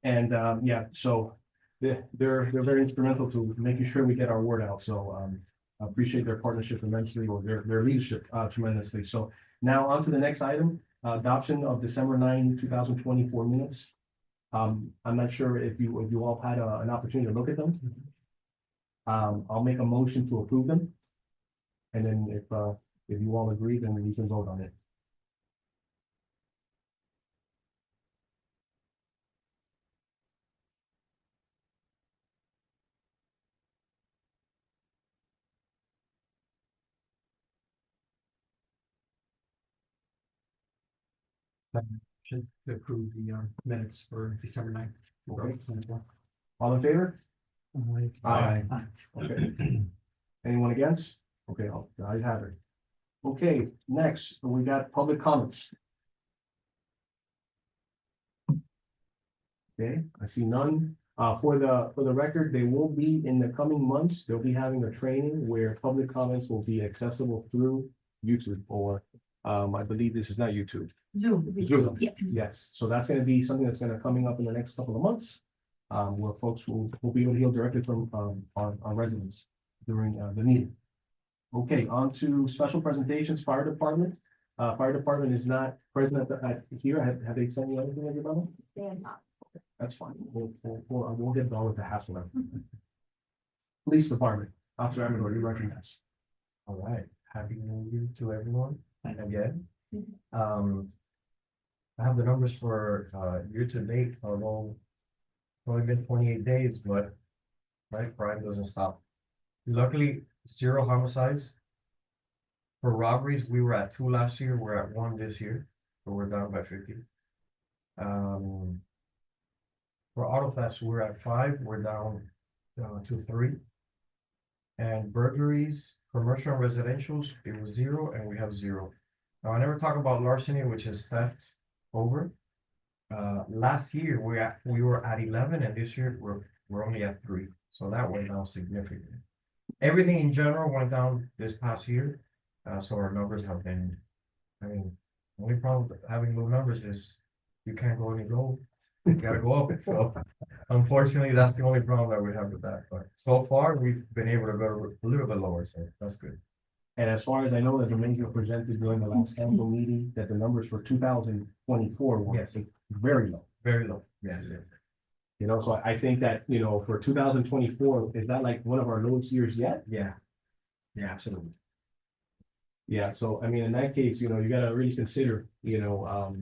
Speaker 10: and yeah, so they're very instrumental to making sure we get our word out. So I appreciate their partnership immensely, or their leadership tremendously. So now on to the next item, adoption of December 9, 2024 minutes. I'm not sure if you all had an opportunity to look at them. I'll make a motion to approve them. And then if you all agree, then we can vote on it. motion to approve the minutes for December 9th.
Speaker 3: Okay. All in favor? Aye. Okay. Anyone against? Okay, I have it. Okay, next, we got public comments. Okay, I see none. For the record, they will be in the coming months, they'll be having a training where public comments will be accessible through YouTube or, I believe this is not YouTube. Zoom.
Speaker 7: Yes.
Speaker 3: Yes, so that's gonna be something that's gonna coming up in the next couple of months. Where folks will be able to hear directly from, our residents during, the meeting. Okay, on to special presentations, fire department. Fire department is not present here. Have they sent you anything, everybody?
Speaker 7: They are not.
Speaker 3: That's fine. We'll get going with the hassle of it. Police department, Officer Amador, you recognize.
Speaker 10: All right, happy new year to everyone again. I have the numbers for year to date, although it's only been 28 days, but my crime doesn't stop. Luckily, 0 homicides. For robberies, we were at 2 last year, we're at 1 this year, so we're down by 50. For auto thefts, we're at 5, we're down to 3. And burglaries, commercial and residentials, it was 0 and we have 0. Now, I never talk about larceny, which is theft over. Last year, we were at 11 and this year we're only at 3. So that went down significantly. Everything in general went down this past year. So our numbers have been, I mean, the only problem with having low numbers is you can't go any low. You gotta go up. So unfortunately, that's the only problem that we have with that. But so far, we've been able to go a little bit lower, so that's good.
Speaker 3: And as far as I know, the major presented during the last council meeting, that the numbers for 2024 were
Speaker 10: Yes.
Speaker 3: very low.
Speaker 10: Very low.
Speaker 3: Yes. You know, so I think that, you know, for 2024, is that like one of our lowest years yet?
Speaker 10: Yeah. Yeah, absolutely.
Speaker 3: Yeah, so I mean, in that case, you know, you gotta really consider, you know,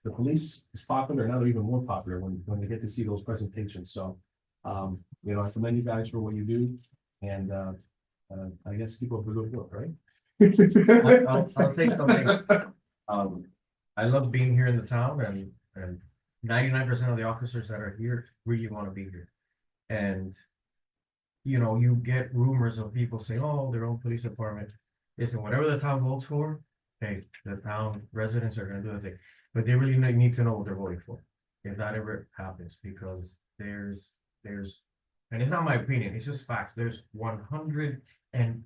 Speaker 3: the police is popular, now they're even more popular when they get to see those presentations, so. You know, I commend you guys for what you do, and I guess keep up the good work, right?
Speaker 10: I'll say something. I love being here in the town and 99% of the officers that are here really want to be here. And, you know, you get rumors of people saying, oh, their own police department. Listen, whatever the town votes for, hey, the town residents are gonna do the thing. But they really need to know what they're voting for, if that ever happens, because there's, and it's not my opinion, it's just facts. There's 100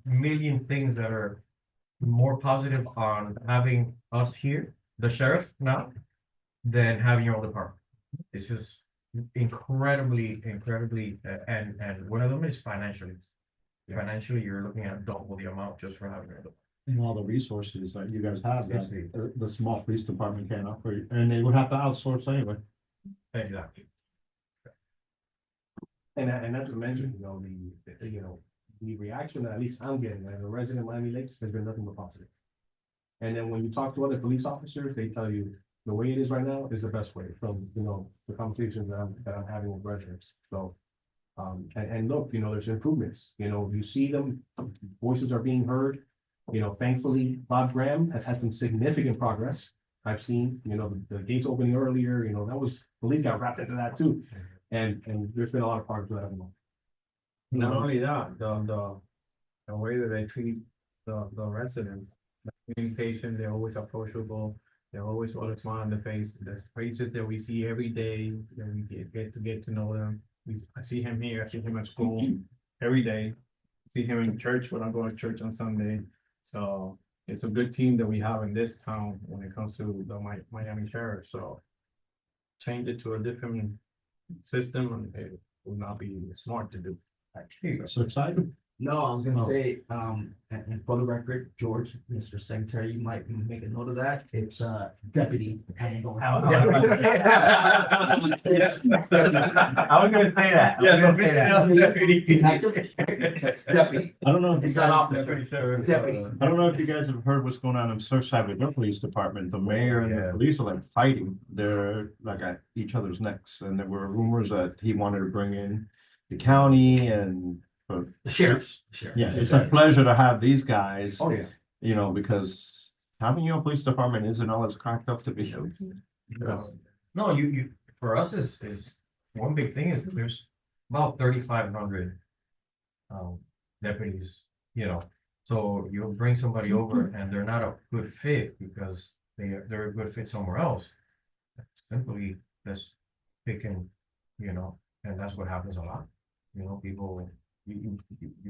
Speaker 10: million things that are more positive on having us here, the sheriff now, than having your own department. It's just incredibly, and one of them is financially. Financially, you're looking at double the amount just for having it.
Speaker 9: And all the resources that you guys have,
Speaker 10: Yes,
Speaker 9: that the small police department can't operate, and they would have to outsource anyway.
Speaker 10: Exactly.
Speaker 3: And as I mentioned, you know, the reaction that at least I'm getting as a resident of Miami Lakes has been nothing but positive. And then when you talk to other police officers, they tell you the way it is right now is the best way from, you know, the conversations that I'm having with residents, so. And look, you know, there's improvements, you know, you see them, voices are being heard. You know, thankfully, Bob Graham has had some significant progress. I've seen, you know, the gates opening earlier, you know, that was, police got wrapped into that too. And there's been a lot of progress with that.
Speaker 11: Not only that, the way that they treat the residents, being patient, they're always approachable, they always want a smile on the face, the faces that we see every day, that we get to know them. I see him here, I see him at school every day, see him in church when I go to church on Sunday. So it's a good team that we have in this town when it comes to the Miami Sheriff, so change it to a different system and it would not be smart to do.
Speaker 9: So excited.
Speaker 6: No, I was gonna say, and for the record, George, Mr. Secretary, you might make a note of that. It's deputy.
Speaker 5: I was gonna say that.
Speaker 6: Deputy.
Speaker 9: I don't know if
Speaker 6: It's
Speaker 9: you
Speaker 6: not
Speaker 9: guys,
Speaker 6: officer. Deputy.
Speaker 9: I don't know if you guys have heard what's going on in Surfside with their police department. The mayor and the police are like fighting. They're like at each other's necks, and there were rumors that he wanted to bring in the county and.
Speaker 6: The sheriffs.
Speaker 9: Yeah, it's a pleasure to have these guys.
Speaker 6: Oh, yeah.
Speaker 9: You know, because having your police department isn't all it's cracked up to be.
Speaker 5: No, you, for us is, one big thing is that there's about 3,500 deputies, you know. So you'll bring somebody over and they're not a good fit because they're a good fit somewhere else. Simply just picking, you know, and that's what happens a lot. You know, people, you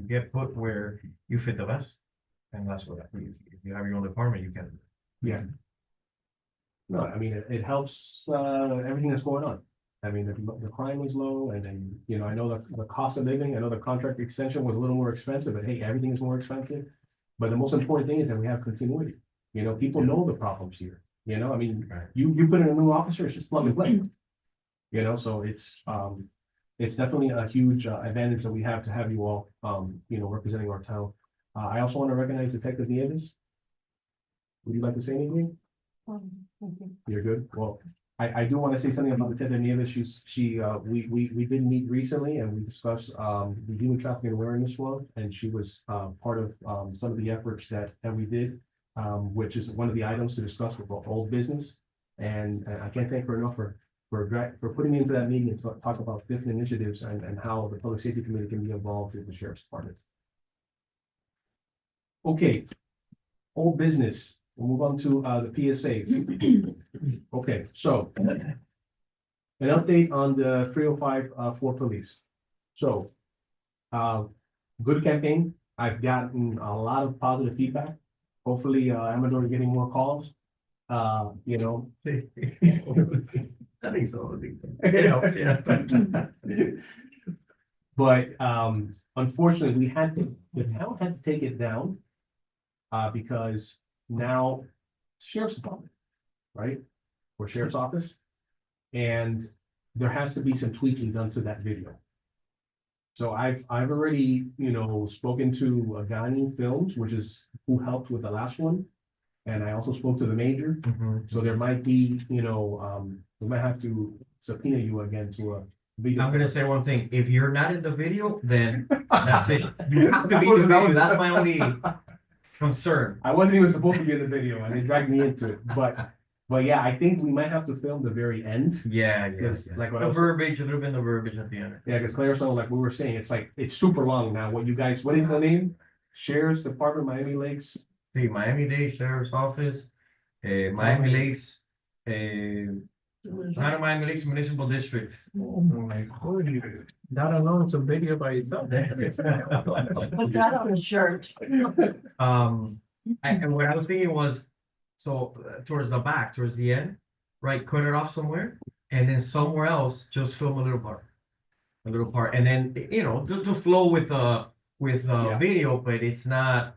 Speaker 5: get put where you fit the best. And that's what, if you have your own department, you can.
Speaker 10: Yeah. No, I mean, it helps, everything that's going on. I mean, the crime was low and then, you know, I know the cost of living, I know the contract extension was a little more expensive, but hey, everything is more expensive. But the most important thing is that we have continuity. You know, people know the problems here, you know, I mean, you put in a new officer, it's just plug and play. You know, so it's definitely a huge advantage that we have to have you all, you know, representing our town. I also want to recognize Detective Nieves. Would you like to say anything? You're good. Well, I do want to say something about Detective Nieves. We did meet recently and we discussed the human trafficking awareness one, and she was part of some of the efforts that we did, which is one of the items to discuss with old business. And I can't thank her enough for putting me into that meeting and talk about different initiatives and how the public safety committee can be involved with the sheriff's department. Okay, old business. We'll move on to the PSAs. Okay, so an update on the 305 for police. So good campaign. I've gotten a lot of positive feedback. Hopefully, Amador is getting more calls. You know.
Speaker 5: I think so. It helps, yeah.
Speaker 10: But unfortunately, the town had to take it down because now sheriff's department, right? Or sheriff's office. And there has to be some tweaking done to that video. So I've already, you know, spoken to Agani Films, which is who helped with the last one. And I also spoke to the major. So there might be, you know, we might have to subpoena you again to a video.
Speaker 5: I'm gonna say one thing, if you're not in the video, then that's it. You have to be in the video, that's my only concern.
Speaker 10: I wasn't even supposed to be in the video and they dragged me into it, but yeah, I think we might have to film the very end.
Speaker 5: Yeah.
Speaker 10: Because like what I
Speaker 5: The
Speaker 10: was,
Speaker 5: verbiage, a little bit of the verbiage at the end.
Speaker 10: yeah, because Claire, so like we were saying, it's super long now. What is the name? Sheriff's Department, Miami Lakes.
Speaker 5: The Miami-Dade Sheriff's Office, Miami Lakes, not a Miami Lakes Municipal District.
Speaker 11: Oh my God, that alone is a video by itself.
Speaker 12: Put that on a shirt.
Speaker 5: And what I was thinking was, so towards the back, towards the end, right, cut it off somewhere, and then somewhere else, just film a little part, and then, you know, to flow with
Speaker 10: Yeah.
Speaker 5: video, but it's not,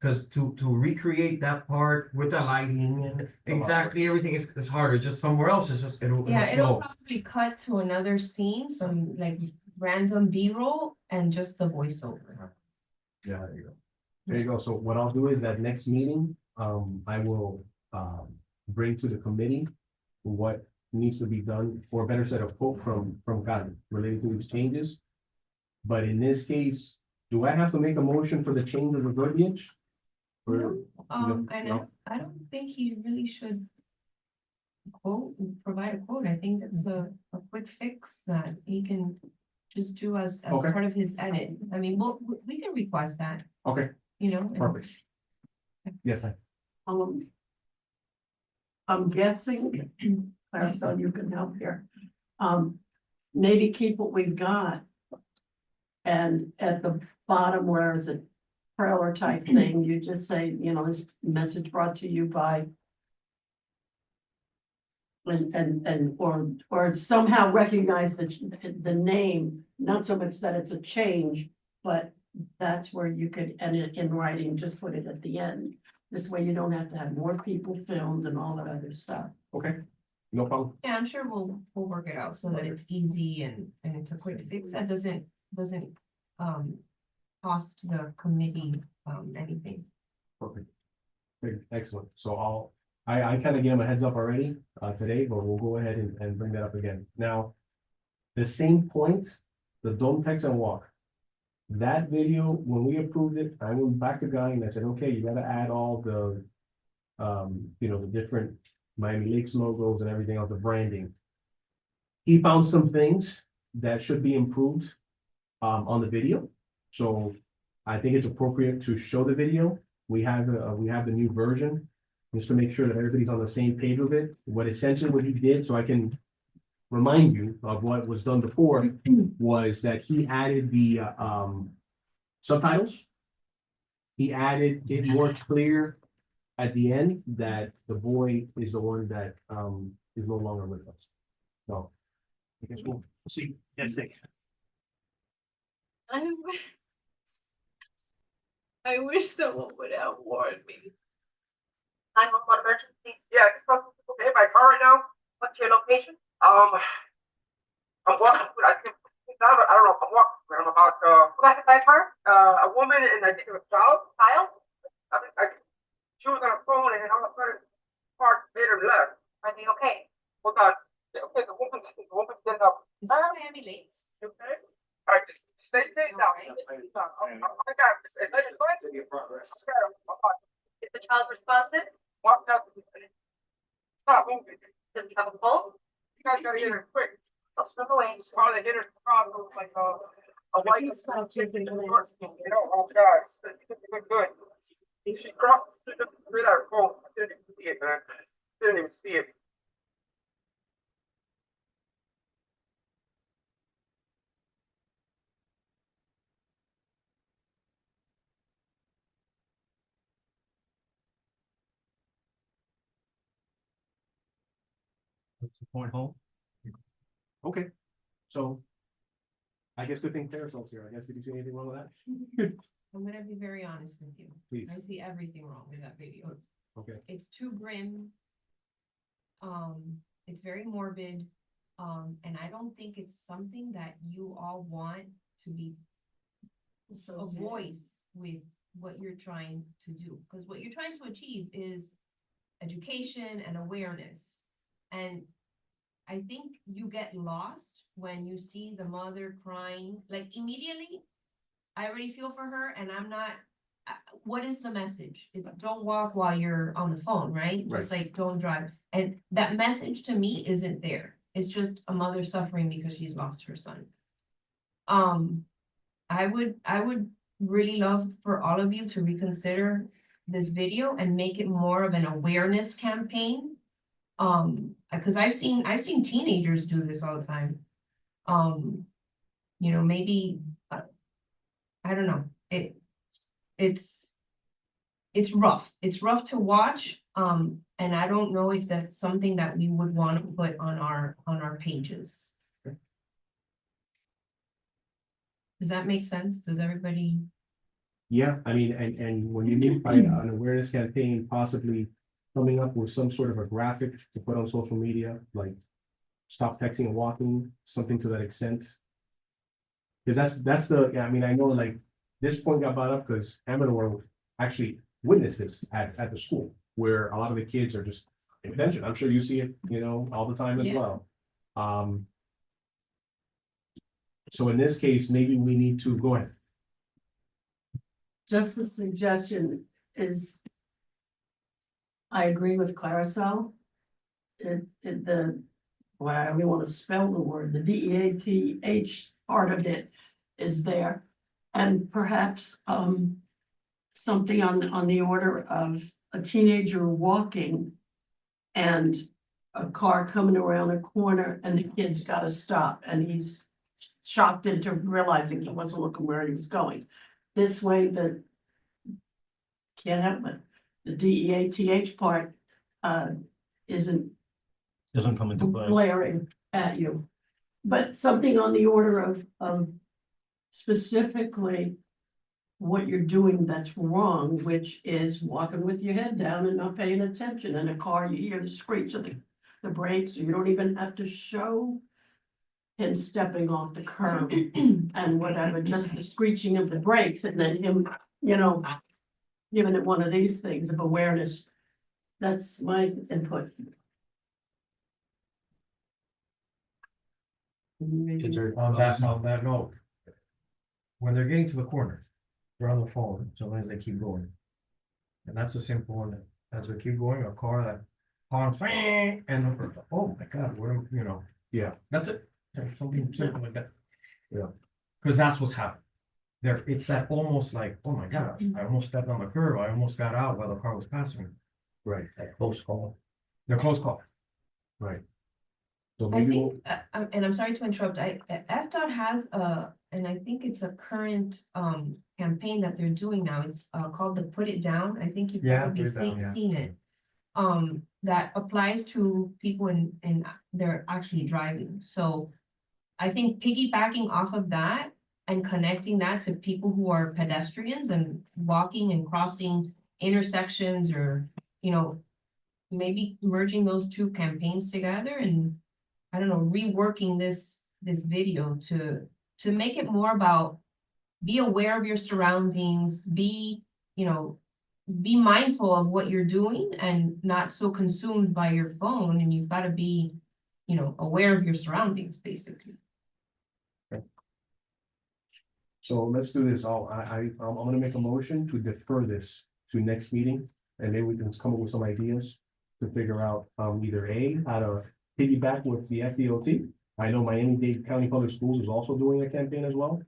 Speaker 5: because to recreate that part with the lighting and exactly everything is harder, just somewhere else, it's just, it'll
Speaker 13: Yeah, it'll
Speaker 5: flow.
Speaker 13: probably cut to another scene, some like random B-roll and just the voiceover.
Speaker 10: Yeah, there you go. There you go. So what I'll do is that next meeting, I will bring to the committee what needs to be done for a better set of quote from Gandhi related to these changes. But in this case, do I have to make a motion for the change of the verbiage? Or,
Speaker 13: I don't think he really should provide a quote. I think that's a quick fix that he can just do as
Speaker 10: Okay.
Speaker 13: part of his edit. I mean, we can request that,
Speaker 10: okay,
Speaker 13: you know. and-
Speaker 10: perfect. Yes,
Speaker 12: I'm guessing, Claire, so you can help here. Maybe keep what we've got. And at the bottom where it's a trailer type thing, you just say, you know, this message brought to you by. Or somehow recognize the name, not so much that it's a change, but that's where you could, and in writing, just put it at the end. This way you don't have to have more people filmed and all that other stuff.
Speaker 10: okay, no problem.
Speaker 13: Yeah, I'm sure we'll work it out so that it's easy and it's a quick fix that doesn't cost the committee anything.
Speaker 10: Perfect. Great, excellent. So I kind of gave him a heads up already today, but we'll go ahead and bring that up again. Now, the same point, the don't text and walk. That video, when we approved it, I went back to Guy and I said, okay, you gotta add all the, you know, the different Miami Lakes logos and everything else, the branding. He found some things that should be improved on the video. So I think it's appropriate to show the video. We have the new version, just to make sure that everybody's on the same page with it. What essentially what he did, so I can remind you of what was done before, was that he added the subtitles. He added it more clear at the end that the boy is the one that is no longer with us. So I guess we'll see. Yes, thank you.
Speaker 13: I wish someone would have warned me.
Speaker 14: 911 emergency. Yeah, I just talked to people in my car right now. What's your location? I'm walking. I think I don't know. I'm walking. I'm about who got hit by a car? A woman and I think it was a child. Child? She was on a phone and all of a sudden, car made her left. Are they okay? Hold on. Okay, the woman ended up.
Speaker 13: Is this Miami Lakes?
Speaker 14: Okay. All right, just stay down. I got it. Is that your phone?
Speaker 9: Progress.
Speaker 14: Is the child responsive? Walked out. Stop moving. Does he have a pulse? You guys gotta get her quick. I'll slip away. Probably hit her across like a white. You know, oh gosh, good. She crossed the street out her phone. I didn't even see it, man. Didn't even see it.
Speaker 2: What's the point, home?
Speaker 10: Okay, so. I guess good thing Clarisol's here. I guess, did you see anything wrong with that?
Speaker 13: I'm gonna be very honest with you.
Speaker 10: Please.
Speaker 13: I see everything wrong with that video.
Speaker 10: Okay.
Speaker 13: It's too grim. It's very morbid. And I don't think it's something that you all want to be a voice with what you're trying to do. Because what you're trying to achieve is education and awareness. And I think you get lost when you see the mother crying, like immediately, I already feel for her and I'm not, what is the message? It's don't walk while you're on the phone, right? Just like don't drive. And that message to me isn't there. It's just a mother suffering because she's lost her son. I would really love for all of you to reconsider this video and make it more of an awareness campaign. Because I've seen teenagers do this all the time. You know, maybe I don't know. It's rough. It's rough to watch. And I don't know if that's something that we would want to put on our pages. Does that make sense? Does everybody?
Speaker 10: Yeah, I mean, and when you mean by an awareness campaign, possibly coming up with some sort of a graphic to put on social media, like stop texting and walking, something to that extent. Because that's the, yeah, I mean, I know like this point got brought up because Amador actually witnessed this at the school where a lot of the kids are just paying attention. I'm sure you see it, you know, all the time as well. So in this case, maybe we need to go ahead.
Speaker 12: Just a suggestion is. I agree with Claricel. Well, I only want to spell the word, the DEATH part of it is there. And perhaps something on the order of a teenager walking and a car coming around a corner and the kid's got to stop and he's shocked into realizing he wasn't looking where he was going. This way the can't help it. The DEATH part isn't
Speaker 9: Doesn't come into play.
Speaker 12: glaring at you. But something on the order of specifically what you're doing that's wrong, which is walking with your head down and not paying attention. In a car, you hear the screech of the brakes, you don't even have to show him stepping off the curb and whatever, just the screeching of the brakes and then him, you know, giving it one of these things of awareness. That's my input.
Speaker 5: On that note, when they're getting to the corner, they're on the phone, sometimes they keep going. And that's a simple one, as we keep going, a car that honks, and oh my God, where, you know.
Speaker 10: Yeah.
Speaker 5: That's it. Something simple like that.
Speaker 10: Yeah.
Speaker 5: Cause that's what's happened. There, it's that almost like, oh my God, I almost stepped on the curb, I almost got out while the car was passing.
Speaker 10: Right,
Speaker 6: Like close call.
Speaker 5: They're close call.
Speaker 10: right. So
Speaker 13: I
Speaker 10: maybe
Speaker 13: think, and I'm sorry to interrupt, FDOT has and I think it's a current campaign that they're doing now, it's called the Put It Down, I think you've
Speaker 5: Yeah,
Speaker 13: probably
Speaker 5: Put It Down, yeah.
Speaker 13: seen it. That applies to people in they're actually driving, so I think piggybacking off of that and connecting that to people who are pedestrians and walking and crossing intersections or, you know, maybe merging those two campaigns together and, I don't know, reworking this video to make it more about be aware of your surroundings, be, you know, be mindful of what you're doing and not so consumed by your phone, and you've got to be, you know, aware of your surroundings, basically.
Speaker 10: so let's do this. I'm gonna make a motion to defer this to next meeting. And maybe we can come up with some ideas to figure out, either A, how to piggyback with the FDOT. I know Miami-Dade County Public Schools is also doing a campaign as well.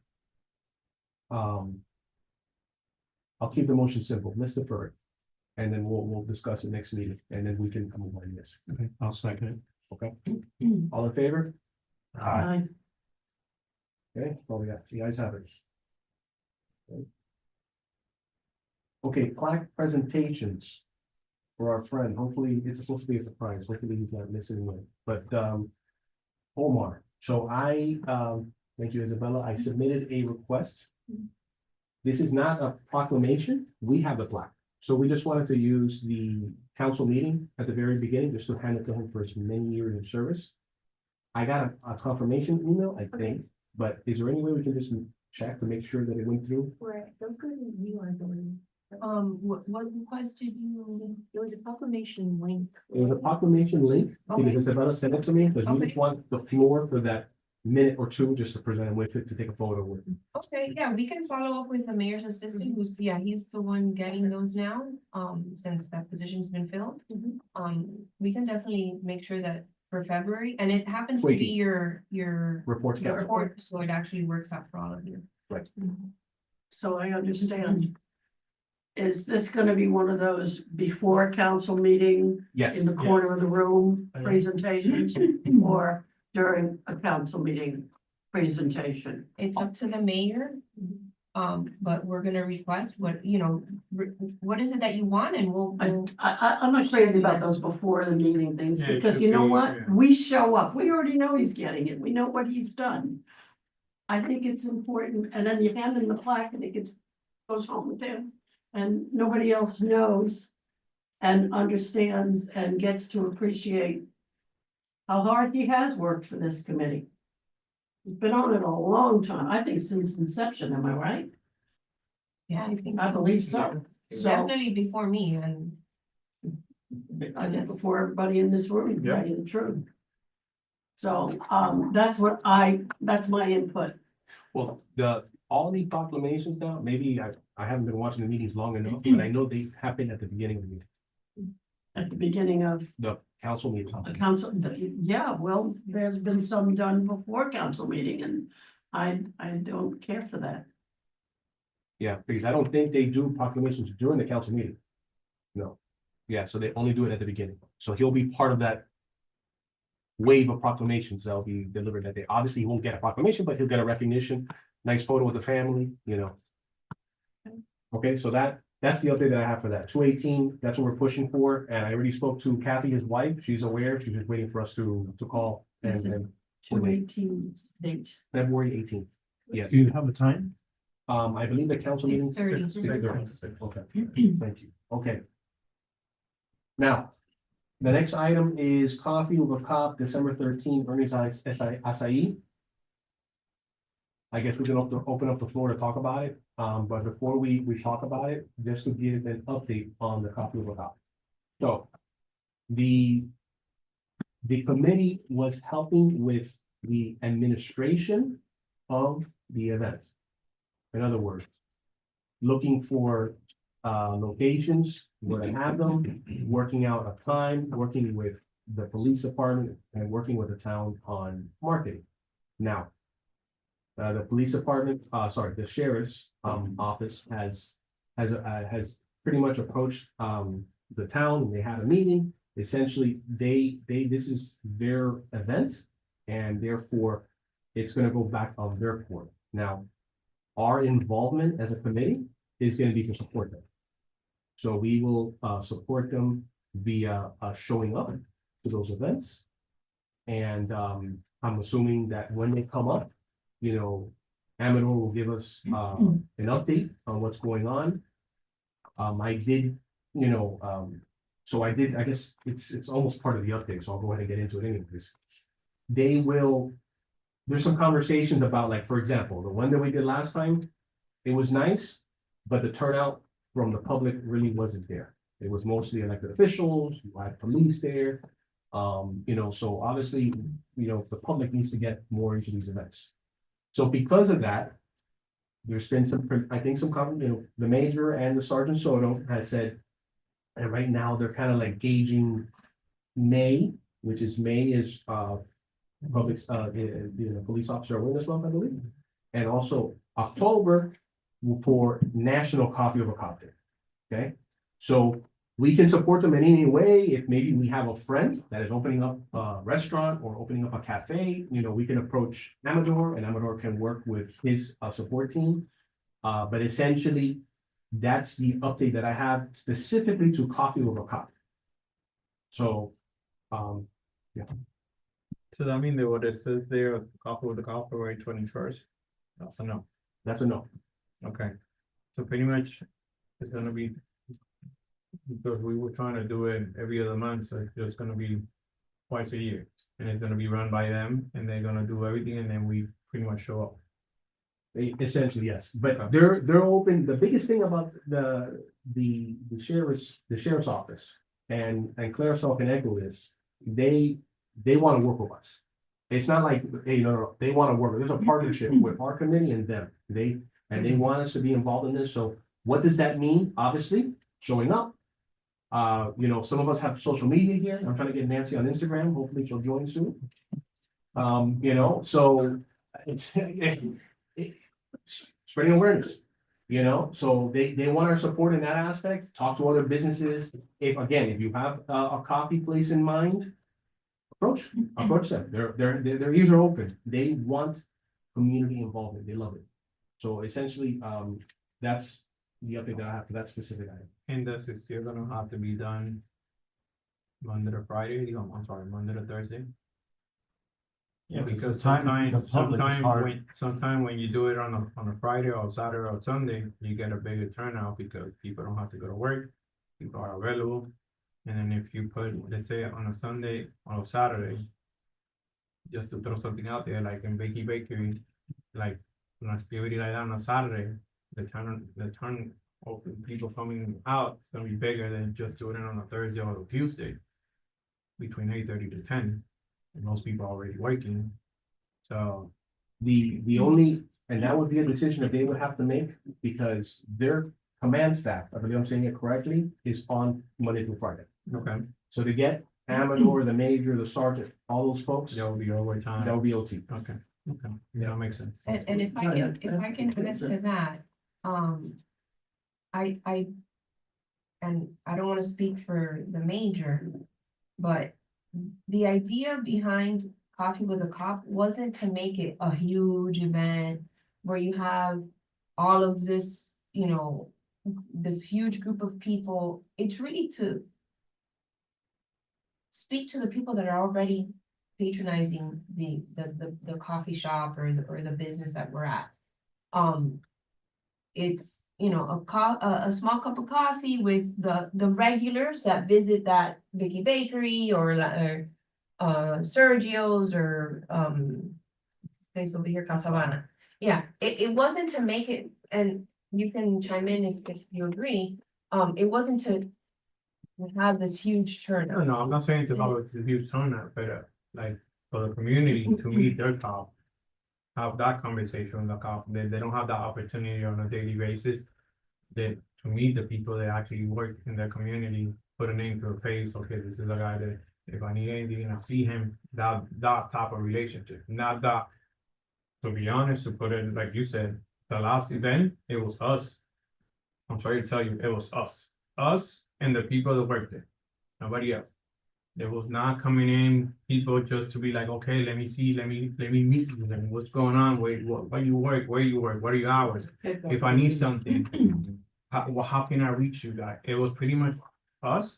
Speaker 10: I'll keep the motion simple. Let's defer it. And then we'll discuss it next meeting, and then we can come up with this.
Speaker 9: Okay, I'll second
Speaker 10: Okay? All in favor?
Speaker 12: I
Speaker 10: Okay, well, we got, the ayes have it. Okay, plaque presentations for our friend. Hopefully, it's supposed to be a surprise. Hopefully, he's not missing it. But, Omar, so thank you, Isabella. I submitted a request. This is not a proclamation. We have the plaque. So we just wanted to use the council meeting at the very beginning, just to hand it to him for his many years of service. I got a confirmation email, I think, but is there any way we can just check to make sure that it went through?
Speaker 7: Right, those go to you, I believe.
Speaker 13: What request did you?
Speaker 7: It was a proclamation link.
Speaker 10: It was a proclamation link, because
Speaker 13: Okay.
Speaker 10: Isabella sent it to me, because we
Speaker 13: Okay.
Speaker 10: just want the floor for that minute or two, just to present with it, to take a photo with.
Speaker 13: Okay, yeah, we can follow up with the mayor's assistant, who's, yeah, he's the one getting those now, since that position's been filled. We can definitely make sure that for February, and it happens to be
Speaker 10: Wait.
Speaker 13: your
Speaker 10: Report.
Speaker 13: report, so it actually works out for all of you.
Speaker 10: Right.
Speaker 12: So I understand. Is this gonna be one of those before council meeting
Speaker 10: Yes.
Speaker 12: in the corner of the room presentations? Or during a council meeting presentation?
Speaker 13: It's up to the mayor. But we're gonna request what, you know, what is it that you want, and
Speaker 12: I'm not crazy about those before the meeting things,
Speaker 11: Yeah, it
Speaker 12: because
Speaker 11: should
Speaker 12: you know
Speaker 11: be,
Speaker 12: what?
Speaker 11: yeah.
Speaker 12: We show up, we already know he's getting it, we know what he's done. I think it's important, and then you hand him the plaque and it goes home with him, and nobody else knows and understands and gets to appreciate how hard he has worked for this committee. He's been on it a long time, I think since inception, am I right?
Speaker 13: yeah, I think.
Speaker 12: I believe so. So
Speaker 13: Definitely before me, and
Speaker 12: I think before everybody in this room, to
Speaker 11: Yeah.
Speaker 12: tell you the truth. So, that's my input.
Speaker 10: Well, all the proclamations now, maybe I haven't been watching the meetings long enough, but I know they happen at the beginning of the meeting,
Speaker 12: At the beginning of
Speaker 10: the council meeting.
Speaker 12: the council, yeah, well, there's been some done before council meeting and I don't care for that.
Speaker 10: Yeah, because I don't think they do proclamations during the council meeting. No. Yeah, so they only do it at the beginning. So he'll be part of that wave of proclamations that'll be delivered that day. Obviously, he won't get a proclamation, but he'll get a recognition, nice photo with the family, you know. Okay, so that's the update that I have for that. 218, that's what we're pushing for. And I already spoke to Kathy, his wife. She's aware. She's just waiting for us to call and
Speaker 12: 218 date.
Speaker 10: February 18th. Yes.
Speaker 9: Do you have a time?
Speaker 10: I believe the council meeting.
Speaker 13: 6:30.
Speaker 10: Okay, thank you. Okay. Now, the next item is coffee with a cop, December 13th, Ernie's Acai. I guess we can open up the floor to talk about it, but before we talk about it, just to give an update on the coffee with a cop. So, the committee was helping with the administration of the event. In other words, looking for locations, where to have them, working out a time, working with the police department and working with the town on marketing. Now, the police department, the sheriff's, office has pretty much approached, the town. They had a meeting. Essentially, this is their event, and therefore it's gonna go back on their court. Now, our involvement as a committee is gonna be to support them. So we will, support them via, showing up to those events. And, I'm assuming that when they come up, you know, Amador will give us, an update on what's going on. I did, you know, so I guess it's almost part of the update, so I'll go ahead and get into it anyways. They will, there's some conversations about, like, for example, the one that we did last time, it was nice, but the turnout from the public really wasn't there. It was mostly elected officials, you had police there. You know, so obviously, you know, the public needs to get more into these events. So because of that, there's been some, I think some, you know, the major and the Sergeant Soto has said, and right now they're kind of like gauging May, which is public, you know, police officer awareness month, I believe. And also October for National Coffee Over Cop Day. Okay, so we can support them in any way. If maybe we have a friend that is opening up a restaurant or opening up a cafe, you know, we can approach Amador, and Amador can work with his support team. But essentially, that's the update that I have specifically to Coffee Over Cop. So, yeah.
Speaker 11: So that mean that what it says there, Coffee with the Cop, February 21st? That's a no.
Speaker 10: That's a no.
Speaker 11: Okay. So pretty much it's gonna be. Because we were trying to do it every other month, so it's just gonna be twice a year. And it's gonna be run by them, and they're gonna do everything, and then we pretty much show up.
Speaker 10: Essentially, yes, but
Speaker 11: Okay.
Speaker 10: they're open. The biggest thing about the sheriff's office and Clarasol can echo is they want to work with us. It's not like, hey, no, they want to work. There's a partnership with our committee and them. They want us to be involved in this. So what does that mean? Obviously, showing up. You know, some of us have social media here. I'm trying to get Nancy on Instagram. Hopefully she'll join soon. You know, so it's spreading awareness, you know, so they want our support in that aspect. Talk to other businesses. If you have a coffee place in mind, approach them. Their ears are open. They want community involvement. They love it. So essentially, that's the update that I have for that specific item.
Speaker 11: And this is still gonna have to be done Monday to Friday, I'm sorry, Monday to Thursday.
Speaker 9: Yeah,
Speaker 11: Because
Speaker 9: the time- the public is hard.
Speaker 11: sometime when you do it on a Friday or Saturday or Sunday, you get a bigger turnout because people don't have to go to work. People are available. And then if you put, let's say on a Sunday or a Saturday. Just to throw something out there, like in Bakey Bakery, like an activity like that on a Saturday, the turn of people coming out is gonna be bigger than just doing it on a Thursday or a Tuesday. Between 8:30 to 10. And most people are already working. So
Speaker 10: The only, and that would be a decision that they would have to make because their command staff, I believe I'm saying it correctly, is on Monday through Friday.
Speaker 11: okay,
Speaker 10: So to get Amador, the major, the sergeant, all those folks,
Speaker 11: that will be overtime.
Speaker 10: that would be OT.
Speaker 11: Okay, yeah, that makes sense.
Speaker 13: And if I can add to that, and I don't wanna speak for the major, but the idea behind Coffee with a Cop wasn't to make it a huge event where you have all of this, you know, this huge group of people. It's really to speak to the people that are already patronizing the coffee shop or the business that we're at. It's, you know, a small cup of coffee with the regulars that visit that Vicky Bakery or Sergio's or this place over here, Casabana. Yeah, it wasn't to make it, and you can chime in if you agree, it wasn't to have this huge turnout.
Speaker 11: No, I'm not saying to have a huge turnout, but like for the community to meet their cop. Have that conversation with the cop, they don't have that opportunity on a daily basis. That to meet the people that actually work in their community, put a name to a face, okay, this is a guy that if I need anything, I see him, that type of relationship, not that. To be honest, to put it like you said, the last event, it was us. I'm sorry to tell you, it was us and the people that worked there, nobody else. There was not coming in people just to be like, okay, let me see, let me meet you, and what's going on, where you work, what are your hours? If I need something, how can I reach you guys? It was pretty much us,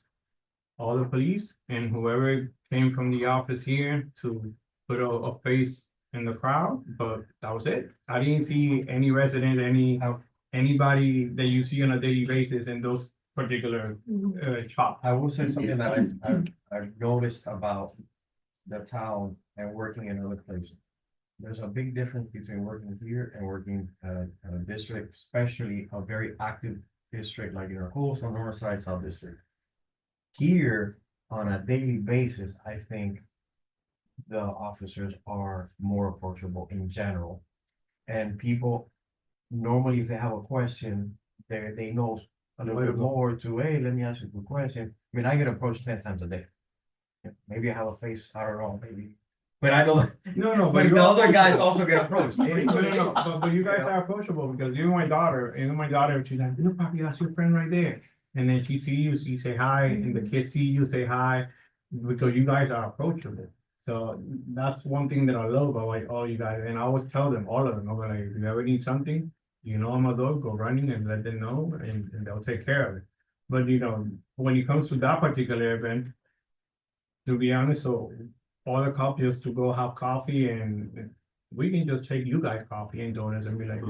Speaker 11: all the police, and whoever came from the office here to put a face in the crowd, but that was it. I didn't see any resident, anybody that you see on a daily basis in those particular shops.
Speaker 5: I will say something that I've noticed about the town and working in other places. There's a big difference between working here and working at a district, especially a very active district like in our coastal north side, south district. Here, on a daily basis, I think the officers are more approachable in general. And people, normally if they have a question, they know a little bit more to, hey, let me ask you a quick question. I mean, I get approached 10 times a day. Maybe I have a face, I don't know, maybe. But I know,
Speaker 11: No,
Speaker 5: but the other guys also get approached.
Speaker 11: No, but you guys are approachable because you're my daughter, she's like, look, Papi, that's your friend right there. And then she see you, she say hi, and the kids see you, say hi, because you guys are approachable. So that's one thing that I love about like all you guys, and I always tell them, all of them, I'm like, if you ever need something, you know I'm a dog, go running and let them know, and they'll take care of it. But when it comes to that particular event, to be honest, so all the copies to go have coffee and we can just take you guys coffee and donuts and be like,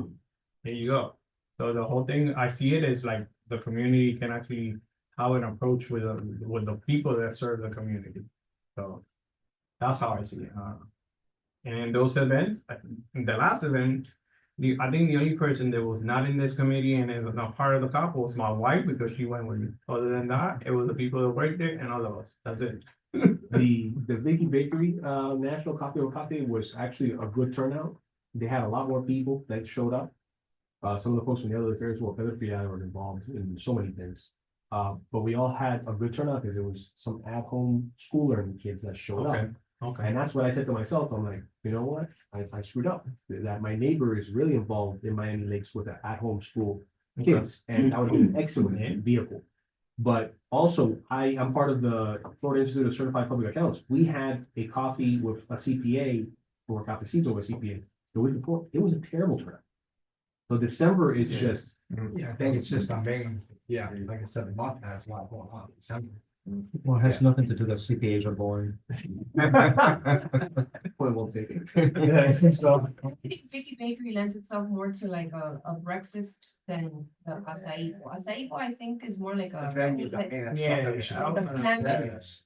Speaker 11: here you go. So the whole thing, I see it as like the community can actually have an approach with the people that serve the community. So that's how I see it. And those events, the last event, I think the only person that was not in this committee and is not part of the COP was my wife because she went with me. Other than that, it was the people that worked there and all of us. That's it.
Speaker 3: The Vicky Bakery, National Coffee or Coffee was actually a good turnout. They had a lot more people that showed up. Some of the folks from the other affairs, well, Feather Free were involved in so many things. But we all had a good turnout because there was some at-home school learning kids that showed up.
Speaker 11: Okay.
Speaker 3: And that's what I said to myself. I'm like, you know what? I screwed up. That my neighbor is really involved in Miami Lakes with the at-home school kids, and that would be an excellent vehicle. But also, I'm part of the Florida Institute of Certified Public Accounts. We had a coffee with a CPA or a cafecito with a CPA the week before. It was a terrible turnout. So December is just.
Speaker 5: Yeah, I think it's just a main, yeah, like I said, the month has a lot going on in December.
Speaker 6: Well, it has nothing to do that CPAs are boring.
Speaker 3: Point well taken.
Speaker 5: Yeah, so.
Speaker 13: I think Vicky Bakery lends itself more to like a breakfast than the acai. Acai, I think, is more like a.
Speaker 5: Venue también, that's something we should
Speaker 13: Like a
Speaker 5: open.
Speaker 13: snack.
Speaker 5: Yes.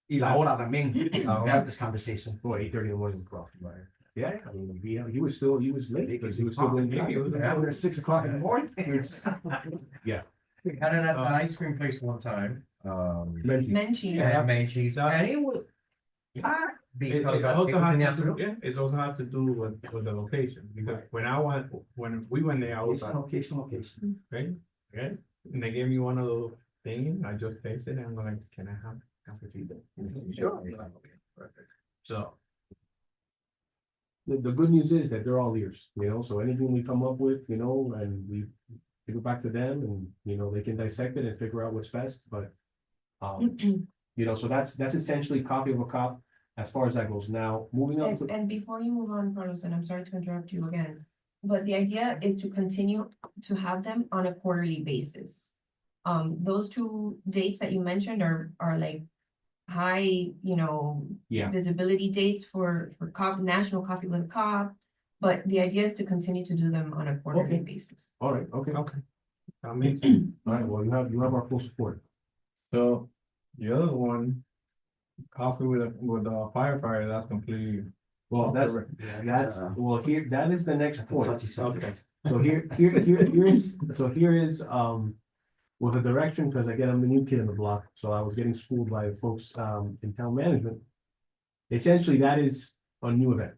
Speaker 5: Y la hora también, we have this conversation.
Speaker 3: Boy, 8:30 in the morning, coffee, right? Yeah, I mean, he was late because he was still doing.
Speaker 5: After 6 o'clock in the morning.
Speaker 3: Yeah.
Speaker 5: We had it at the ice cream place one time,
Speaker 13: Menchie.
Speaker 5: yeah, main cheese, and it was. Because
Speaker 11: It also
Speaker 5: it was
Speaker 11: has
Speaker 5: in the
Speaker 11: to do,
Speaker 5: afternoon.
Speaker 11: yeah, it also has to do with the location, because when we went there, I was like,
Speaker 5: Location.
Speaker 11: okay, and they gave me one of those things, I just tasted it, and I'm like, can I have cafecito?
Speaker 5: Sure.
Speaker 11: Okay, perfect. So,
Speaker 3: The good news is that they're all ears, so anything we come up with, and we give it back to them and, they can dissect it and figure out what's best, but. So that's essentially copy of a cop as far as that goes. Now, moving on to.
Speaker 13: And before you move on, Carlos, and I'm sorry to interrupt you again, but the idea is to continue to have them on a quarterly basis. Those two dates that you mentioned are like high,
Speaker 3: Yeah.
Speaker 13: visibility dates for National Coffee with a Cop. But the idea is to continue to do them on a quarterly
Speaker 3: Okay.
Speaker 13: basis.
Speaker 3: All right, okay.
Speaker 11: okay. That makes sense.
Speaker 3: All right, well, you have our full support.
Speaker 11: So, the other one, coffee with a firefighter, that's completely.
Speaker 3: Well, that is the next point.
Speaker 11: Okay.
Speaker 3: So here is, with the direction, because again, I'm the new kid in the block, so I was getting schooled by folks, in town management. Essentially, that is a new event.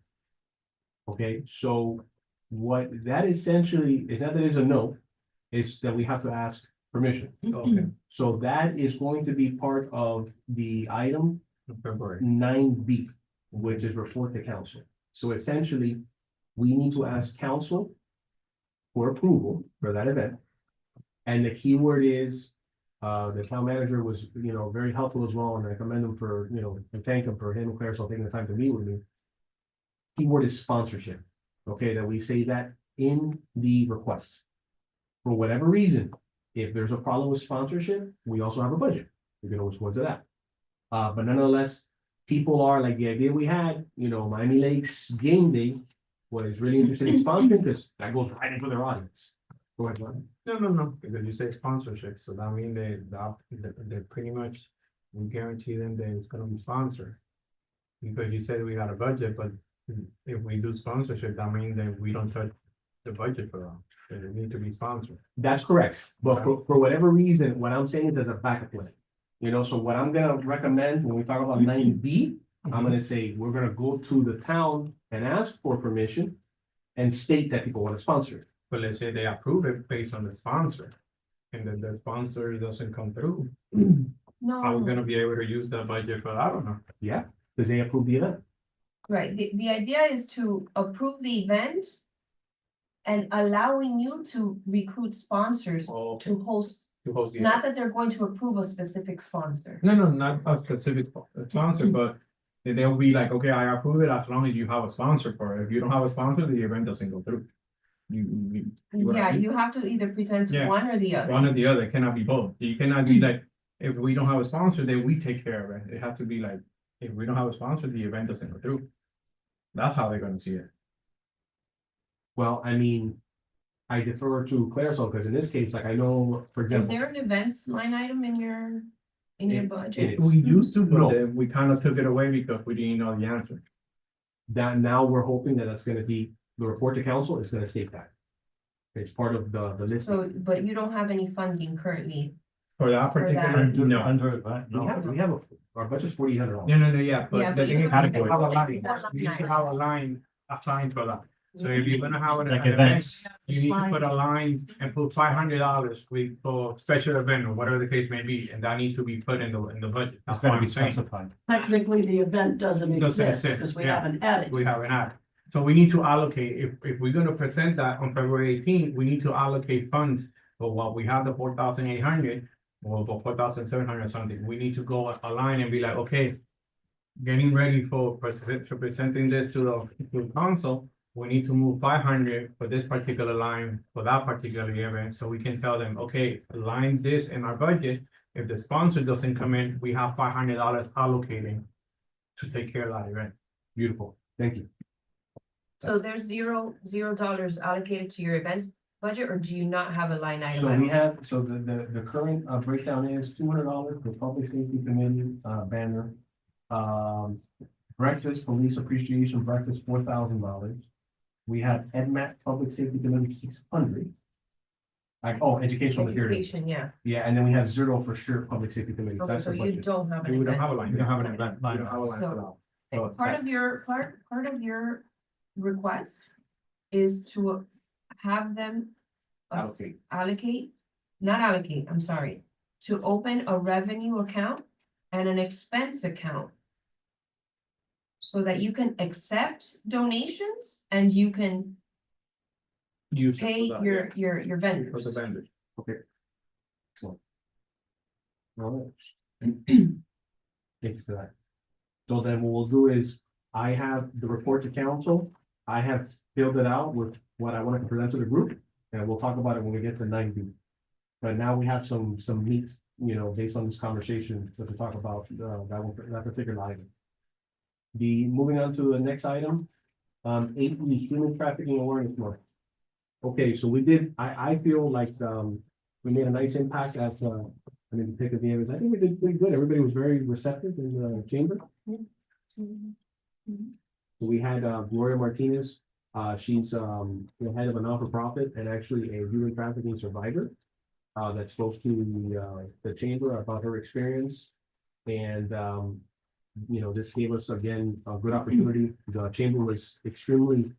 Speaker 3: Okay, so what that essentially is, that there is a note,
Speaker 10: is that we have to ask permission.
Speaker 11: Okay,
Speaker 10: So that is going to be part of the item
Speaker 11: February.
Speaker 10: 9B, which is report to council. So essentially, we need to ask council for approval for that event. And the keyword is, the town manager was, very helpful as well, and I commend him for, and thank him for him and Claire taking the time to meet with me. Keyword is sponsorship, okay, that we say that in the request. For whatever reason, if there's a problem with sponsorship, we also have a budget. We can always go to that. But nonetheless, people are like the idea we had, Miami Lakes Game Day was really interested in sponsoring because that goes right into their audience. Go ahead, Ron.
Speaker 11: No, because you say sponsorship, so that means they pretty much, we guarantee them that it's gonna be sponsored. Because you said we got a budget, but if we do sponsorship, that means that we don't touch the budget for them, they need to be sponsored.
Speaker 10: That's correct, but for whatever reason, what I'm saying is there's a backup plan. So what I'm gonna recommend when we talk about 9B, I'm gonna say, we're gonna go to the town and ask for permission and state that people want to sponsor it.
Speaker 11: But let's say they approve it based on the sponsor, and then the sponsor doesn't come through, are we
Speaker 13: No,
Speaker 11: gonna be able to use the budget for that or not?
Speaker 10: Yeah, because they approve the event.
Speaker 13: right, the idea is to approve the event and allowing you to recruit sponsors to host,
Speaker 11: To host the.
Speaker 13: not that they're going to approve a specific sponsor.
Speaker 11: No, not a specific sponsor, but they'll be like, okay, I approve it as long as you have a sponsor for it. If you don't have a sponsor, the event doesn't go through. You what I
Speaker 13: Yeah,
Speaker 11: mean?
Speaker 13: you have to either present
Speaker 11: Yeah.
Speaker 13: one or the other.
Speaker 11: One or the other, it cannot be both. You cannot be like, if we don't have a sponsor, then we take care of it. It has to be like, if we don't have a sponsor, the event doesn't go through. That's how they're gonna see it.
Speaker 10: Well, I mean, I defer to Claire, so, because in this case, like, I know, for
Speaker 13: Is
Speaker 10: example.
Speaker 13: there an events line item in your budget?
Speaker 10: It is.
Speaker 11: We used to,
Speaker 10: No.
Speaker 11: but then we kind of took it away because we didn't know the answer.
Speaker 10: That now we're hoping that that's gonna be, the report to council is gonna state that. It's part of the list.
Speaker 13: So, but you don't have any funding currently.
Speaker 11: For that
Speaker 13: For that.
Speaker 11: particular, no.
Speaker 10: We have, our budget's $4,800.
Speaker 11: No, yeah,
Speaker 13: Yeah,
Speaker 11: but the
Speaker 13: but
Speaker 11: thing
Speaker 13: you
Speaker 11: is,
Speaker 13: have
Speaker 11: you
Speaker 13: to
Speaker 11: have a
Speaker 13: have
Speaker 11: line,
Speaker 13: a
Speaker 11: you need to
Speaker 13: line.
Speaker 11: have a line assigned for that. So if you're gonna have an
Speaker 9: Like
Speaker 11: event,
Speaker 9: events.
Speaker 11: you need to put a line and put $500 for special event or whatever the case may be, and that needs to be put in the budget.
Speaker 9: It's
Speaker 11: That's
Speaker 9: gotta
Speaker 11: what
Speaker 9: be
Speaker 11: I'm saying.
Speaker 9: specified.
Speaker 12: Technically, the event doesn't
Speaker 11: Doesn't
Speaker 12: exist
Speaker 11: exist,
Speaker 12: because we
Speaker 11: yeah.
Speaker 12: haven't added.
Speaker 11: We haven't had. So we need to allocate, if we're gonna present that on February 18th, we need to allocate funds for what we have the 4,800 or for 4,700 something. We need to go a line and be like, okay, getting ready for presenting this to the council, we need to move 500 for this particular line, for that particular event, so we can tell them, okay, line this in our budget. If the sponsor doesn't come in, we have $500 allocating to take care of that event.
Speaker 10: Beautiful, thank you.
Speaker 13: So there's zero dollars allocated to your events budget, or do you not have a line
Speaker 10: So we
Speaker 13: item?
Speaker 10: have, so the current breakdown is $200 for public safety committee banner. Breakfast, police appreciation breakfast, $4,000. We have EdMat Public Safety Committee, 600. Educational material,
Speaker 13: Education, yeah.
Speaker 10: yeah, and then we have 0 for sure, Public Safety Committee,
Speaker 13: Okay,
Speaker 10: that's
Speaker 13: so
Speaker 10: the
Speaker 13: you
Speaker 10: budget.
Speaker 13: don't have an
Speaker 11: We don't
Speaker 13: event.
Speaker 11: have a line.
Speaker 9: We don't have an event
Speaker 11: We
Speaker 9: line.
Speaker 11: don't have a line for that. So
Speaker 13: Part of your request is to have them not allocate, I'm sorry, to open a revenue account and an expense account so that you can accept donations and you can
Speaker 11: use it for
Speaker 13: pay
Speaker 11: that,
Speaker 13: your
Speaker 11: For the
Speaker 13: vendors.
Speaker 11: vendors.
Speaker 10: Alright. Thanks for that. So then what we'll do is, I have the report to council, I have filled it out with what I wanted to present to the group, and we'll talk about it when we get to 9B. But now we have some meat, based on this conversation, to talk about, that particular item. Moving on to the next item, 8E, human trafficking awareness month. Okay, so I feel like, we made a nice impact at, I mean, pick of the areas. I think we did pretty good. Everybody was very receptive in the chamber. We had Gloria Martinez. She's the head of a non-for-profit and actually a human trafficking survivor. That spoke to the chamber about her experience. And this gave us again a good opportunity. The chamber was extremely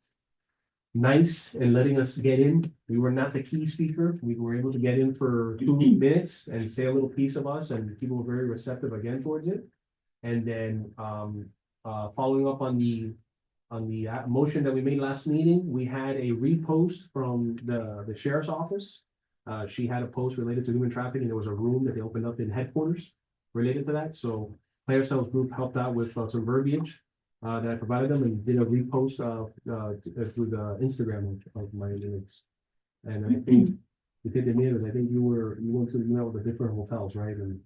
Speaker 10: nice in letting us get in. We were not the key speaker. We were able to get in for 2 minutes and say a little piece of us, and people were very receptive again towards it. And then, following up on the motion that we made last meeting, we had a repost from the sheriff's office. She had a post related to human trafficking. There was a room that they opened up in headquarters related to that. So Player Cells Group helped out with some verbiage that I provided them and did a repost through the Instagram of my links. And I think the thing is, I think you went to email with the different hotels, right? And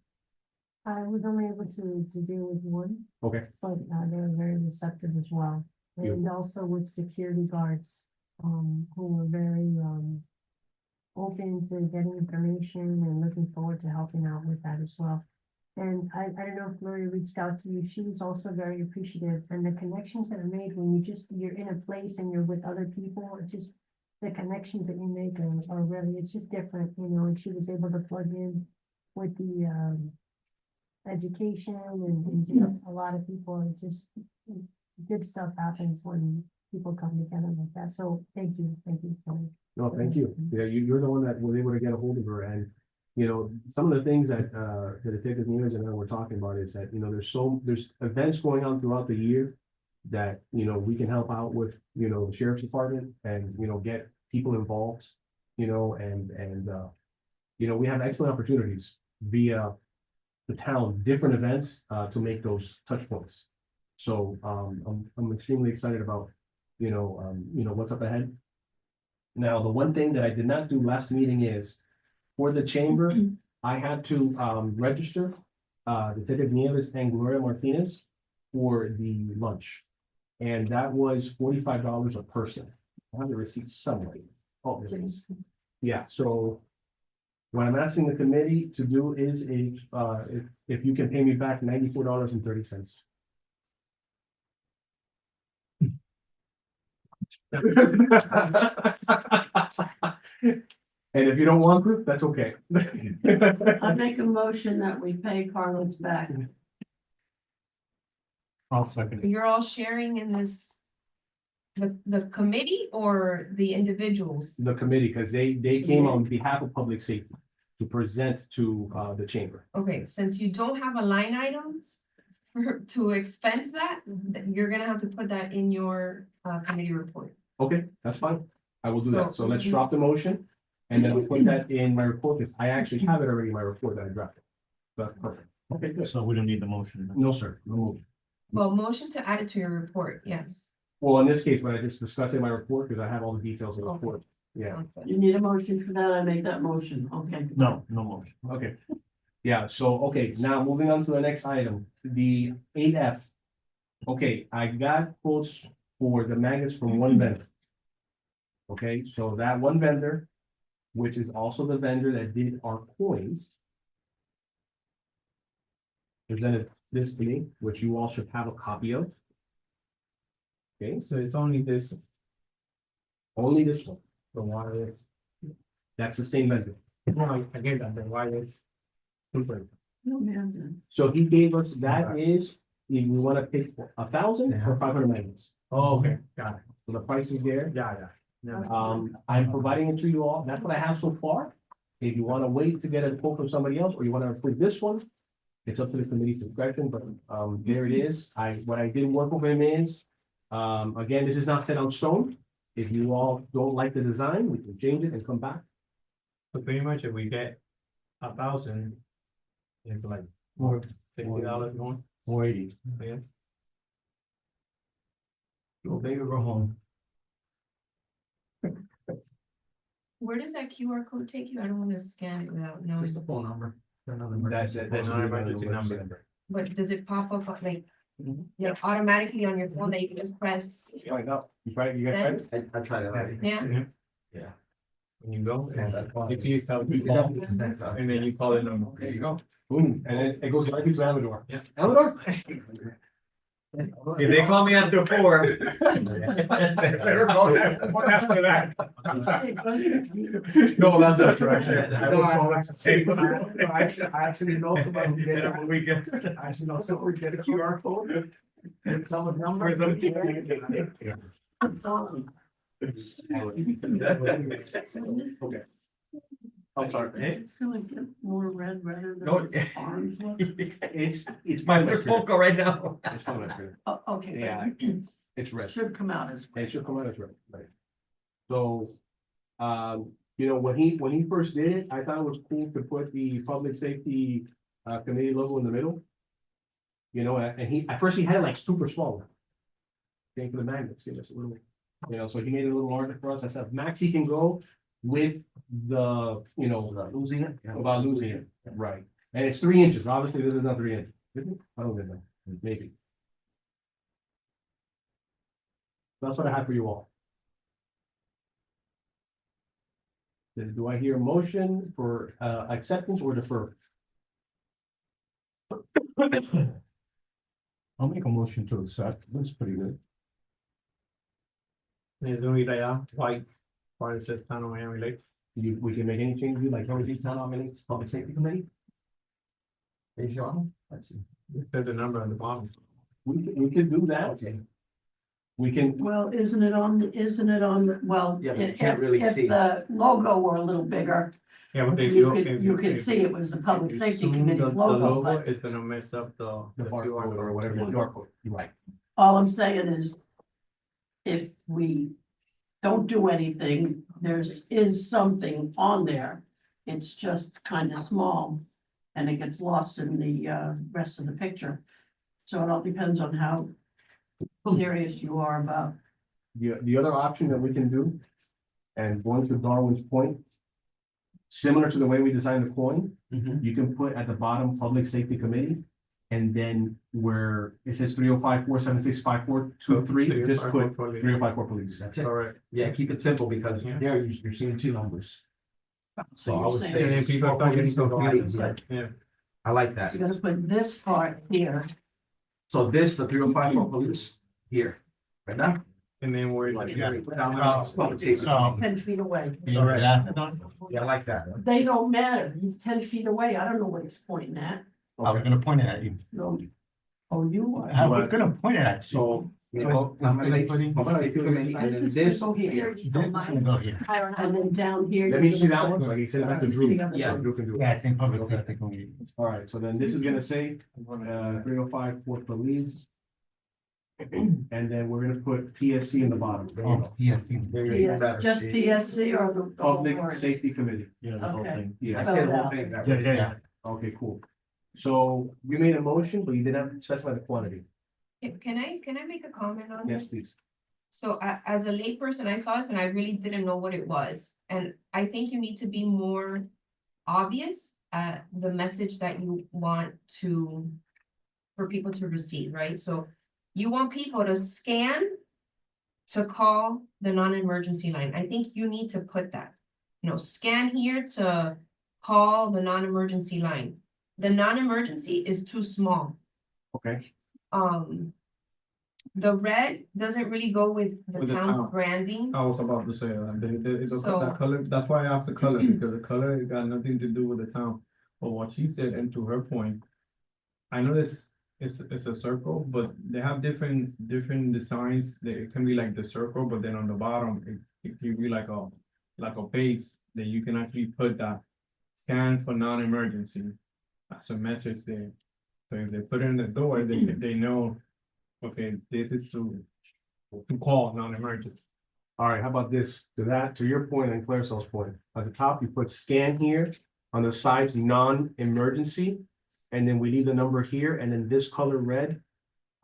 Speaker 12: I was only able to deal with one,
Speaker 10: okay,
Speaker 12: but they were very receptive as well. And also with security guards, who were very, open to getting information and looking forward to helping out with that as well. And I don't know if Lori reached out to you, she was also very appreciative, and the connections that are made when you're in a place and you're with other people, it's just the connections that you make are really, it's just different, you know, and she was able to plug in with the, education and just a lot of people, and just good stuff happens when people come together like that. So thank you.
Speaker 10: no, thank you. Yeah, you're the one that was able to get a hold of her, and you know, some of the things that the Detective News and I were talking about is that, you know, there's events going on throughout the year that, you know, we can help out with, you know, the sheriff's department and, you know, get people involved, you know, and you know, we have excellent opportunities via the town, different events to make those touch points. So I'm extremely excited about, you know, what's up ahead. Now, the one thing that I did not do last meeting is, for the chamber, I had to register Detective Nieves and Gloria Martinez for the lunch. And that was $45 a person. I have the receipt somewhere. Oh, there it is. Yeah, so what I'm asking the committee to do is if you can pay me back $94.30. And if you don't want to, that's okay.
Speaker 12: I make a motion that we pay Carlos back.
Speaker 9: I'll second it.
Speaker 13: You're all sharing in this, the committee or the individuals?
Speaker 10: The committee, because they came on behalf of public safety to present to the chamber.
Speaker 13: Okay, since you don't have a line items to expense that, then you're gonna have to put that in your committee report.
Speaker 10: Okay, that's fine. I will do that. So
Speaker 13: So-
Speaker 10: let's drop the motion. And then I'll put that in my report, because I actually have it already in my report that I drafted. That's perfect. Okay, good.
Speaker 9: So we don't need the motion.
Speaker 10: No, sir. No motion.
Speaker 13: Well, motion to add it to your report, yes.
Speaker 10: Well, in this case, when I just discuss it in my report, because I have all the details in the report. Yeah,
Speaker 13: Sounds good.
Speaker 12: You need a motion for that, I make that motion, okay.
Speaker 9: No motion.
Speaker 10: okay. Yeah, so, okay, now moving on to the next item, the 8F. Okay, I got quotes for the magnets from one vendor. Okay, so that one vendor, which is also the vendor that did our coins, presented this to me, which you all should have a copy of. Okay,
Speaker 11: So it's only this,
Speaker 10: only this one.
Speaker 11: the wireless.
Speaker 10: That's the same vendor.
Speaker 11: No, I get that, the wireless. Super.
Speaker 12: No, man.
Speaker 10: So he gave us, that is, if we want to pick 1,000 or 500 magnets.
Speaker 11: Oh, okay, got it.
Speaker 10: So the price is there.
Speaker 11: Yeah.
Speaker 10: I'm providing it to you all. That's what I have so far. If you want to wait to get a quote from somebody else, or you want to approve this one, it's up to the committee's discretion, but there it is. What I did work with him is, again, this is not set on stone. If you all don't like the design, we can change it and come back.
Speaker 11: So pretty much if we get 1,000, it's like more $50 more.
Speaker 5: 480.
Speaker 11: Yeah.
Speaker 5: Go big or go home.
Speaker 13: Where does that QR code take you? I don't wanna scan it without knowing.
Speaker 5: Just a phone number.
Speaker 10: That's
Speaker 11: not emergency number.
Speaker 13: But does it pop up like,
Speaker 10: Mhm.
Speaker 13: you know, automatically on your phone that you can just press?
Speaker 10: Find out. You try, you guys try?
Speaker 5: I tried it.
Speaker 13: Yeah,
Speaker 5: Yeah.
Speaker 11: When you go,
Speaker 5: Yeah, that's fine.
Speaker 11: you see yourself, you call, and then you call it number. There you go.
Speaker 10: Boom, and it goes right to Amador.
Speaker 11: Yeah.
Speaker 10: Amador?
Speaker 5: If they call me after 4.
Speaker 11: Better go after that.
Speaker 5: No, that's not true, actually.
Speaker 11: I don't know, that's the same.
Speaker 9: I actually know somebody who did it when we get, I actually know someone who get a QR code and someone's number.
Speaker 10: Okay. I'm sorry.
Speaker 12: It's gonna get more red rather than
Speaker 5: No.
Speaker 12: this orange look.
Speaker 10: It's
Speaker 5: My first focal right now.
Speaker 10: It's coming up here.
Speaker 12: Oh, okay.
Speaker 10: Yeah.
Speaker 12: but It
Speaker 10: It's red.
Speaker 12: should come out as.
Speaker 10: And it should come out as red, right? So, you know, when he first did it, I thought it was cool to put the public safety committee logo in the middle. You know, and at first he had it like super small. Thank for the magnets, give us a little, you know, so he made it a little larger for us. I said, max he can go with the, you know,
Speaker 6: Losing it?
Speaker 10: about losing it, right? And it's 3 inches, obviously this is not 3 inches. Is it? I don't know, maybe. That's what I have for you all. Then do I hear a motion for acceptance or defer?
Speaker 9: I'll make a motion to accept. That's pretty good.
Speaker 11: Es de unir allá, white, para el Town of Miami Lakes.
Speaker 10: We can make any changes you like, North Town Dominates Public Safety Committee? Is your honor? Let's see.
Speaker 11: It says the number on the bottom.
Speaker 10: We could do that.
Speaker 6: Okay.
Speaker 10: We can,
Speaker 12: Well, isn't it on, well.
Speaker 6: Yeah, but you
Speaker 12: if-
Speaker 6: can't really
Speaker 12: if
Speaker 6: see.
Speaker 12: the logo were a little bigger,
Speaker 11: Yeah, but if
Speaker 12: you
Speaker 11: if
Speaker 12: could
Speaker 11: if-
Speaker 12: see it was the public
Speaker 11: if you
Speaker 12: safety
Speaker 11: zoom
Speaker 12: committee's
Speaker 11: the
Speaker 12: logo, but
Speaker 11: It's gonna mess up the
Speaker 10: the
Speaker 11: QR
Speaker 10: barcode
Speaker 11: code.
Speaker 10: or whatever, the QR code, you're right.
Speaker 12: all I'm saying is if we don't do anything, is something on there. It's just kind of small and it gets lost in the rest of the picture. So it all depends on how serious you are about.
Speaker 10: The other option that we can do, and going to Darwin's point, similar to the way we designed the coin, you can put at the bottom, Public Safety Committee. And then where it says 305-476-5423, just put 305-4 police.
Speaker 6: That's it.
Speaker 11: Correct.
Speaker 6: Yeah, keep it simple because
Speaker 11: Yeah.
Speaker 6: there you're seeing two numbers. So I
Speaker 12: you're
Speaker 6: would
Speaker 12: saying-
Speaker 6: say.
Speaker 11: And then
Speaker 6: just
Speaker 11: people
Speaker 6: put
Speaker 11: start
Speaker 6: it
Speaker 11: getting
Speaker 6: so
Speaker 11: confused.
Speaker 6: high, yeah.
Speaker 11: Yeah.
Speaker 6: I like that.
Speaker 12: You're gonna put this part here.
Speaker 6: So this, the 305 for police, here, right now.
Speaker 11: And then where.
Speaker 6: Public safety.
Speaker 12: 10 feet away.
Speaker 6: Yeah, I like that.
Speaker 12: They don't matter. He's 10 feet away. I don't know what he's pointing at.
Speaker 6: I was gonna point it at you.
Speaker 12: No. Oh, you are.
Speaker 6: I was gonna point it at you.
Speaker 10: So,
Speaker 6: You know, I'm gonna make, Public Safety Committee, and
Speaker 12: This
Speaker 6: then
Speaker 12: is gonna
Speaker 6: this
Speaker 12: go here.
Speaker 6: here.
Speaker 12: You don't mind?
Speaker 6: go here.
Speaker 7: I don't know.
Speaker 12: And then down here.
Speaker 10: let me see that one, so I can send it back to Drew.
Speaker 6: Yeah.
Speaker 10: So Drew can do it.
Speaker 6: Yeah, I think Public Safety Committee.
Speaker 10: All right, so then this is gonna say, 305 for police. And then we're gonna put PSC in the bottom. There you go.
Speaker 6: Yes.
Speaker 12: Yeah, just PSC or the.
Speaker 10: Public
Speaker 12: or-
Speaker 10: Safety Committee.
Speaker 9: Yeah, the whole
Speaker 12: Okay.
Speaker 9: thing.
Speaker 10: Yeah.
Speaker 6: I said the whole thing. that way.
Speaker 9: Yeah.
Speaker 10: Okay, cool. So you made a motion, but you didn't specify the quantity.
Speaker 13: Can I make a comment on
Speaker 10: Yes,
Speaker 13: this?
Speaker 10: please.
Speaker 13: So as a layperson, I saw this and I really didn't know what it was. And I think you need to be more obvious at the message that you want for people to receive, right? So you want people to scan to call the non-emergency line. I think you need to put that. You know, scan here to call the non-emergency line. The non-emergency is too small.
Speaker 10: Okay,
Speaker 13: The red doesn't really go with the
Speaker 11: With the
Speaker 13: town's
Speaker 11: town.
Speaker 13: branding.
Speaker 11: I was about to say,
Speaker 13: So-
Speaker 11: that color, that's why I asked the color, because the color got nothing to do with the town. But what she said, and to her point, I know this is a circle, but they have different designs. It can be like the circle, but then on the bottom, it can be like a base that you can actually put that scan for non-emergency. That's a message there. So if they put it in the door, they know, okay, this is to call non-emergency.
Speaker 10: all right, how about this? To your point and Claricel's point, at the top, you put scan here, on the sides, non-emergency. And then we leave the number here, and then this color red.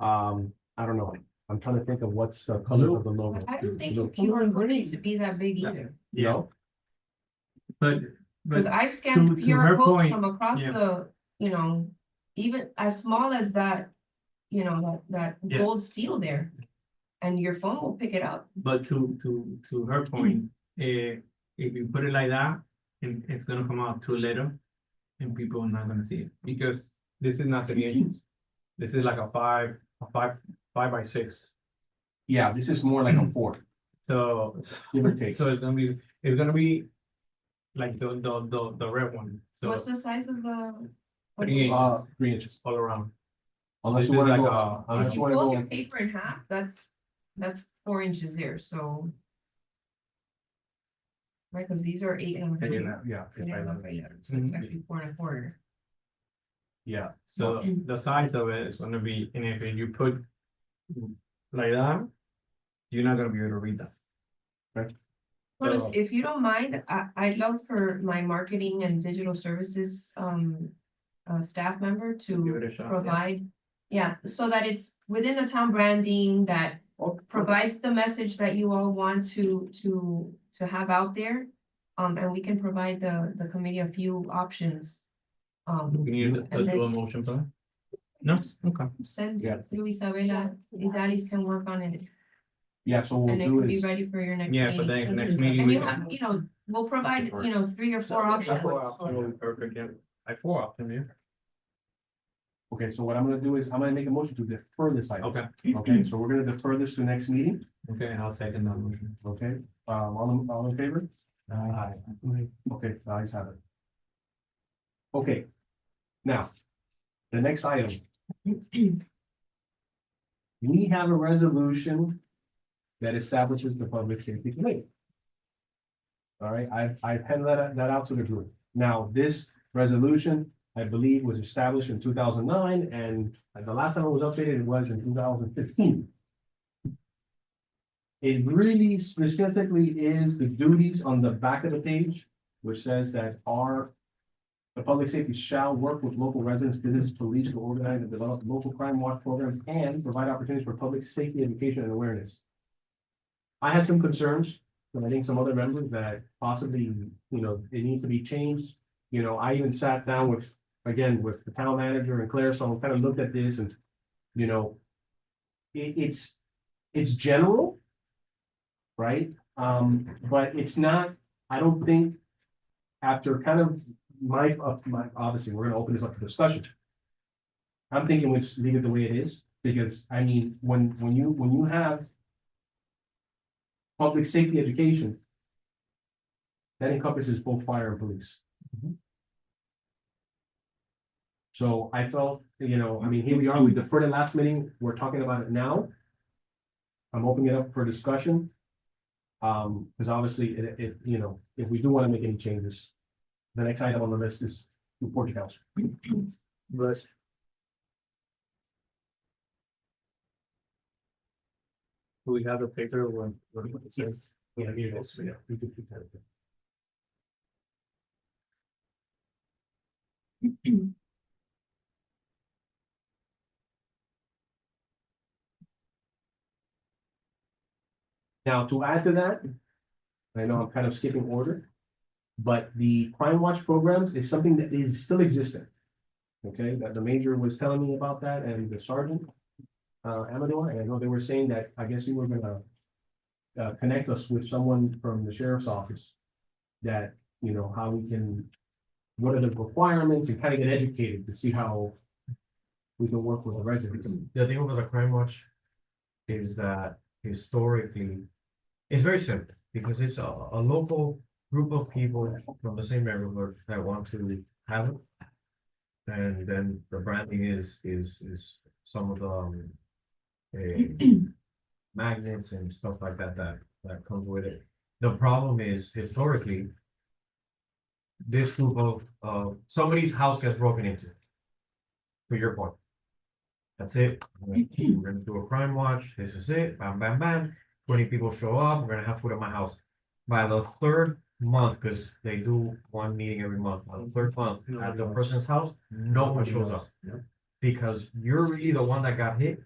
Speaker 10: I don't know, I'm trying to think of what's the color of the logo.
Speaker 13: I don't think
Speaker 10: Blue.
Speaker 13: your QR code needs to be that big either.
Speaker 10: You know?
Speaker 11: But
Speaker 13: Cause I've scanned
Speaker 11: to her
Speaker 13: QR codes
Speaker 11: point,
Speaker 13: from across
Speaker 11: yeah.
Speaker 13: the, even as small as that, that
Speaker 11: Yes.
Speaker 13: gold seal there. And your phone will pick it up.
Speaker 11: But to her point, if you put it like that, it's gonna come out too little. And people are not gonna see it, because this is not 3 inches. This is like a five by 6.
Speaker 10: Yeah, this is more like a 4,
Speaker 11: So,
Speaker 10: give or take.
Speaker 11: so it's gonna be like the red one, so
Speaker 13: What's the size of the?
Speaker 11: 3 inches
Speaker 10: 3 inches.
Speaker 11: all around.
Speaker 10: Unless
Speaker 11: This
Speaker 10: you
Speaker 11: is
Speaker 10: wanna
Speaker 11: like
Speaker 10: go,
Speaker 11: a-
Speaker 10: unless
Speaker 13: If
Speaker 10: you
Speaker 13: you
Speaker 10: wanna
Speaker 13: fold
Speaker 10: go,
Speaker 13: your paper in half, that's 4 inches there, so right? Because these are 8.5.
Speaker 3: And yeah.
Speaker 13: 8.5 by 11, so it's actually 4.25.
Speaker 3: Yeah,
Speaker 11: So the size of it is gonna be, and if you put like that, you're not gonna be able to read that.
Speaker 13: Well,
Speaker 11: So-
Speaker 13: if you don't mind, I'd love for my marketing and digital services, staff member
Speaker 11: Give
Speaker 13: to
Speaker 11: it a shot, yeah.
Speaker 13: provide. Yeah, so that it's within the town branding that provides the message that you all want to have out there. And we can provide the committee a few options.
Speaker 11: Can you do
Speaker 13: and
Speaker 11: a
Speaker 13: then
Speaker 11: motion plan? No, okay.
Speaker 13: send
Speaker 3: Yeah.
Speaker 13: through Isabella, Idalis can work on it,
Speaker 3: yeah, so what
Speaker 13: and
Speaker 3: we'll
Speaker 13: it
Speaker 3: do
Speaker 13: can be
Speaker 3: is,
Speaker 13: ready for your next
Speaker 11: Yeah, for
Speaker 13: meeting.
Speaker 11: the next meeting.
Speaker 13: And
Speaker 11: we
Speaker 13: you
Speaker 11: can-
Speaker 13: have, we'll provide, 3 or 4 options.
Speaker 11: Absolutely perfect, yeah. Like 4 options, yeah.
Speaker 3: okay, so what I'm gonna do is, I'm gonna make a motion to defer this item.
Speaker 11: Okay,
Speaker 3: Okay, so we're gonna defer this to next meeting,
Speaker 11: okay, and I'll second that motion.
Speaker 3: okay? All in favor? Aye. Okay, the ayes have it. Okay. Now, the next item. We have a resolution that establishes the public safety committee. All right, I penned that out to the group. Now, this resolution, I believe, was established in 2009, and the last time it was updated, it was in 2015. It really specifically is the duties on the back of the page, which says that the public safety shall work with local residents, business, police to organize and develop local crime watch programs and provide opportunities for public safety education and awareness. I had some concerns, and I think some other members that possibly, it needs to be changed. I even sat down with the town manager and Claire, so I kind of looked at this and, it's general. Right? But it's not, I don't think, after kind of my, obviously, we're gonna open this up for discussion. I'm thinking we just leave it the way it is, because I mean, when you have public safety education, that encompasses both fire and police. So I felt, here we are, we deferred it last meeting, we're talking about it now. I'm opening it up for discussion. Because obviously, if we do want to make any changes, the next item on the list is report to council.
Speaker 11: But. Do we have a paper what it says?
Speaker 3: Yeah, here it is. Yeah, we could do that. Now, to add to that, I know I'm kind of skipping order, but the crime watch programs is something that is still existing. Okay, that the major was telling me about that, and the sergeant, Amador, and I know they were saying that, I guess you were gonna connect us with someone from the sheriff's office that, how we can, what are the requirements, and kind of get educated to see how we can work with the residents.
Speaker 5: The thing about the crime watch is that historically, it's very simple, because it's a local group of people from the same neighborhood that want to have it. And then the branding is some of the magnets and stuff like that that comes with it. The problem is historically, this group of somebody's house gets broken into. To your point. That's it. We're gonna do a crime watch. This is it. Bam, bam, bam. 20 people show up. We're gonna have food at my house. By the 3rd month, because they do one meeting every month, on the 3rd month, at the person's house, no one shows up. Because you're really the one that got hit.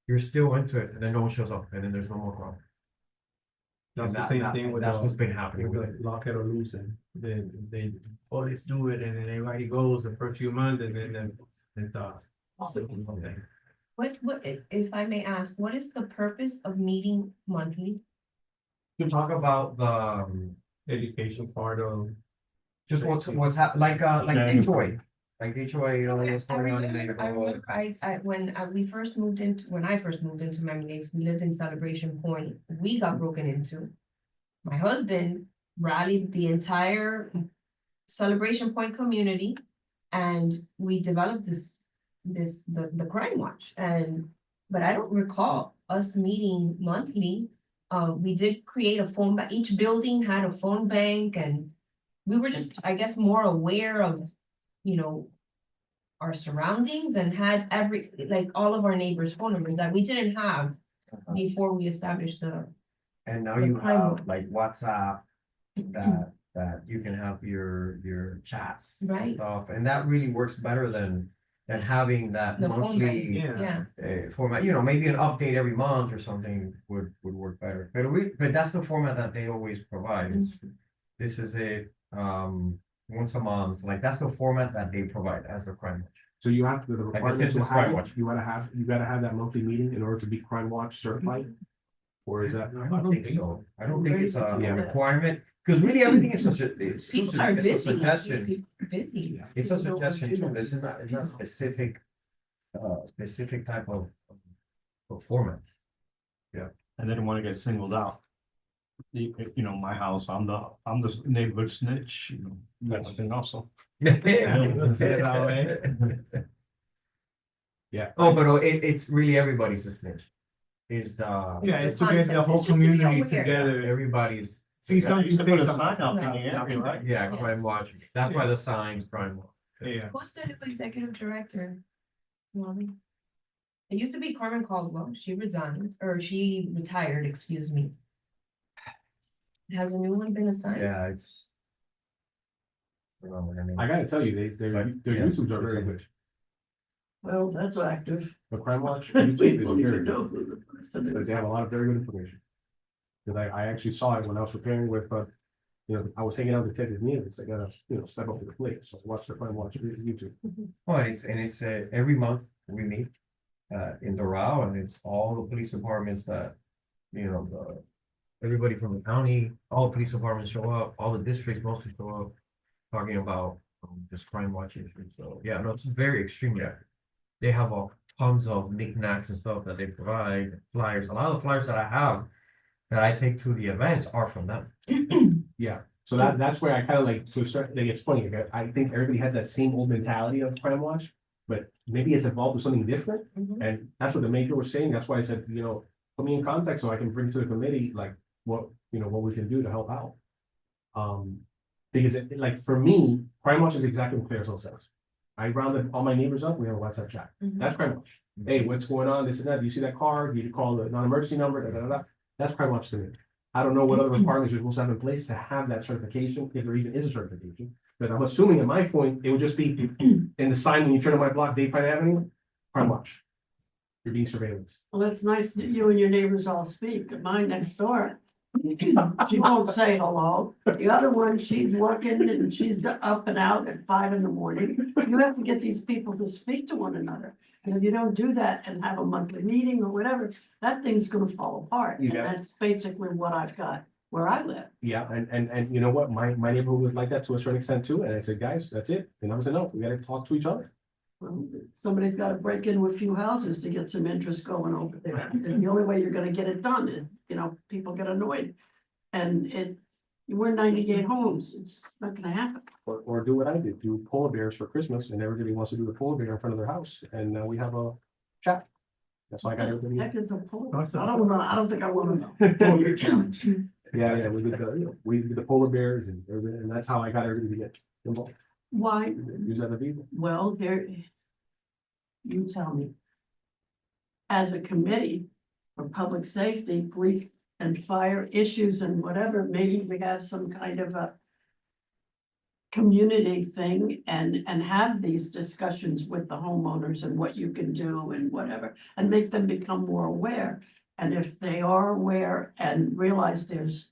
Speaker 5: You're still into it, and then no one shows up, and then there's no more problem.
Speaker 11: That's the
Speaker 5: And
Speaker 11: same thing with
Speaker 5: that's
Speaker 11: the-
Speaker 5: what's been happening with
Speaker 11: With
Speaker 5: it.
Speaker 11: the lock it or lose it, they always do it, and then everybody goes the first few months, and then it's
Speaker 13: What, if I may ask, what is the purpose of meeting monthly?
Speaker 5: To talk about the,
Speaker 11: education part of.
Speaker 5: just what's like HOA. Like HOA, what's going on in the neighborhood.
Speaker 13: When I first moved into Miami Lakes, we lived in Celebration Point, we got broken into. My husband rallied the entire Celebration Point community, and we developed the crime watch, but I don't recall us meeting monthly. We did create a phone, each building had a phone bank and we were just, I guess, more aware of, you know, our surroundings and had like all of our neighbors' phone numbers that we didn't have before we established the.
Speaker 5: And now
Speaker 13: The
Speaker 5: you
Speaker 13: crime
Speaker 5: have
Speaker 13: one.
Speaker 5: like WhatsApp, that you can have your chats and
Speaker 13: Right.
Speaker 5: stuff, and that really works better than having that
Speaker 13: The phone bank,
Speaker 5: monthly
Speaker 11: Yeah.
Speaker 5: format, you know, maybe an update every month or something would work better. But that's the format that they always provide. This is once a month, like that's the format that they provide as the crime watch.
Speaker 3: So you have to, the
Speaker 5: Like a
Speaker 3: requirement to
Speaker 5: citizen's
Speaker 3: have
Speaker 5: crime
Speaker 3: it,
Speaker 5: watch.
Speaker 3: you gotta have that monthly meeting in order to be Crime Watch certified? Or is that?
Speaker 5: I don't think so. I don't think it's a
Speaker 3: Yeah.
Speaker 5: requirement, because really everything is such a, it's
Speaker 13: People are
Speaker 5: it's a
Speaker 13: busy.
Speaker 5: suggestion.
Speaker 13: People are Busy.
Speaker 5: It's a suggestion too. This is not, it's not specific, specific type of format.
Speaker 9: And they don't wanna get singled out. You know, my house, I'm the neighborhood snitch, you know, that kind of thing also.
Speaker 5: Let's say it that way.
Speaker 3: Yeah.
Speaker 5: Oh, but it's really everybody's a snitch. Is the,
Speaker 11: Yeah, it's
Speaker 13: The
Speaker 11: to get the
Speaker 13: concept
Speaker 11: whole
Speaker 13: is just to be
Speaker 11: community
Speaker 13: aware.
Speaker 11: together.
Speaker 5: everybody's.
Speaker 11: See some, you
Speaker 9: You
Speaker 11: say
Speaker 9: put a
Speaker 11: some,
Speaker 9: sign up in
Speaker 13: Right.
Speaker 9: the area, right?
Speaker 5: Yeah,
Speaker 13: Yes.
Speaker 5: crime watch. That's why the signs crime watch.
Speaker 11: Yeah.
Speaker 13: Who's the new executive director? Mommy? It used to be Carmen Caldwell. She resigned, or she retired, excuse me. Has a new one been assigned?
Speaker 5: Yeah, it's. I don't know, I mean,
Speaker 3: I gotta tell you, their
Speaker 5: Yes.
Speaker 3: YouTubes are very good.
Speaker 12: Well, that's active.
Speaker 3: The Crime Watch
Speaker 12: We
Speaker 3: YouTube
Speaker 12: don't
Speaker 3: is
Speaker 12: even
Speaker 3: very
Speaker 12: know
Speaker 3: good.
Speaker 12: who the person
Speaker 3: But
Speaker 12: is.
Speaker 3: they have a lot of very good information. Cause I actually saw it when I was preparing with, you know, I was hanging out with Detective News, I gotta, you know, step up to the plate, so I watched the Crime Watch YouTube.
Speaker 5: well, it's every month we meet, in Doral, and it's all the police departments that, you know, everybody from the county, all the police departments show up, all the districts mostly show up, talking about this crime watch issue. So, yeah, no, it's very extremely active. They have all tons of knickknacks and stuff that they provide, flyers. A lot of the flyers that I have that I take to the events are from them.
Speaker 3: Yeah, so that's where I kind of like, to start, like, it's funny, like, I think everybody has that same old mentality of Crime Watch. But maybe it's evolved to something different,
Speaker 13: Mhm.
Speaker 3: and that's what the major was saying, that's why I said, you know, put me in contact so I can bring to the committee, like, what, you know, what we can do to help out. Because like, for me, Crime Watch is exactly what Claire's says. I rounded all my neighbors up, we have a WhatsApp chat,
Speaker 13: Mhm.
Speaker 3: that's Crime Watch. Hey, what's going on, this and that, do you see that car, do you call the non-emergency number, da, da, da, da. That's Crime Watch to me. I don't know what other requirements you're supposed to have in place to have that certification, if there even is a certification. But I'm assuming at my point, it would just be in the sign when you turn on my block, Dave Pine Avenue, Crime Watch. You're being surveillance.
Speaker 12: Well, it's nice that you and your neighbors all speak. Mine next door, she won't say hello. The other one, she's working and she's up and out at 5 in the morning. You have to get these people to speak to one another. And if you don't do that and have a monthly meeting or whatever, that thing's gonna fall apart.
Speaker 3: You
Speaker 12: And
Speaker 3: got it.
Speaker 12: that's basically what I've got where I live.
Speaker 3: Yeah, and you know what, my neighborhood was like that to a certain extent too, and I said, guys, that's it, and I said, no, we gotta talk to each other.
Speaker 12: Well, somebody's gotta break into a few houses to get some interest going over there. And the only way you're gonna get it done is, you know, people get annoyed. And we're 98 homes, it's not gonna happen.
Speaker 3: Or do what I did, do polar bears for Christmas, and everybody wants to do the polar bear in front of their house, and now we have a chat. That's why I got everybody.
Speaker 12: Heck is a pool. I don't know, I don't think I wanna know. Your challenge.
Speaker 3: Yeah, we did the, you know, we did the polar bears and everything, and that's how I got everybody to get involved.
Speaker 12: Why,
Speaker 3: Use that as a vehicle.
Speaker 12: well, there. You tell me. As a committee for public safety, police and fire issues and whatever, maybe we have some kind of a. Community thing and have these discussions with the homeowners and what you can do and whatever, and make them become more aware. And if they are aware and realize there's.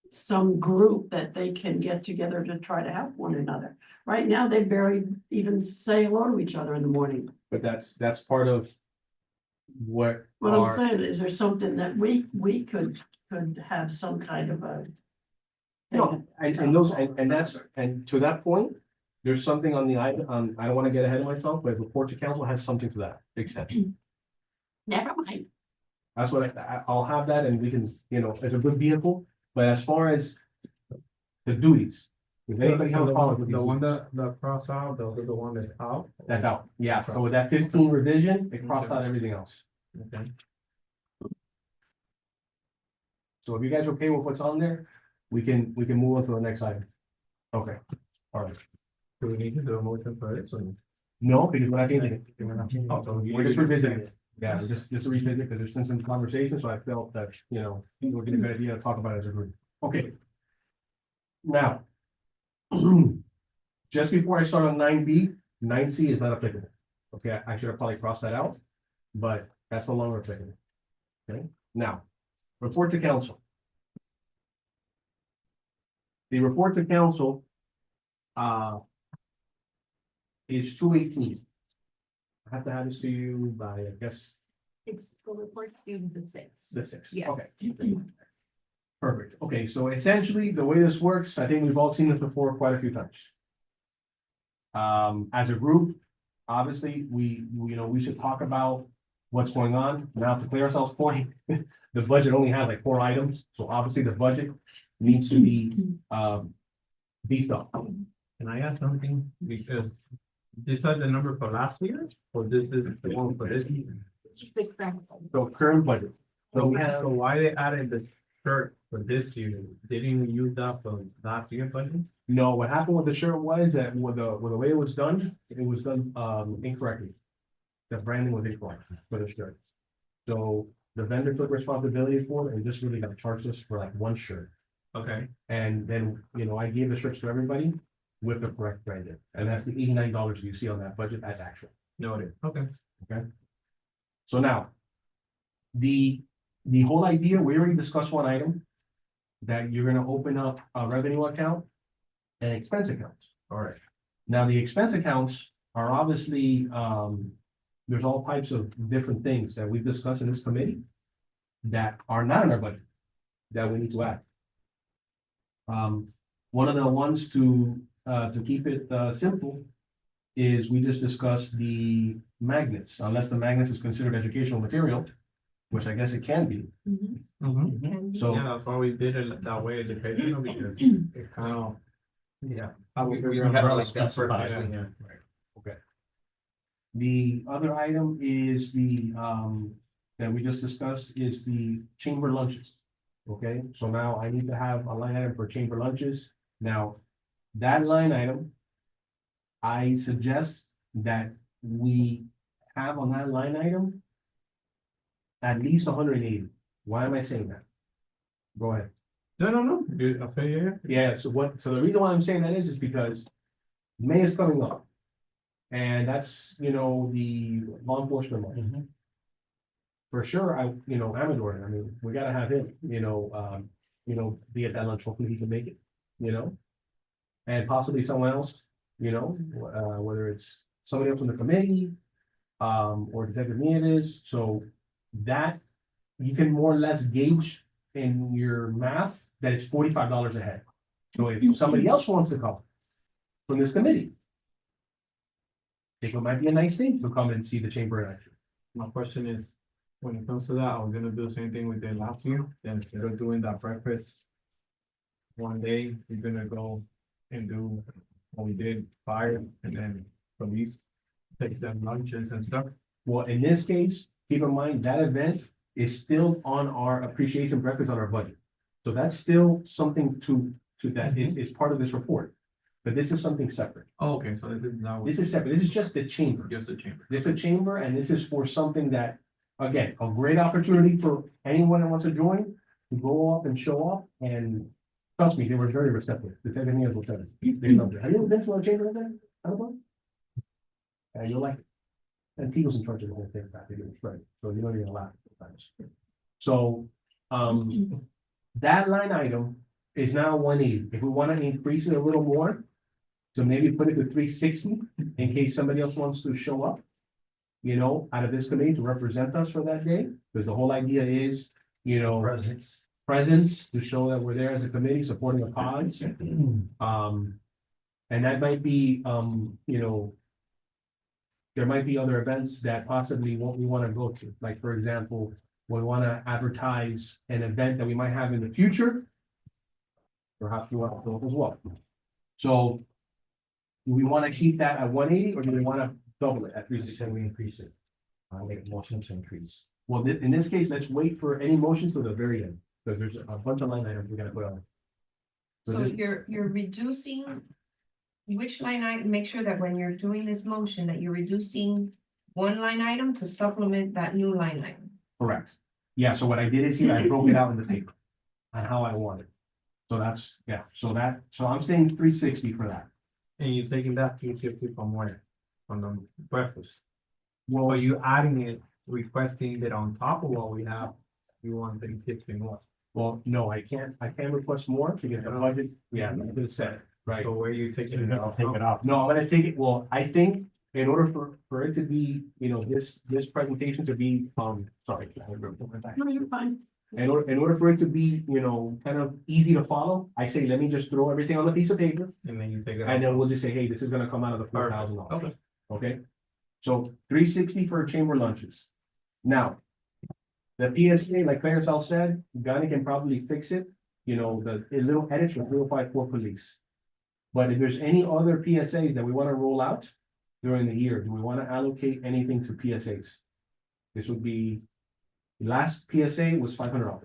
Speaker 12: Some group that they can get together to try to help one another. Right now, they barely even say hello to each other in the morning.
Speaker 3: But that's part of what
Speaker 12: What I'm
Speaker 3: our,
Speaker 12: saying is there something that we could have some kind of a.
Speaker 3: no, and those, and that's, and to that point, there's something on the item, I don't wanna get ahead of myself, but report to council has something to that extent.
Speaker 12: Never mind.
Speaker 3: That's what I'll have that, and we can, you know, it's a good vehicle, but as far as the duties. If anybody has a problem with these
Speaker 11: The one
Speaker 3: duties,
Speaker 11: that cross out, the one that's out.
Speaker 3: that's out, yeah, so with that 15 revision, it crossed out everything else.
Speaker 11: Okay.
Speaker 10: So if you guys are okay with what's on there, we can move on to the next item. Okay, all right.
Speaker 11: Do we need to do a motion for this one?
Speaker 10: No, because we're not getting it.
Speaker 11: Oh, so
Speaker 10: We're just revisiting it. Yeah, just a revisit, because there's been some conversation, so I felt that, you know, it would be a good idea to talk about it as a group. Okay. Now. Just before I start on 9B, 9C is not applicable. Okay, I should have probably crossed that out, but that's no longer applicable. Okay, now, report to council. The report to council. Is 218. I have to have this to you by, I guess,
Speaker 12: It's the report due the sixth.
Speaker 10: the 6th.
Speaker 12: Yes.
Speaker 10: Okay. Perfect. Okay, so essentially, the way this works, I think we've all seen this before quite a few times. As a group, obviously, we should talk about what's going on. Now, to clear ourselves point, the budget only has like 4 items, so obviously the budget needs to be, beefed up.
Speaker 11: Can I add something? Because these are the number for last year, or this is the one for this year?
Speaker 10: So current budget. So we
Speaker 11: So
Speaker 10: have,
Speaker 11: why they added the shirt for this year? Didn't we use that for last year budget?
Speaker 10: no, what happened with the shirt was that with the way it was done, incorrectly. The branding was incorrect for the shirt. So the vendor took responsibility for it and just really got charged us for like 1 shirt.
Speaker 11: Okay,
Speaker 10: And then, I gave the shirts to everybody with the correct branding. And that's the $89 you see on that budget as actual.
Speaker 11: noted. Okay.
Speaker 10: So now, the whole idea, we already discussed one item. That you're gonna open up a revenue account and expense accounts.
Speaker 11: All right.
Speaker 10: Now, the expense accounts are obviously, there's all types of different things that we've discussed in this committee. That are not in our budget, that we need to add. One of the ones to keep it, simple. Is we just discussed the magnets, unless the magnets is considered educational material. Which I guess it can be, so.
Speaker 11: Yeah, that's why we did it that way, educational, because it kind of. Yeah.
Speaker 6: We have like that spot,
Speaker 11: Yeah.
Speaker 10: Okay. The other item is the, that we just discussed is the chamber lunches. Okay, so now I need to have a line item for chamber lunches. Now, that line item. I suggest that we have on that line item. At least 180. Why am I saying that? Go ahead.
Speaker 11: No. Okay, yeah.
Speaker 10: Yeah, so the reason why I'm saying that is because May is coming up. And that's, the law enforcement month. For sure, Amador, I mean, we gotta have him, be at that lunch, hopefully he can make it, And possibly someone else, whether it's somebody else on the committee, or Detective Nieves, so that you can more or less gauge in your math that it's $45 a head. So if somebody else wants to come from this committee, I think it might be a nice thing to come and see the chamber in action.
Speaker 11: My question is, when it comes to that, I was gonna do the same thing we did last year, then instead of doing that breakfast. One day, we're gonna go and do what we did fire and then police, take them lunches and stuff.
Speaker 10: Well, in this case, keep in mind that event is still on our appreciation breakfast on our budget. So that's still something to that is part of this report. But this is something separate.
Speaker 11: Oh, okay, so this is now.
Speaker 10: This is separate. This is just the chamber.
Speaker 11: Just the chamber.
Speaker 10: This is a chamber and this is for something that, again, a great opportunity for anyone that wants to join. To go up and show up and trust me, they were very receptive. The Tanzanians will tell you. They loved it. Have you ever been to a chamber event? I don't know. And you'll like it. And Tito's in charge of the whole thing back there, right? So you're not even allowed sometimes. So, that line item is now 180. If we want to increase it a little more. So maybe put it to 360 in case somebody else wants to show up. Out of this committee to represent us for that day, because the whole idea is, presence to show that we're there as a committee supporting a cause. And that might be, there might be other events that possibly we want to go to, like, for example, we want to advertise an event that we might have in the future. Perhaps we want to go as well. So. Do we want to keep that at 180 or do we want to double it at 360?
Speaker 5: We increase it. I'll make a motion to increase.
Speaker 10: Well, in this case, let's wait for any motions to the very end. Because there's a bunch of line items we gotta put on. So
Speaker 13: So
Speaker 10: this,
Speaker 13: you're reducing. Which line item, make sure that when you're doing this motion, that you're reducing one line item to supplement that new line item.
Speaker 10: correct. Yeah, so what I did is here, I broke it out in the paper on how I want it. So that's, yeah, so I'm saying 360 for that.
Speaker 11: And you're taking that 350 from where? From the breakfast?
Speaker 10: Well,
Speaker 11: Or you adding it, requesting that on top of what we have, you want 350 more?
Speaker 10: well, no, I can't request more to get the budget, yeah, I'm gonna set it, right?
Speaker 11: So where you taking it
Speaker 9: I'll
Speaker 11: off?
Speaker 9: take it off.
Speaker 10: No, I'm gonna take it, well, I think in order for it to be, you know, this presentation to be, sorry. I remember my back.
Speaker 12: No, you're fine.
Speaker 10: In order for it to be, you know, kind of easy to follow, I say, let me just throw everything on a piece of paper.
Speaker 11: And then you take it
Speaker 10: And
Speaker 11: off.
Speaker 10: then we'll just say, hey, this is gonna come out of the $4,000.
Speaker 11: Okay.
Speaker 10: Okay? So 360 for chamber lunches. Now. The PSA, like Clarence L said, Gunny can probably fix it, you know, the little edits from 305 police. But if there's any other PSAs that we wanna roll out during the year, do we wanna allocate anything to PSAs? This would be, last PSA was $500.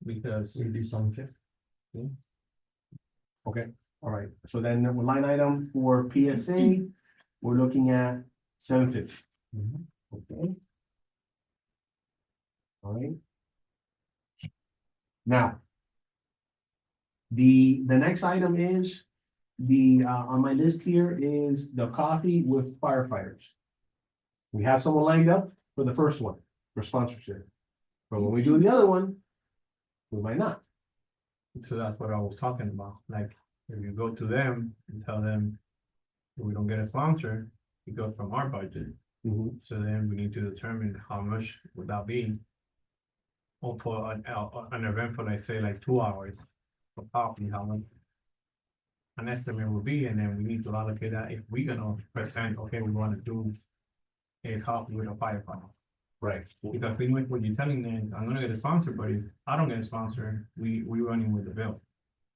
Speaker 11: Because
Speaker 6: We do some shift.
Speaker 10: Okay, all right, so then the line item for PSA, we're looking at $750. Okay. All right. Now. The next item is, on my list here is the coffee with firefighters. We have someone lined up for the first one, for sponsorship. But when we do the other one, we might not.
Speaker 11: So that's what I was talking about, like, if you go to them and tell them. If we don't get a sponsor, it goes from our budget, so then we need to determine how much would that be. Or for an event for, like, say, like 2 hours for coffee, how much. An estimate will be, and then we need to allocate that if we're gonna present, okay, we wanna do. A coffee with a firefighter.
Speaker 10: Right.
Speaker 11: Because pretty much what you're telling me is, I'm gonna get a sponsor, but if I don't get a sponsor, we running with the bill.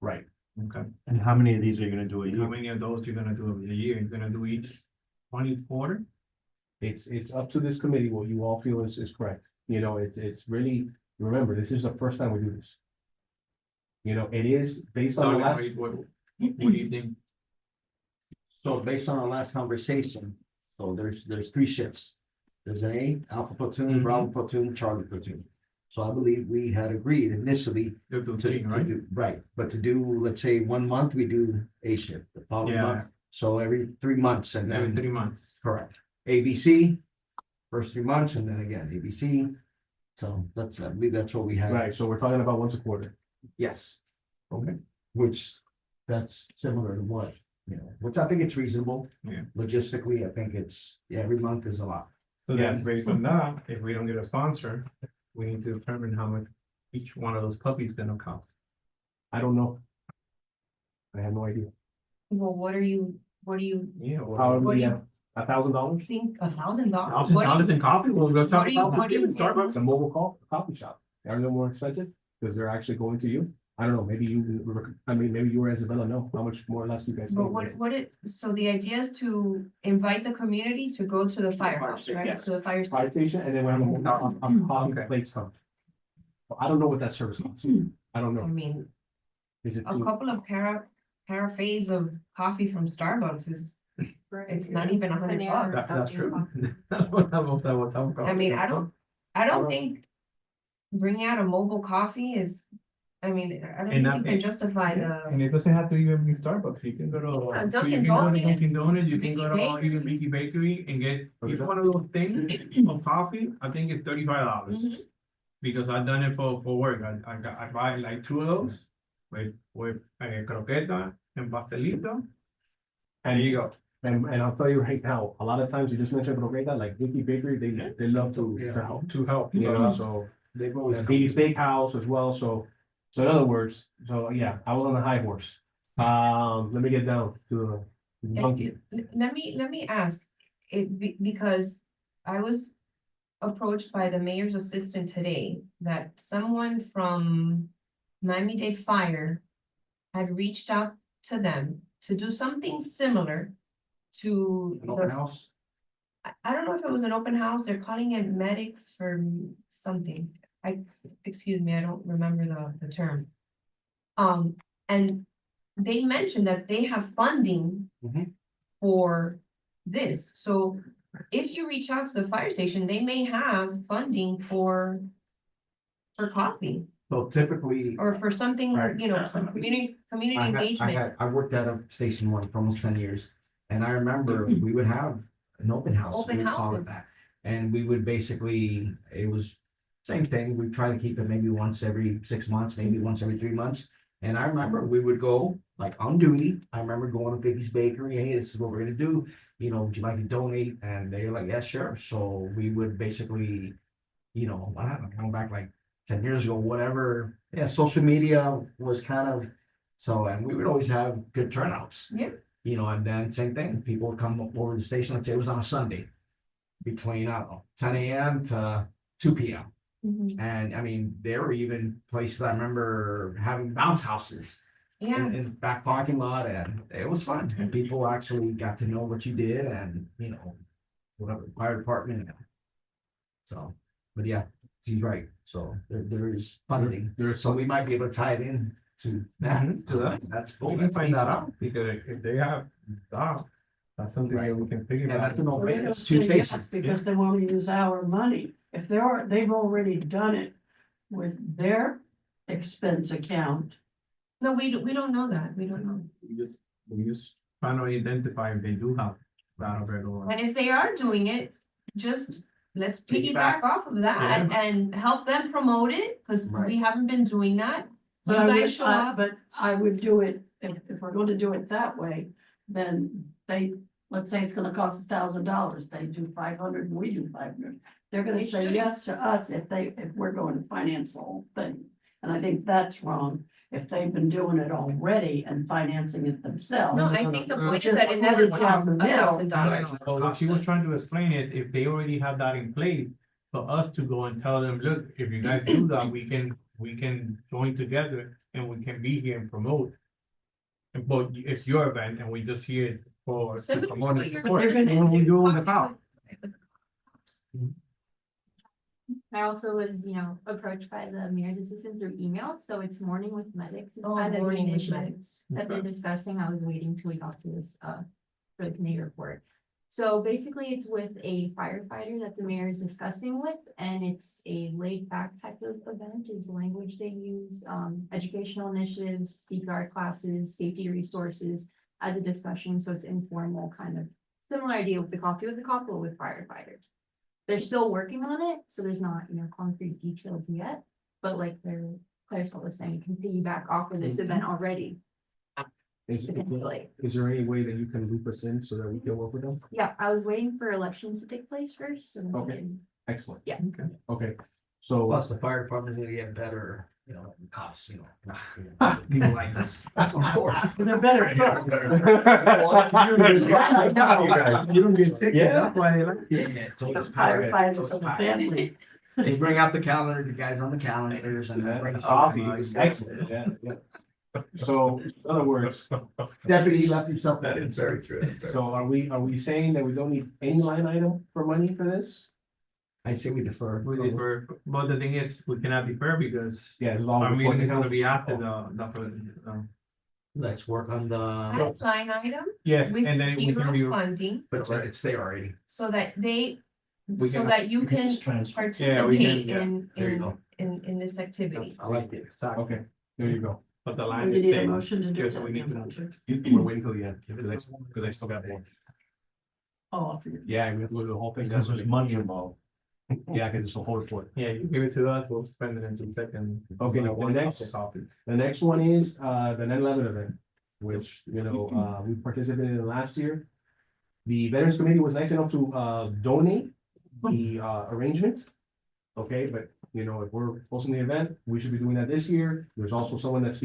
Speaker 10: Right.
Speaker 11: Okay,
Speaker 9: And how many of these are you gonna do a
Speaker 11: how
Speaker 9: year?
Speaker 11: many of those you're gonna do over the year? You're gonna do each 20 quarter?
Speaker 10: It's up to this committee, what you all feel is correct. You know, it's really, remember, this is the first time we do this. You know, it is based on the last,
Speaker 11: What do you think?
Speaker 6: So based on our last conversation, so there's 3 shifts. There's an A, Alpha Platoon, Bravo Platoon, Charlie Platoon. So I believe we had agreed initially
Speaker 11: You'll do
Speaker 6: to
Speaker 11: three, right?
Speaker 6: do, right, but to do, let's say, 1 month, we do A shift, the following
Speaker 11: Yeah.
Speaker 6: month. So every 3 months and
Speaker 11: Every
Speaker 6: then,
Speaker 11: 3 months.
Speaker 6: correct, ABC, first 3 months and then again, ABC. So that's, I believe that's what we had.
Speaker 10: right, so we're talking about once a quarter.
Speaker 6: Yes.
Speaker 10: Okay.
Speaker 6: Which, that's similar to what, you know, which I think it's reasonable.
Speaker 11: Yeah.
Speaker 6: Logistically, I think it's, yeah, every month is a lot.
Speaker 11: So
Speaker 10: Yeah.
Speaker 11: then based on that, if we don't get a sponsor, we need to determine how much each one of those puppies gonna cost.
Speaker 10: I don't know. I have no idea.
Speaker 13: Well, what do you
Speaker 11: Yeah.
Speaker 10: How
Speaker 13: What do you-
Speaker 10: $1,000?
Speaker 13: think, $1,000?
Speaker 11: $1,000 in coffee, we'll go talk
Speaker 13: what do you-
Speaker 11: about
Speaker 13: what do you
Speaker 11: coffee in
Speaker 13: think?
Speaker 10: It's a
Speaker 11: Starbucks.
Speaker 10: mobile coffee shop. Are they more expensive? Because they're actually going to you? I don't know, maybe maybe you or Isabella know how much more or less you guys. pay.
Speaker 13: But so the idea is to invite the community to go to the firehouse,
Speaker 10: station,
Speaker 13: right?
Speaker 10: yes.
Speaker 13: To the fire
Speaker 10: Fire
Speaker 13: station.
Speaker 10: station, and then we have a coffee
Speaker 11: Okay.
Speaker 10: plates come. I don't know what that service costs. I don't
Speaker 13: I
Speaker 10: know.
Speaker 13: mean,
Speaker 10: Is it
Speaker 13: a
Speaker 10: too?
Speaker 13: couple of paraphrase of coffee from Starbucks is, it's not even $100.
Speaker 11: That's true. I
Speaker 13: I mean, I don't think bringing out a mobile coffee is, I mean, I don't
Speaker 11: And
Speaker 13: think you can
Speaker 11: that-
Speaker 13: justify the,
Speaker 11: And it doesn't have to even be Starbucks, you can go to.
Speaker 13: Yeah,
Speaker 11: you
Speaker 13: Dunkin'
Speaker 11: can go to
Speaker 13: Donuts,
Speaker 11: Dunkin' Donuts, you can
Speaker 13: Vicky
Speaker 11: go to all even
Speaker 13: Bakery.
Speaker 11: Vicky Bakery and get
Speaker 10: Okay.
Speaker 11: each one of those things of coffee, I think it's $35.
Speaker 13: Mhm.
Speaker 11: Because I've done it for work, I buy like 2 of those with croqueta and pastelito. There you go.
Speaker 10: And I'll tell you right now, a lot of times you just mentioned croqueta, like Vicky Bakery, they love to help.
Speaker 11: To help.
Speaker 10: You know, so
Speaker 6: They've always.
Speaker 10: there's Katie's Bakehouse as well, so in other words, so yeah, I was on a high horse. Let me get down to the monkey.
Speaker 13: Let me ask, because I was approached by the mayor's assistant today that someone from Miami-Dade Fire had reached out to them to do something similar to
Speaker 10: An open
Speaker 13: the,
Speaker 10: house?
Speaker 13: I don't know if it was an open house, they're calling it medics for something. Excuse me, I don't remember the term. And they mentioned that they have funding
Speaker 2: Mhm.
Speaker 13: for this, so if you reach out to the fire station, they may have funding for coffee,
Speaker 15: So typically,
Speaker 13: or for something,
Speaker 15: Right.
Speaker 13: you know, some community engagement.
Speaker 15: I worked at a Station One for almost 10 years. And I remember we would have an open house.
Speaker 13: Open
Speaker 15: we would call it
Speaker 13: houses.
Speaker 15: that. And we would basically, it was same thing. We try to keep it maybe once every 6 months, maybe once every 3 months. And I remember we would go like on duty. I remember going to Vicky's Bakery. Hey, this is what we're gonna do. You know, would you like to donate? And they're like, yeah, sure. So we would basically, you know, I don't know, going back like 10 years ago, whatever. Yeah, social media was kind of, so, and we would always have good turnouts.
Speaker 13: Yeah.
Speaker 15: You know, and then same thing, people would come over to the station, let's say it was on a Sunday. Between, I don't know, 10 a.m. to 2 p.m.
Speaker 13: Mhm.
Speaker 15: And I mean, there were even places I remember having bounce houses
Speaker 13: Yeah,
Speaker 15: in back parking lot, and it was fun. And people actually got to know what you did and, you know, whatever, fire department. So, but yeah, he's right. So there is funding.
Speaker 3: There's
Speaker 15: So we might be able to tie it in to that.
Speaker 11: To that.
Speaker 15: That's
Speaker 11: We
Speaker 15: cool.
Speaker 11: can
Speaker 15: That's
Speaker 11: find that
Speaker 15: easy.
Speaker 11: out, because if they have that, that's something that we can figure
Speaker 15: And
Speaker 11: out.
Speaker 15: that's a no
Speaker 12: Well, they
Speaker 15: brainer.
Speaker 12: don't
Speaker 15: It's two
Speaker 12: say yes
Speaker 15: faces.
Speaker 12: Because they want to use our money. If they've already done it with their expense account.
Speaker 13: no, we don't know that, we don't know.
Speaker 11: We just trying to identify if they do have that available.
Speaker 13: And if they are doing it, just let's
Speaker 15: Piggyback.
Speaker 13: piggyback off of that and help them promote it, because we
Speaker 15: Right.
Speaker 13: haven't been doing that. You
Speaker 12: But I
Speaker 13: guys
Speaker 12: would,
Speaker 13: show up.
Speaker 12: but I would do it, if we're going to do it that way, then let's say it's gonna cost $1,000, they do 500 and we do 500. They're gonna
Speaker 13: They
Speaker 12: say
Speaker 13: should.
Speaker 12: yes to us if we're going to finance the whole thing. And I think that's wrong, if they've been doing it already and financing it themselves.
Speaker 13: No, I think the point is
Speaker 12: Just
Speaker 13: that it never
Speaker 12: put it down
Speaker 13: costs
Speaker 12: the middle.
Speaker 13: $1,000.
Speaker 11: So what she was trying to explain is, if they already have that in place, for us to go and tell them, look, if you guys do that, we can join together and we can be here and promote. But it's your event and we just here to
Speaker 13: Similar to
Speaker 11: promote
Speaker 13: what
Speaker 11: it.
Speaker 13: you're
Speaker 11: for it.
Speaker 13: doing.
Speaker 11: And we do it without.
Speaker 7: I also was, approached by the mayor's assistant through email, so it's Morning with Medics. It's
Speaker 13: Oh,
Speaker 7: kind of the
Speaker 13: Morning with
Speaker 7: initiative
Speaker 13: Medics.
Speaker 7: that they're discussing. I was waiting till we got to this, for the committee report. So basically, it's with a firefighter that the mayor is discussing with, and it's a laid back type of event, is the language they use, educational initiatives, CPR classes, safety resources as a discussion, so it's informal, kind of similar idea with the coffee with firefighters. They're still working on it, so there's not, concrete details yet, but like Claire was saying, you can piggyback off of this event already. Potentially.
Speaker 3: Is there any way that you can loop us in so that we can work with them?
Speaker 7: Yeah, I was waiting for elections to take place first, so then we
Speaker 3: Okay.
Speaker 7: can.
Speaker 3: Excellent.
Speaker 7: Yeah.
Speaker 3: Okay, so.
Speaker 15: Plus, the fire department's gonna get better, costs, people like this. Of course.
Speaker 12: They're better.
Speaker 15: You don't get tickets,
Speaker 3: Yeah.
Speaker 15: that's why they like it. Yeah, it's always power.
Speaker 12: Firefighters
Speaker 15: It's
Speaker 12: of the
Speaker 15: always power.
Speaker 12: family.
Speaker 15: They bring out the calendar, the guys on the calendars and then bring
Speaker 3: Coffee,
Speaker 15: coffee.
Speaker 3: excellent, yeah. So, in other words,
Speaker 15: Deputy left himself.
Speaker 2: That is very true.
Speaker 3: so are we saying that we don't need any line item for money for this?
Speaker 15: I say we defer.
Speaker 11: We defer, but the thing is, we cannot defer because
Speaker 3: Yeah, it's all.
Speaker 11: our meeting is gonna be after the.
Speaker 15: Let's work on the,
Speaker 13: Line item
Speaker 11: Yes,
Speaker 13: with
Speaker 11: and then we can
Speaker 13: zero
Speaker 11: be.
Speaker 13: funding,
Speaker 15: but it's there already.
Speaker 13: so that
Speaker 11: We
Speaker 13: so
Speaker 11: can-
Speaker 13: that you
Speaker 15: we can
Speaker 13: can
Speaker 15: just transfer.
Speaker 11: Yeah, we can,
Speaker 13: participate
Speaker 11: yeah.
Speaker 15: There you go.
Speaker 13: in this activity.
Speaker 15: I like it.
Speaker 3: Okay, there you go.
Speaker 11: But the
Speaker 12: We
Speaker 11: line is
Speaker 12: need a
Speaker 11: there.
Speaker 12: motion to do
Speaker 11: Yes,
Speaker 12: that.
Speaker 11: we need to-
Speaker 3: We're waiting till the end, because I still got more.
Speaker 12: Oh, I forget.
Speaker 3: Yeah, we have to look at the whole thing.
Speaker 9: Because there's money involved.
Speaker 3: Yeah, because it's a whole report.
Speaker 11: Yeah, you give it to us, we'll spend it in 2 seconds.
Speaker 3: Okay, now, the next one is, the 9/11 event, which, we participated in last year. The Veterans Committee was nice enough to, donate the, arrangement. Okay, but, if we're hosting the event, we should be doing that this year. There's also someone that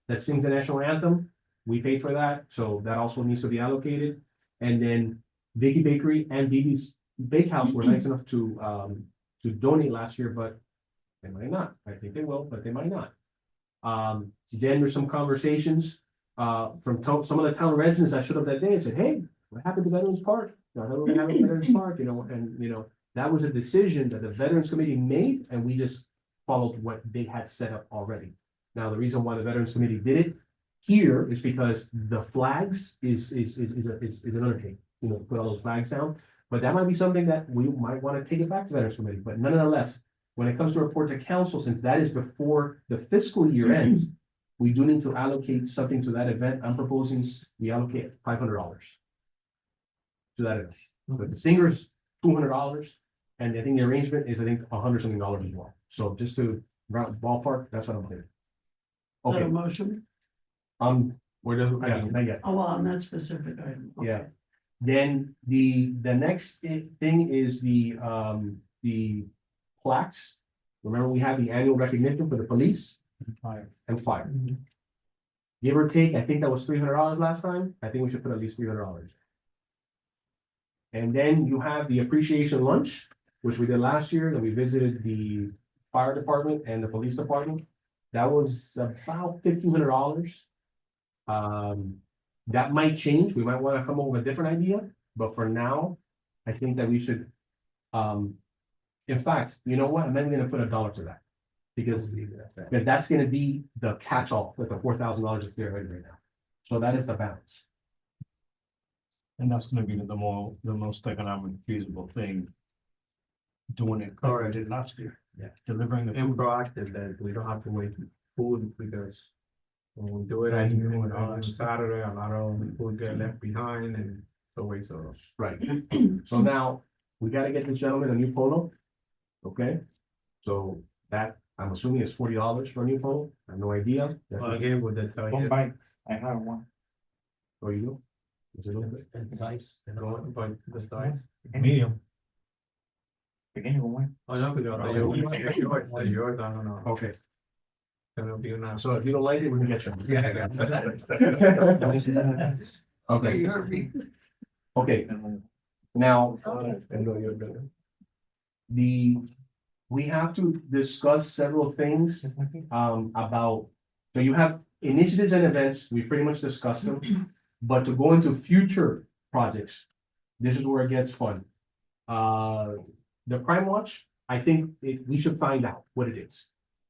Speaker 3: that sings the national anthem. We paid for that, so that also needs to be allocated. And then Vicky Bakery and BB's Bakehouse were nice enough to donate last year, but they might not. I think they will, but they might not. Then there's some conversations, from some of the town residents that showed up that day and said, hey,
Speaker 10: what happened to Veterans Park? I don't really have a Veterans Park, and, that was a decision that the Veterans Committee made, and we just followed what they had set up already. Now, the reason why the Veterans Committee did it here is because the flags is an undertaking, to put all those flags down. But that might be something that we might want to take it back to Veterans Committee, but nonetheless, when it comes to report to council, since that is before the fiscal year ends, we do need to allocate something to that event. I'm proposing we allocate $500 to that event. But the singer's $200, and I think the arrangement is, I think, $100 something as well. So just to round ballpark, that's what I'm thinking.
Speaker 12: Is that a
Speaker 10: Okay,
Speaker 12: motion?
Speaker 10: where does, not yet.
Speaker 12: Oh, well, on that specific item. Okay.
Speaker 10: Yeah. Then the next thing is the plaques. Remember, we have the annual recognition for the police and fire. Give or take, I think that was $300 last time. I think we should put at least $300. And then you have the appreciation lunch, which we did last year, that we visited the fire department and the police department. That was about $1,500. That might change. We might want to come up with a different idea, but for now, I think that we should. In fact, you know what? I'm not gonna put $1 to that. Because that's gonna be the catch-all with the $4,000 that's there right now. So that is the balance.
Speaker 9: And that's gonna be the most economic feasible thing. Doing it like we did last year.
Speaker 10: Yeah.
Speaker 9: Delivering the.
Speaker 11: And proactive, that we don't have to wait for food, because when we do it on Saturday, a lot of food get left behind and so wait, so.
Speaker 10: Right. So now, we gotta get this gentleman a new polo. Okay? So that, I'm assuming is $40 for a new polo. I have no idea.
Speaker 11: Well, again, with the.
Speaker 9: Bike, I have one.
Speaker 10: Oh, you do? Is it a little bit?
Speaker 15: Size.
Speaker 11: But the size.
Speaker 9: Medium. Pequeño como es.
Speaker 11: Oh, no, because yours, I don't know.
Speaker 10: Okay,
Speaker 11: It'll be una-
Speaker 10: so if you don't like it, we can get you. Okay, okay. Now, we have to discuss several things, about, so you have initiatives and events, we pretty much discussed them. But to go into future projects, this is where it gets fun. The Crime Watch, I think we should find out what it is.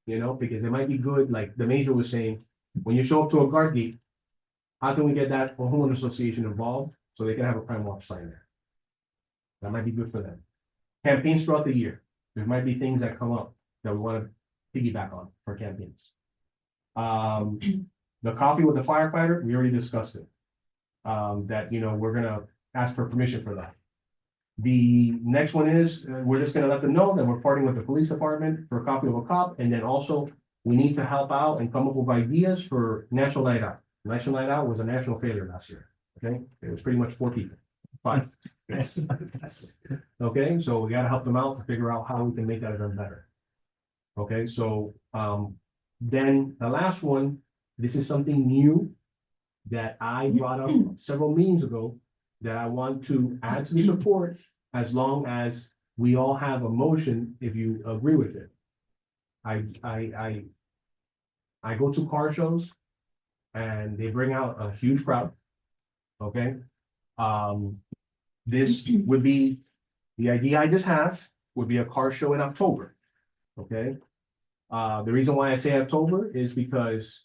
Speaker 10: Because it might be good, like the major was saying, when you show up to a guard gate, how can we get that homeowner association involved so they can have a Crime Watch sign there? That might be good for them. Campaigns throughout the year, there might be things that come up that we want to piggyback on for campaigns. The coffee with the firefighter, we already discussed it. That, we're gonna ask for permission for that. The next one is, we're just gonna let them know that we're partnering with the police department for a coffee with a cop, and then also we need to help out and come up with ideas for National Night Out. National Night Out was a national failure last year, okay? It was pretty much 4 people, 5. Okay, so we gotta help them out to figure out how we can make that event better. Okay, so, then the last one, this is something new that I brought up several meetings ago that I want to add to the report, as long as we all have a motion, if you agree with it. I go to car shows and they bring out a huge crowd. Okay? This would be, the idea I just have would be a car show in October. Okay? The reason why I say October is because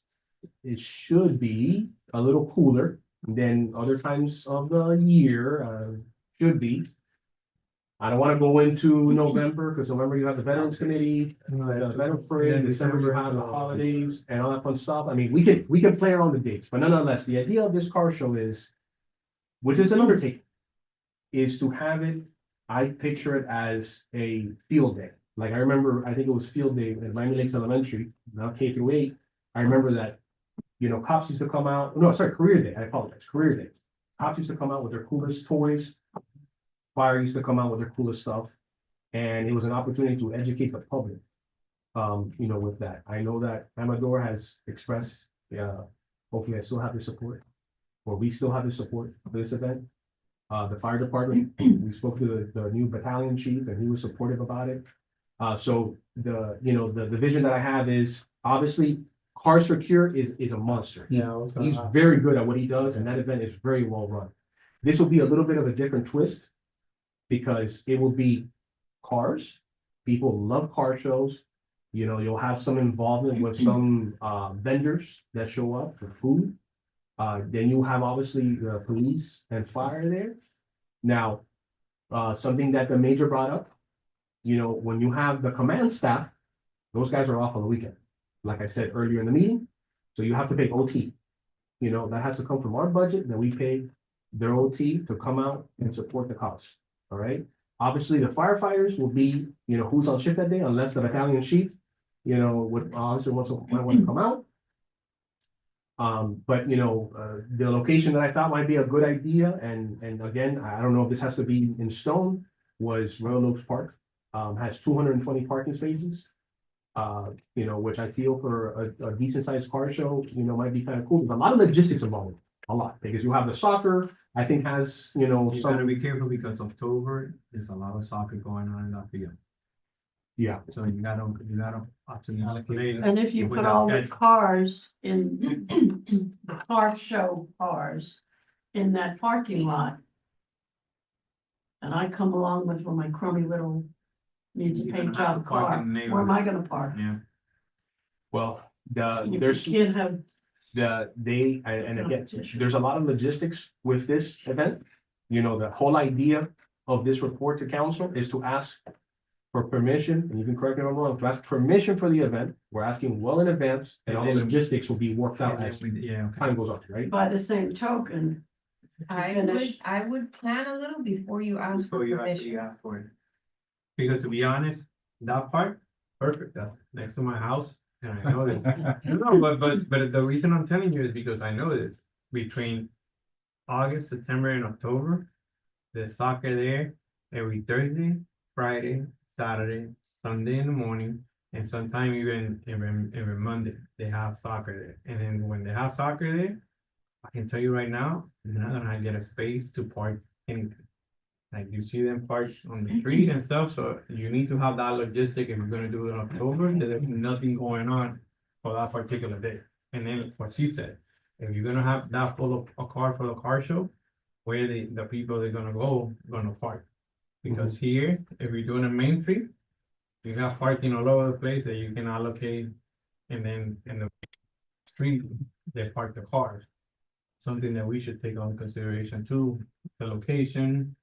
Speaker 10: it should be a little cooler than other times of the year, should be. I don't want to go into November, because November you have the Veterans Committee, the Veterans Parade, December you have the holidays and all that fun stuff. I mean, we could play around the dates, but nonetheless, the idea of this car show is, which is an undertaking, is to have it, I picture it as a field day. Like I remember, I think it was field day at Miami Lakes Elementary, now K through 8. I remember that, cops used to come out, no, sorry, career day, I apologize, career day. Cops used to come out with their coolest toys. Fire used to come out with their coolest stuff. And it was an opportunity to educate the public, with that. I know that Amador has expressed, hopefully I still have the support, or we still have the support for this event. The fire department, we spoke to the new battalion chief and he was supportive about it. So the vision that I have is, obviously, Cars for Cure is a monster.
Speaker 11: Yeah.
Speaker 10: He's very good at what he does, and that event is very well run. This will be a little bit of a different twist. Because it will be cars, people love car shows. You know, you'll have some involvement with some vendors that show up for food. Then you have obviously the police and fire there. Now, something that the major brought up, you know, when you have the command staff, those guys are off on the weekend. Like I said earlier in the meeting, so you have to pay OT. You know, that has to come from our budget, then we pay their OT to come out and support the cause, all right? Obviously, the firefighters will be, you know, who's on shift that day, unless the battalion chief, you know, would obviously might want to come out. But you know, the location that I thought might be a good idea, and again, I don't know if this has to be in stone, was Royal Oaks Park. Has 220 parking spaces. You know, which I feel for a decent sized car show, you know, might be kind of cool. There's a lot of logistics involved, a lot, because you have the soccer, I think has, you know,
Speaker 11: You gotta
Speaker 10: some,
Speaker 11: be careful because October, there's a lot of soccer going on in that field.
Speaker 10: yeah.
Speaker 11: So you gotta actually allocate.
Speaker 12: And if you put all the cars in, the car show cars in that parking lot. And I come along with my crummy little needs a
Speaker 11: You're
Speaker 12: paint
Speaker 11: gonna have
Speaker 12: job
Speaker 11: to park
Speaker 12: car,
Speaker 11: in the
Speaker 12: where am I gonna park?
Speaker 11: Yeah.
Speaker 10: Well,
Speaker 12: You
Speaker 10: there's
Speaker 12: can't have.
Speaker 10: and again, there's a lot of logistics with this event. You know, the whole idea of this report to council is to ask for permission, and you can correct me if I'm wrong, to ask permission for the event. We're asking well in advance, and all the logistics will be worked out as
Speaker 11: Yeah.
Speaker 10: time goes on, right?
Speaker 12: By the same token.
Speaker 13: I would plan a little before you ask for
Speaker 11: So you actually
Speaker 13: permission.
Speaker 11: ask for it. Because to be honest, that part, perfect, that's next to my house, and I know this. No, but the reason I'm telling you is because I know this, between August, September and October. There's soccer there every Thursday, Friday, Saturday, Sunday in the morning, and sometime even every Monday, they have soccer there. And then when they have soccer there, I can tell you right now, you're not gonna get a space to park anything. Like you see them parked on the street and stuff, so you need to have that logistic if you're gonna do it in October, that there's nothing going on for that particular day. And then what she said, if you're gonna have that full of, a car full of car show, where the people they're gonna gonna park. Because here, if you're doing a Main Street, you have parking all over the place that you can allocate, and then in the street, they park the cars. Something that we should take on consideration too, the location,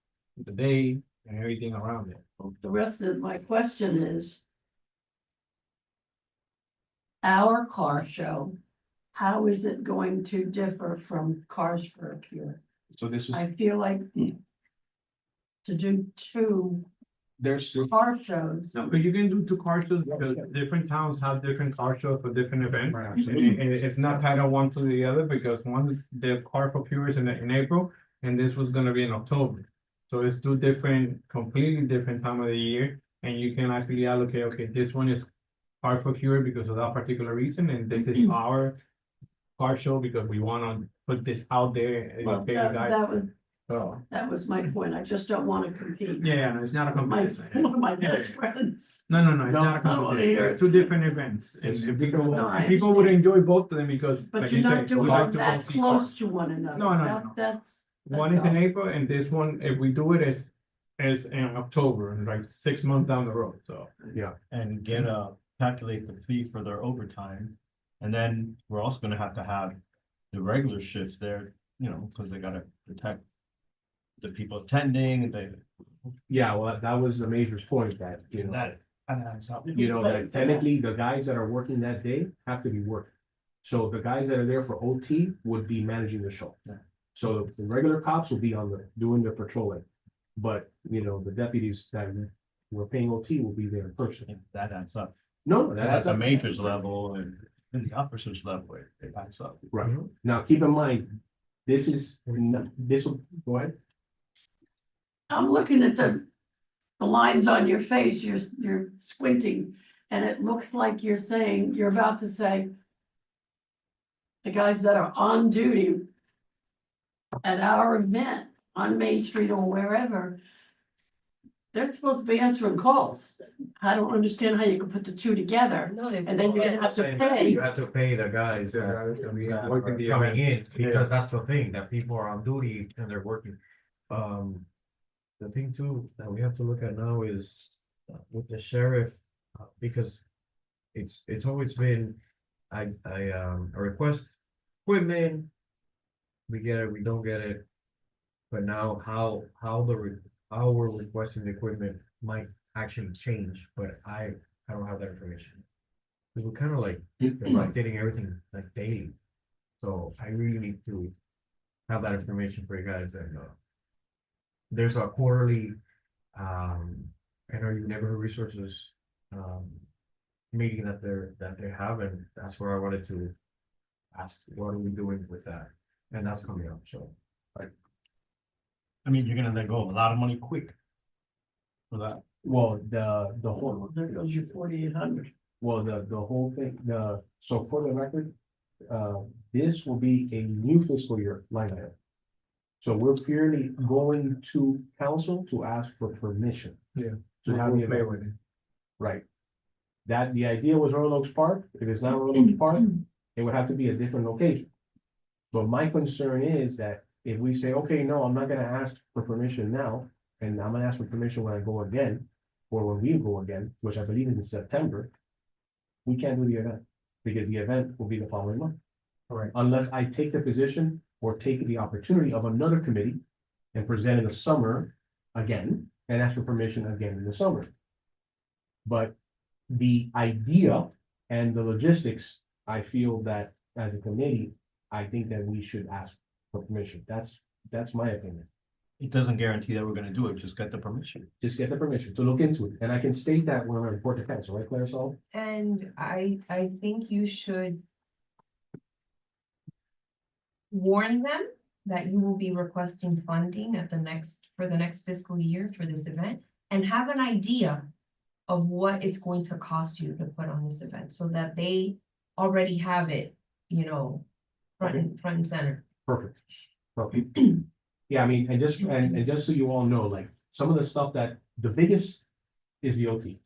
Speaker 11: the day, and everything around it.
Speaker 12: The rest of my question is. Our car show, how is it going to differ from Cars for a Cure?
Speaker 10: So this is,
Speaker 12: I feel like. To do two
Speaker 10: there's,
Speaker 12: car shows.
Speaker 11: No, but you can do two car shows because different towns have different car shows for different events. And it's not tied on one to the other because one, the car for Pure is in April, and this was gonna be in October. So it's two different, completely different time of the year, and you can actually allocate, okay, this one is car for Pure because of that particular reason, and this is our car show because we wanna put this out there and
Speaker 12: Well,
Speaker 11: pay the guys. So,
Speaker 12: that was my point. I just don't want to compete.
Speaker 11: yeah, no, it's not a
Speaker 12: My,
Speaker 11: competition.
Speaker 12: one of my best friends.
Speaker 11: No, it's not a
Speaker 12: I wanna
Speaker 11: competition,
Speaker 12: hear
Speaker 11: it's two different events, and
Speaker 10: It's
Speaker 11: if people,
Speaker 12: No, I
Speaker 11: people would
Speaker 12: understand.
Speaker 11: enjoy both of them because.
Speaker 12: But
Speaker 11: like
Speaker 12: you're
Speaker 11: you
Speaker 12: not
Speaker 11: said, we
Speaker 12: doing
Speaker 11: like to go
Speaker 12: that
Speaker 11: see
Speaker 12: close
Speaker 11: cars.
Speaker 12: to one another.
Speaker 11: No, no,
Speaker 12: That-
Speaker 11: no.
Speaker 12: That's.
Speaker 11: One is in April and this one, if we do it, is in October, and like 6 months down the road, so.
Speaker 5: And get calculate the fee for their overtime. And then we're also gonna have to have the regular shifts there, you know, because they gotta protect the people attending, they,
Speaker 10: yeah, well, that was the major point that, you know.
Speaker 5: that adds up.
Speaker 10: You know, that technically the guys that are working that day have to be working. So the guys that are there for OT would be managing the show.
Speaker 5: Yeah.
Speaker 10: So the regular cops will be doing the patrolling. But, you know, the deputies that were paying OT will be there in person.
Speaker 5: That adds up.
Speaker 10: No,
Speaker 5: That's a major's level and the officer's level, it adds up.
Speaker 10: Right. Now, keep in mind, this is, this will, go ahead.
Speaker 12: I'm looking at the lines on your face, you're squinting, and it looks like you're saying, you're about to say. The guys that are on duty. At our event on Main Street or wherever. They're supposed to be answering calls. I don't understand how you can put the two together,
Speaker 13: No, they.
Speaker 12: and then you're gonna have to pay.
Speaker 5: You have to pay the guys that are coming in, because that's the thing, that people are on duty and they're working. the thing too that we have to look at now is with the sheriff, because it's always been, I request equipment. We get it, we don't get it. But now how we're requesting the equipment might actually change, but I don't have that information. We're kind of like updating everything like daily. So I really need to have that information for you guys and there's a quarterly NRU Neighborhood Resources meeting that they have, and that's where I wanted to ask, what are we doing with that? And that's coming up, so.
Speaker 9: I mean, you're gonna let go of a lot of money quick. For that.
Speaker 10: Well, the whole,
Speaker 12: There goes your 4,800.
Speaker 10: well, the whole thing, so for the record, this will be a new fiscal year line item. So we're purely going to council to ask for permission.
Speaker 11: Yeah.
Speaker 10: To have
Speaker 11: We'll
Speaker 10: the
Speaker 11: play
Speaker 10: event.
Speaker 11: with it.
Speaker 10: Right. That, the idea was Royal Oaks Park. If it's not Royal Oaks Park, it would have to be a different location. But my concern is that if we say, okay, no, I'm not gonna ask for permission now, and I'm gonna ask for permission when I go again, or when we go again, which I believe is in September, we can't do the event, because the event will be the following month.
Speaker 11: Correct.
Speaker 10: Unless I take the position or take the opportunity of another committee and present in the summer again, and ask for permission again in the summer. But the idea and the logistics, I feel that as a committee, I think that we should ask for permission. That's my opinion.
Speaker 9: It doesn't guarantee that we're gonna do it, just get the permission.
Speaker 10: Just get the permission to look into it. And I can state that when I report to council, right, Clarisol?
Speaker 13: And I think you should warn them that you will be requesting funding for the next fiscal year for this event, and have an idea of what it's going to cost you to put on this event, so that they already have it, front and center.
Speaker 10: Perfect. Perfect. Yeah, I mean, and just so you all know, like, some of the stuff that, the biggest is the OT.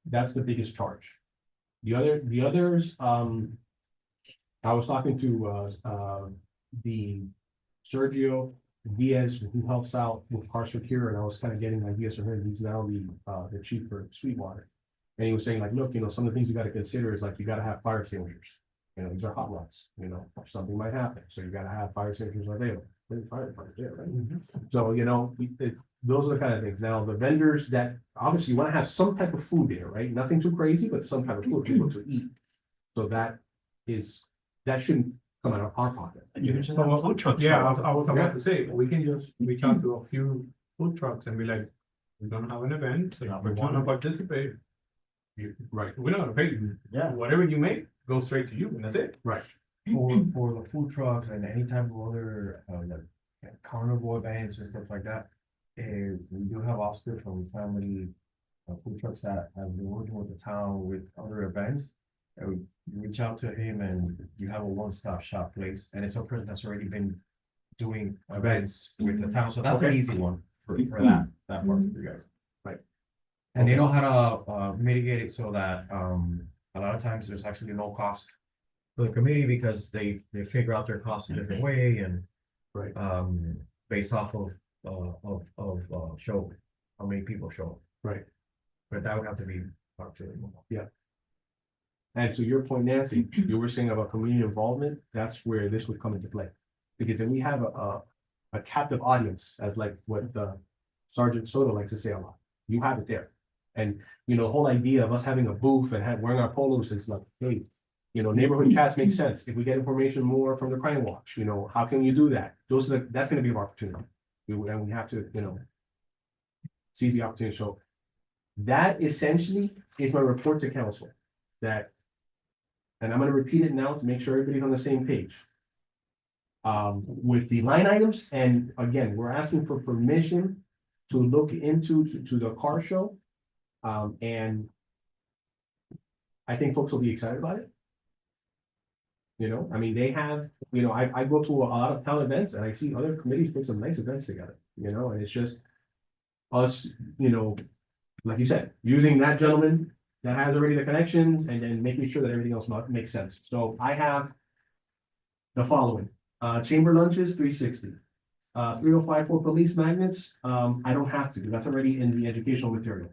Speaker 10: That's the biggest charge. The others, I was talking to, the Sergio Diaz, who helps out with Car Secure, and I was kind of getting ideas from him. He's now the chief for Sweetwater. And he was saying, like, look, some of the things you gotta consider is, like, you gotta have fire extinguishers. These are hot rods, something might happen, so you gotta have fire extinguishers available. There's firefighters there, right? So, those are the kind of things. Now, the vendors that, obviously, you wanna have some type of food there, right? Nothing too crazy, but some type of food for people to eat. So that shouldn't come out of our pocket.
Speaker 9: You can just have a food truck.
Speaker 11: Yeah, I was
Speaker 10: Yeah.
Speaker 11: about to say, we can just reach out to a few food trucks and be like, we're gonna have an event, so if you wanna participate.
Speaker 10: Right.
Speaker 11: We're not gonna pay you.
Speaker 9: Yeah.
Speaker 11: Whatever you make, goes straight to you, and that's it.
Speaker 10: Right.
Speaker 5: For the food trucks and any type of other like carnival events and stuff like that, we do have Oscar from Family Food Trucks that have been working with the town with other events. We reach out to him and you have a one-stop shop place, and it's a person that's already been doing events with the town, so that's an
Speaker 10: Okay.
Speaker 5: easy one for that part for you guys.
Speaker 10: Right.
Speaker 5: And they know how to mitigate it so that a lot of times there's actually no cost for the committee, because they figure out their costs a different way and
Speaker 10: Right.
Speaker 5: based off of show, how many people show.
Speaker 10: Right.
Speaker 5: But that would have to be talked to them.
Speaker 10: And to your point, Nancy, you were saying about community involvement, that's where this would come into play. Because then we have a captive audience, as like what Sergeant Soto likes to say a lot. You have it there. And, the whole idea of us having a booth and wearing our polos is like, hey, neighborhood chats make sense. If we get information more from the Crime Watch, how can you do that? That's gonna be an opportunity. And we have to, seize the opportunity. So that essentially is my report to council. And I'm gonna repeat it now to make sure everybody's on the same page. With the line items, and again, we're asking for permission to look into the car show. And I think folks will be excited about it. I mean, they have, I go to a lot of town events and I see other committees put some nice events together, and it's just us, like you said, using that gentleman that has already the connections and then making sure that everything else makes sense. So I have the following, chamber lunches, 360. 305 for police magnets, I don't have to, that's already in the educational material.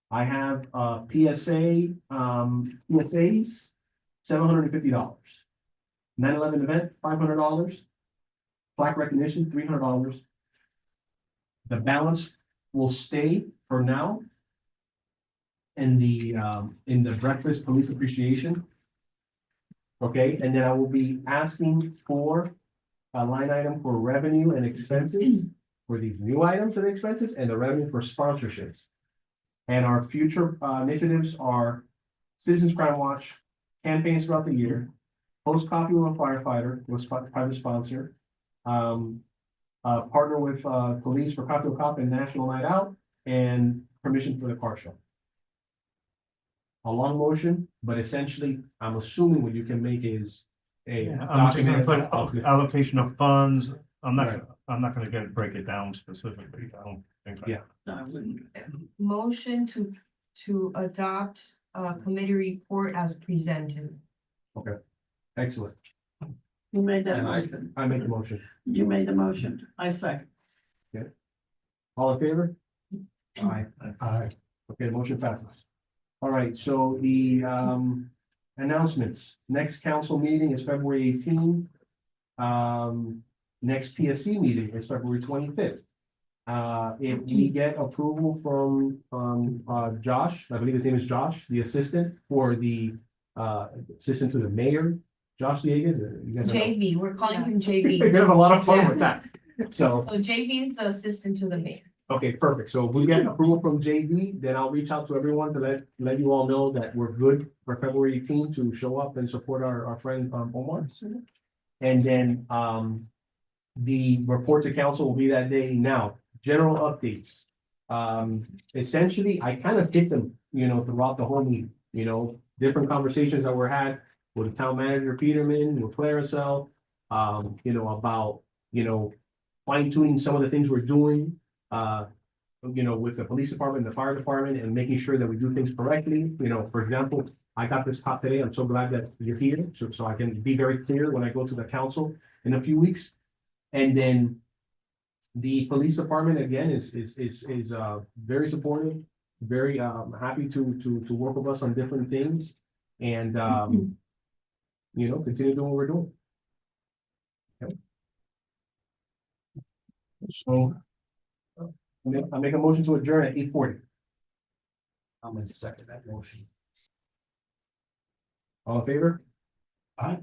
Speaker 10: I have, PSAs, $750. 9/11 event, $500. Plaque recognition, $300. The balance will stay for now in the breakfast police appreciation. Okay, and then I will be asking for a line item for revenue and expenses for these new items and expenses and the revenue for sponsorships. And our future initiatives are Citizens Crime Watch campaigns throughout the year, post coffee with a firefighter, with private sponsor, partner with police for Cocktail Cop and National Night Out, and permission for the car show. A long motion, but essentially, I'm assuming what you can make is a
Speaker 9: I'm just gonna
Speaker 10: document.
Speaker 9: put allocation of funds. I'm
Speaker 10: Right.
Speaker 9: not gonna break it down specifically. I don't think.
Speaker 10: Yeah.
Speaker 12: No, I wouldn't.
Speaker 13: Motion to adopt committee report as presented.
Speaker 10: Excellent.
Speaker 12: Who made that
Speaker 10: And
Speaker 12: motion?
Speaker 10: I make the motion.
Speaker 12: You made the motion. I second.
Speaker 10: All in favor? Aye. Okay, the motion passes. All right, so the announcements. Next council meeting is February 18. Next PSC meeting is February 25th. If we get approval from Josh, I believe his name is Josh, the assistant for the assistant to the mayor, Josh Diegas. You guys know?
Speaker 13: JV, we're calling him
Speaker 10: There's
Speaker 13: JV.
Speaker 10: a lot of fun with that. So.
Speaker 13: So JV is the assistant to the mayor.
Speaker 10: Okay, perfect. So if we get approval from JD, then I'll reach out to everyone to let you all know that we're good for February 18 to show up and support our friend, Omar. And then, the report to council will be that day. Now, general updates. Essentially, I kind of hit them, throughout the whole meeting, different conversations that were had with the town manager, Peterman, with Claricel, about, fine tuning some of the things we're doing, with the police department, the fire department, and making sure that we do things correctly. For example, I got this top today. I'm so glad that you're here, so I can be very clear when I go to the council in a few weeks. And then the police department, again, is very supportive, very happy to work with us on different things. And continue doing what we're doing. Okay. So I make a motion to adjourn at 8:40.
Speaker 15: I'm gonna second that motion.
Speaker 10: All in favor?
Speaker 15: Aye.